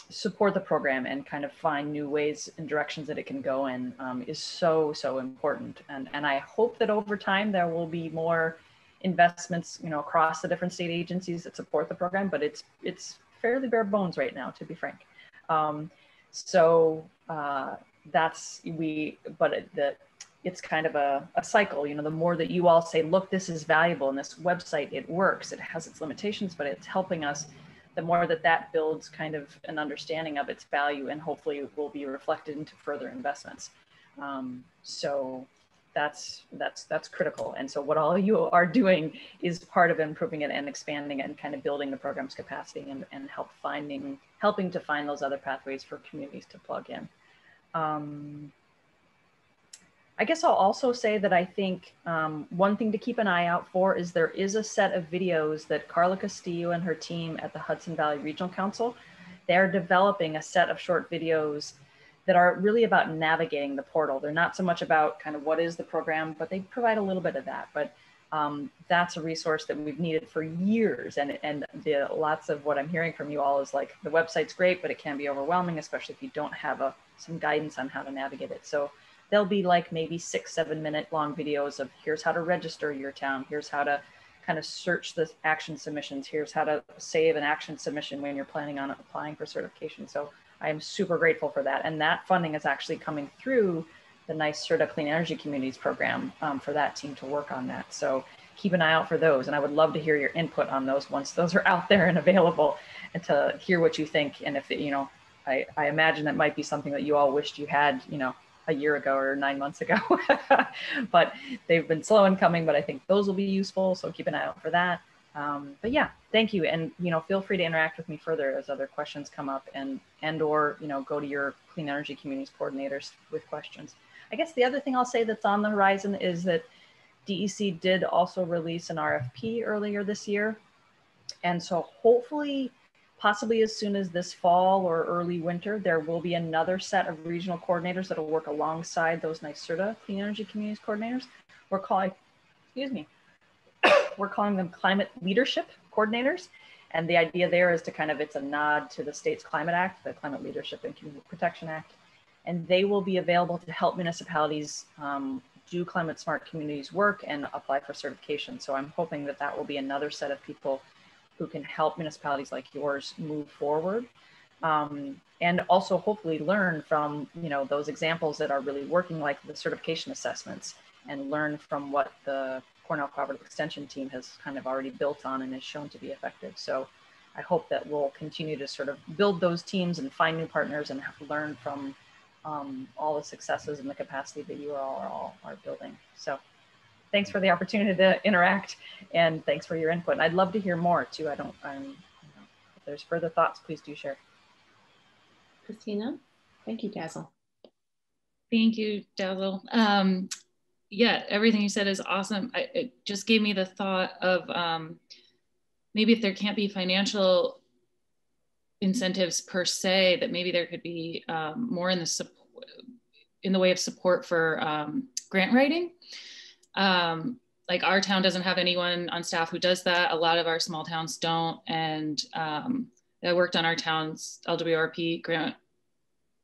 M: support the program and kind of find new ways and directions that it can go in is so important. And I hope that over time there will be more investments, you know, across the different state agencies that support the program, but it's fairly bare bones right now, to be frank. It's kind of a cycle, you know. The more that you all say, look, this is valuable and this website, it works, it has its limitations, but it's helping us, the more that builds kind of an understanding of its value, and hopefully it will be reflected into further investments. So that's critical. And so what all of you are doing is part of improving it and expanding it and kind of building the program's capacity and helping to find those other pathways for communities to plug in. I guess I'll also say that I think one thing to keep an eye out for is there is a set of videos that Carla Castillo and her team at the Hudson Valley Regional Council, they're developing a set of short videos that are really about navigating the portal. They're not so much about kind of what is the program, but they provide a little bit of that. But that's a resource that we've needed for years. And lots of what I'm hearing from you all is like, the website's great, but it can be overwhelming, especially if you don't have some guidance on how to navigate it. So there'll be like maybe 6-7 minute long videos of here's how to register your town. Here's how to kind of search the action submissions. Here's how to save an action submission when you're planning on applying for certification. So I am super grateful for that. And that funding is actually coming through the NICE CERTA Clean Energy Communities program for that team to work on that. So keep an eye out for those. And I would love to hear your input on those once those are out there and available, and to hear what you think. And if, you know, I imagine that might be something that you all wished you had, you know, a year ago or 9 months ago, but they've been slow in coming, but I think those will be useful. So keep an eye out for that. But yeah, thank you. And, you know, feel free to interact with me further as other questions come up, or, you know, go to your clean energy communities coordinators with questions. I guess the other thing I'll say that's on the horizon is that DEC did also release an RFP earlier this year. And so hopefully, possibly as soon as this fall or early winter, there will be another set of regional coordinators that will work alongside those NYSERDA Clean Energy Communities coordinators. We're calling, excuse me, we're calling them climate leadership coordinators. And the idea there is to kind of, it's a nod to the state's Climate Act, the Climate Leadership and Community Protection Act. And they will be available to help municipalities do climate smart communities work and apply for certification. So I'm hoping that that will be another set of people who can help municipalities like yours move forward, and also hopefully learn from, you know, those examples that are really working, like the certification assessments, and learn from what the Cornell Cooperative Extension team has kind of already built on and is shown to be effective. So I hope that we'll continue to sort of build those teams and find new partners and learn from all the successes and the capacity that you all are building. So thanks for the opportunity to interact, and thanks for your input. And I'd love to hear more too. You know, if there's further thoughts, please do share.
A: Christina? Thank you, Dazzle.
R: Thank you, Dazzle. Yeah, everything you said is awesome. It just gave me the thought of maybe if there can't be financial incentives per se, that maybe there could be more in the way of support for grant writing. Like our town doesn't have anyone on staff who does that. A lot of our small towns don't. And I worked on our town's LWRP grant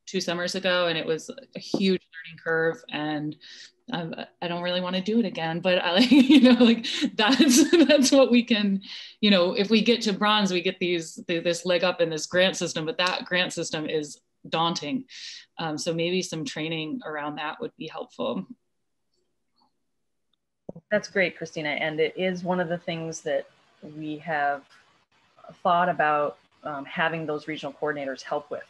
R: 2 summers ago, and it was a huge learning curve. And I don't really want to do it again, but I like, you know, like that's what we can, you know, if we get to bronze, we get this leg up in this grant system, but that grant system is daunting. So maybe some training around that would be helpful.
M: That's great, Christina. And it is one of the things that we have thought about having those regional coordinators help with,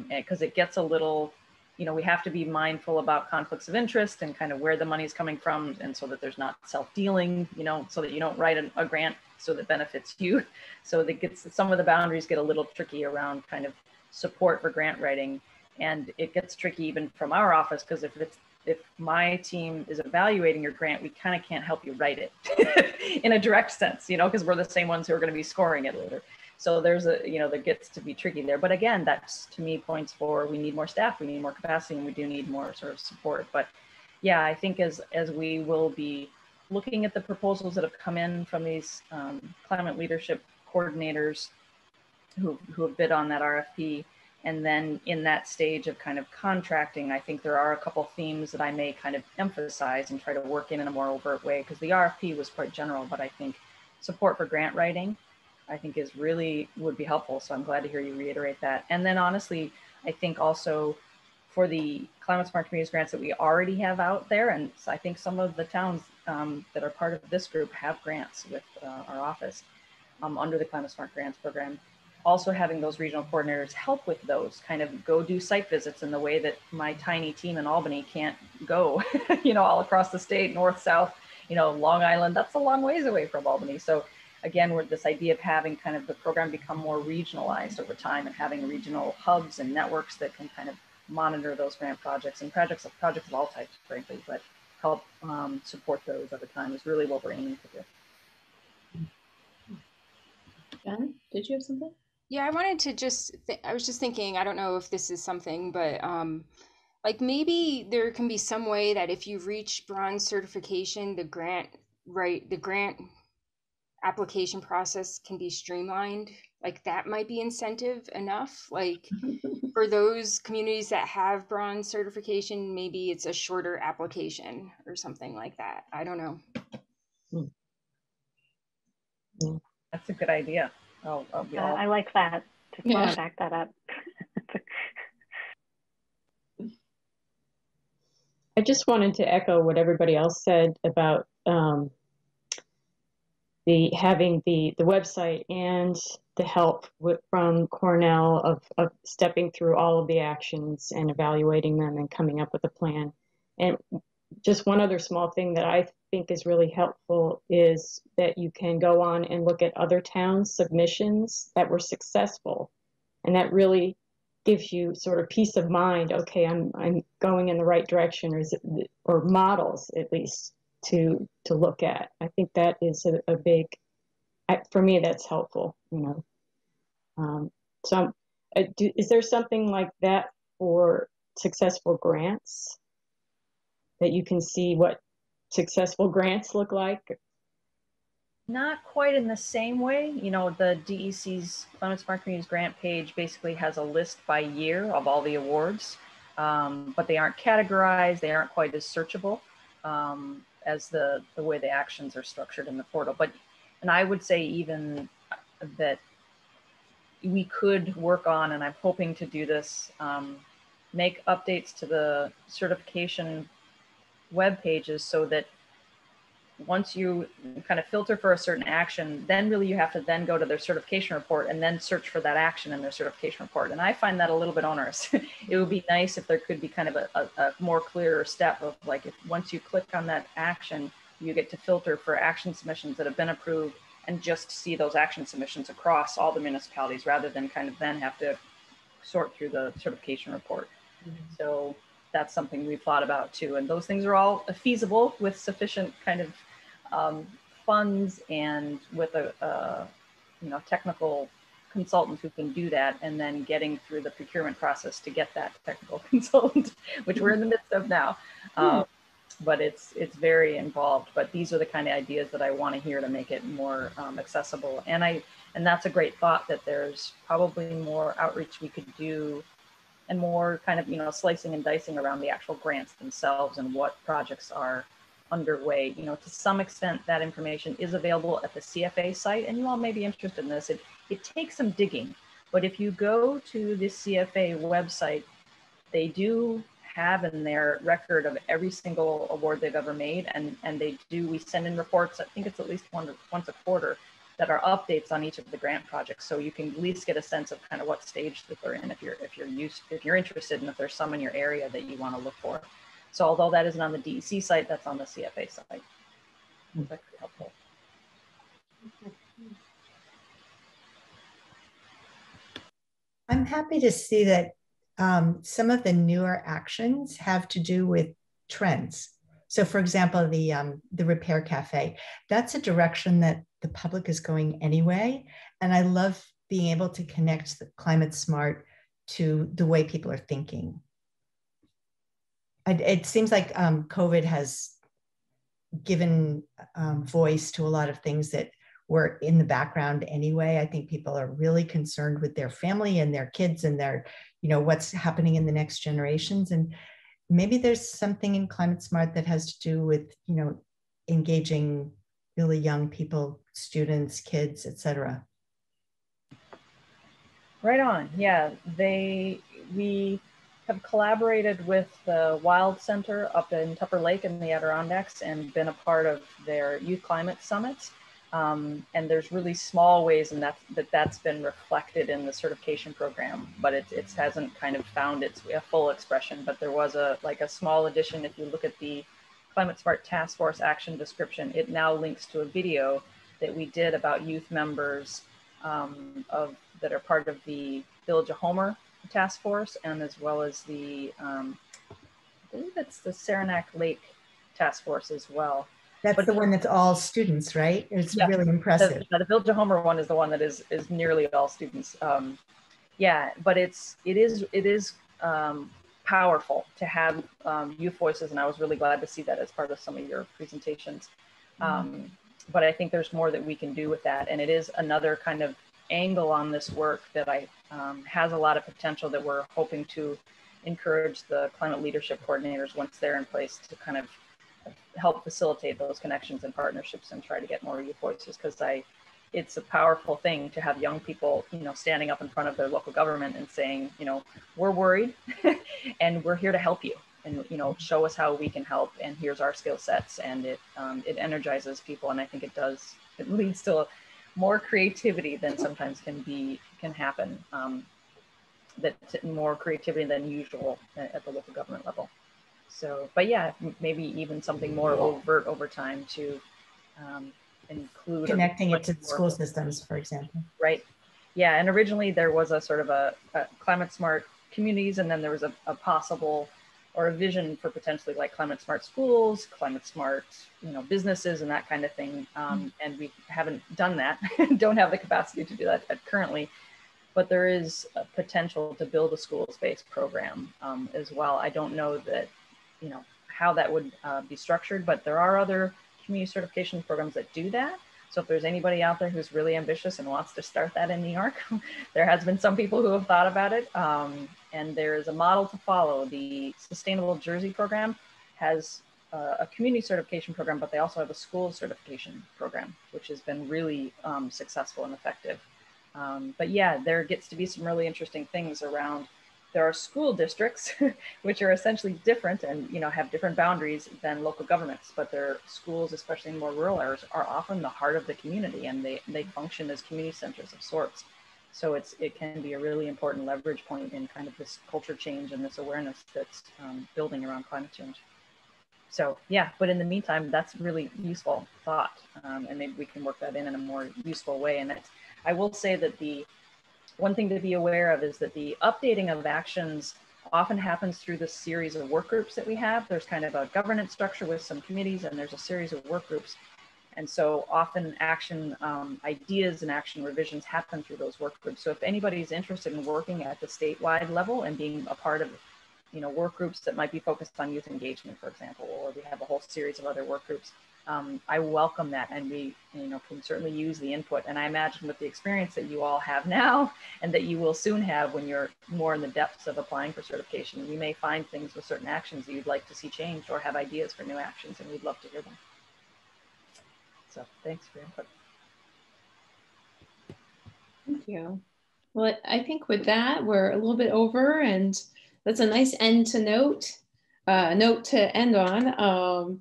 M: because it gets a little, you know, we have to be mindful about conflicts of interest and kind of where the money is coming from, and so that there's not self-dealing, you know, so that you don't write a grant so that benefits you. So that gets, some of the boundaries get a little tricky around kind of support for grant writing. And it gets tricky even from our office, because if my team is evaluating your grant, we kind of can't help you write it in a direct sense, you know, because we're the same ones who are going to be scoring it later. So there's a, you know, that gets to be tricky there. But again, that's to me points for, we need more staff, we need more capacity, and we do need more sort of support. But yeah, I think as we will be looking at the proposals that have come in from these climate leadership coordinators who have bid on that RFP, and then in that stage of kind of contracting, I think there are a couple themes that I may kind of emphasize and try to work in a more overt way, because the RFP was quite general, but I think support for grant writing, I think is really would be helpful. So I'm glad to hear you reiterate that. And then honestly, I think also for the Climate Smart Communities grants that we already have out there, and I think some of the towns that are part of this group have grants with our office under the Climate Smart Grants program. Also having those regional coordinators help with those, kind of go do site visits in the way that my tiny team in Albany can't go, you know, all across the state, north, south, you know, Long Island, that's a long ways away from Albany. So again, we're this idea of having kind of the program become more regionalized over time, and having regional hubs and networks that can kind of monitor those grant projects and projects of all types, frankly, but help support those over time is really what we're aiming to do.
A: Jen, did you have something?
U: Yeah, I wanted to I was just thinking, I don't know if this is something, but like maybe there can be some way that if you reach bronze certification, the grant application process can be streamlined. Like that might be incentive enough. Like for those communities that have bronze certification, maybe it's a shorter application or something like that. I don't know.
M: That's a good idea.
P: I like that. Just want to back that up.
Q: I just wanted to echo what everybody else said about having the website and the help from Cornell of stepping through all of the actions and evaluating them and coming up with a plan. And just one other small thing that I think is really helpful is that you can go on and look at other towns' submissions that were successful. And that really gives you sort of peace of mind. Okay, I'm going in the right direction, or models at least to look at. I think that is a big, for me, that's helpful, you know. Is there something like that for successful grants, that you can see what successful grants look like?
M: Not quite in the same way. You know, the DEC's Climate Smart Communities grant page basically has a list by year of all the awards, but they aren't categorized. They aren't quite as searchable as the way the actions are structured in the portal. And I would say even that we could work on, and I'm hoping to do this, make updates to the certification web pages so that once you kind of filter for a certain action, then really you have to then go to their certification report and then search for that action in their certification report. And I find that a little bit onerous. It would be nice if there could be kind of a more clearer step of like, if once you click on that action, you get to filter for action submissions that have been approved and just see those action submissions across all the municipalities rather than kind of then have to sort through the certification report. So that's something we've thought about too. And those things are all feasible with sufficient kind of funds and with a technical consultant who can do that, and then getting through the procurement process to get that technical consultant, which we're in the midst of now. But it's very involved. But these are the kind of ideas that I want to hear to make it more accessible. And that's a great thought, that there's probably more outreach we could do and more kind of, slicing and dicing around the actual grants themselves and what projects are underway. To some extent, that information is available at the CFA site, and you all may be interested in this. It takes some digging, but if you go to the CFA website, they do have in their record of every single award they've ever made, and we send in reports, I think it's at least once a quarter, that are updates on each of the grant projects. So you can at least get a sense of kind of what stage that they're in if you're interested, and if there's some in your area that you want to look for. So although that isn't on the DEC site, that's on the CFA site. That could be helpful.
S: I'm happy to see that some of the newer actions have to do with trends. So for example, the Repair Cafe, that's a direction that the public is going anyway. And I love being able to connect the Climate Smart to the way people are thinking. It seems like COVID has given voice to a lot of things that were in the background anyway. I think people are really concerned with their family and their kids and their, what's happening in the next generations. And maybe there's something in Climate Smart that has to do with, engaging really young people, students, kids, etc.
M: Right on. Yeah, we have collaborated with the Wild Center up in Tupper Lake in the Adirondacks and been a part of their Youth Climate Summits. And there's really small ways in that's been reflected in the certification program, but it hasn't kind of found its full expression. But there was a small addition. If you look at the Climate Smart Task Force action description, it now links to a video that we did about youth members that are part of the Village of Homer Task Force, and as well as the, I believe it's the Saranac Lake Task Force as well.
S: That's the one that's all students, right? It's really impressive.
M: The Village of Homer one is the one that is nearly all students. Yeah, but it is powerful to have youth voices, and I was really glad to see that as part of some of your presentations. But I think there's more that we can do with that, and it is another kind of angle on this work that has a lot of potential that we're hoping to encourage the climate leadership coordinators, once they're in place, to kind of help facilitate those connections and partnerships and try to get more youth voices, because it's a powerful thing to have young people, standing up in front of their local government and saying, we're worried and we're here to help you. and show us how we can help, and here's our skill sets, and it energizes people, and I think it leads to more creativity than sometimes can happen, that more creativity than usual at the local government level. So, but yeah, maybe even something more overt over time to include
S: connecting it to the school systems, for example.
M: Right. Yeah. And originally there was a sort of a climate smart communities, and then there was a possible or a vision for potentially like climate smart schools, climate smart, businesses and that kind of thing. And we haven't done that, don't have the capacity to do that currently, but there is a potential to build a schools-based program as well. I don't know that, how that would be structured, but there are other community certification programs that do that. So if there's anybody out there who's really ambitious and wants to start that in New York, there has been some people who have thought about it. And there is a model to follow. The Sustainable Jersey program has a community certification program, but they also have a school certification program, which has been really successful and effective. But yeah, there gets to be some really interesting things around. There are school districts, which are essentially different and have different boundaries than local governments, but their schools, especially in more rural areas, are often the heart of the community, and they function as community centers of sorts. So it can be a really important leverage point in kind of this culture change and this awareness that's building around climate change. So yeah, but in the meantime, that's really useful thought, and maybe we can work that in a more useful way. And I will say that the one thing to be aware of is that the updating of actions often happens through this series of work groups that we have. There's kind of a governance structure with some committees, and there's a series of work groups. And so often action ideas and action revisions happen through those work groups. So if anybody's interested in working at the statewide level and being a part of work groups that might be focused on youth engagement, for example, or we have a whole series of other work groups, I welcome that, and we can certainly use the input. And I imagine with the experience that you all have now and that you will soon have when you're more in the depths of applying for certification, you may find things with certain actions that you'd like to see changed or have ideas for new actions, and we'd love to hear them. So thanks for your input.
A: Thank you. Well, I think with that, we're a little bit over, and that's a nice note to end on,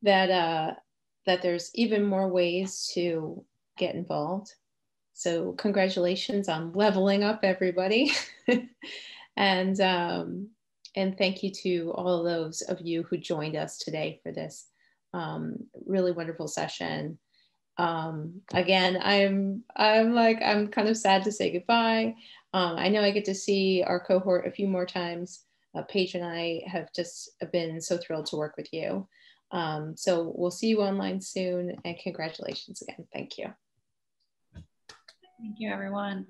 A: that there's even more ways to get involved. So congratulations on leveling up, everybody. And thank you to all of those of you who joined us today for this really wonderful session. Again, I'm kind of sad to say goodbye. I know I get to see our cohort a few more times. Paige and I have just been so thrilled to work with you. So we'll see you online soon, and congratulations again. Thank you.
R: Thank you, everyone.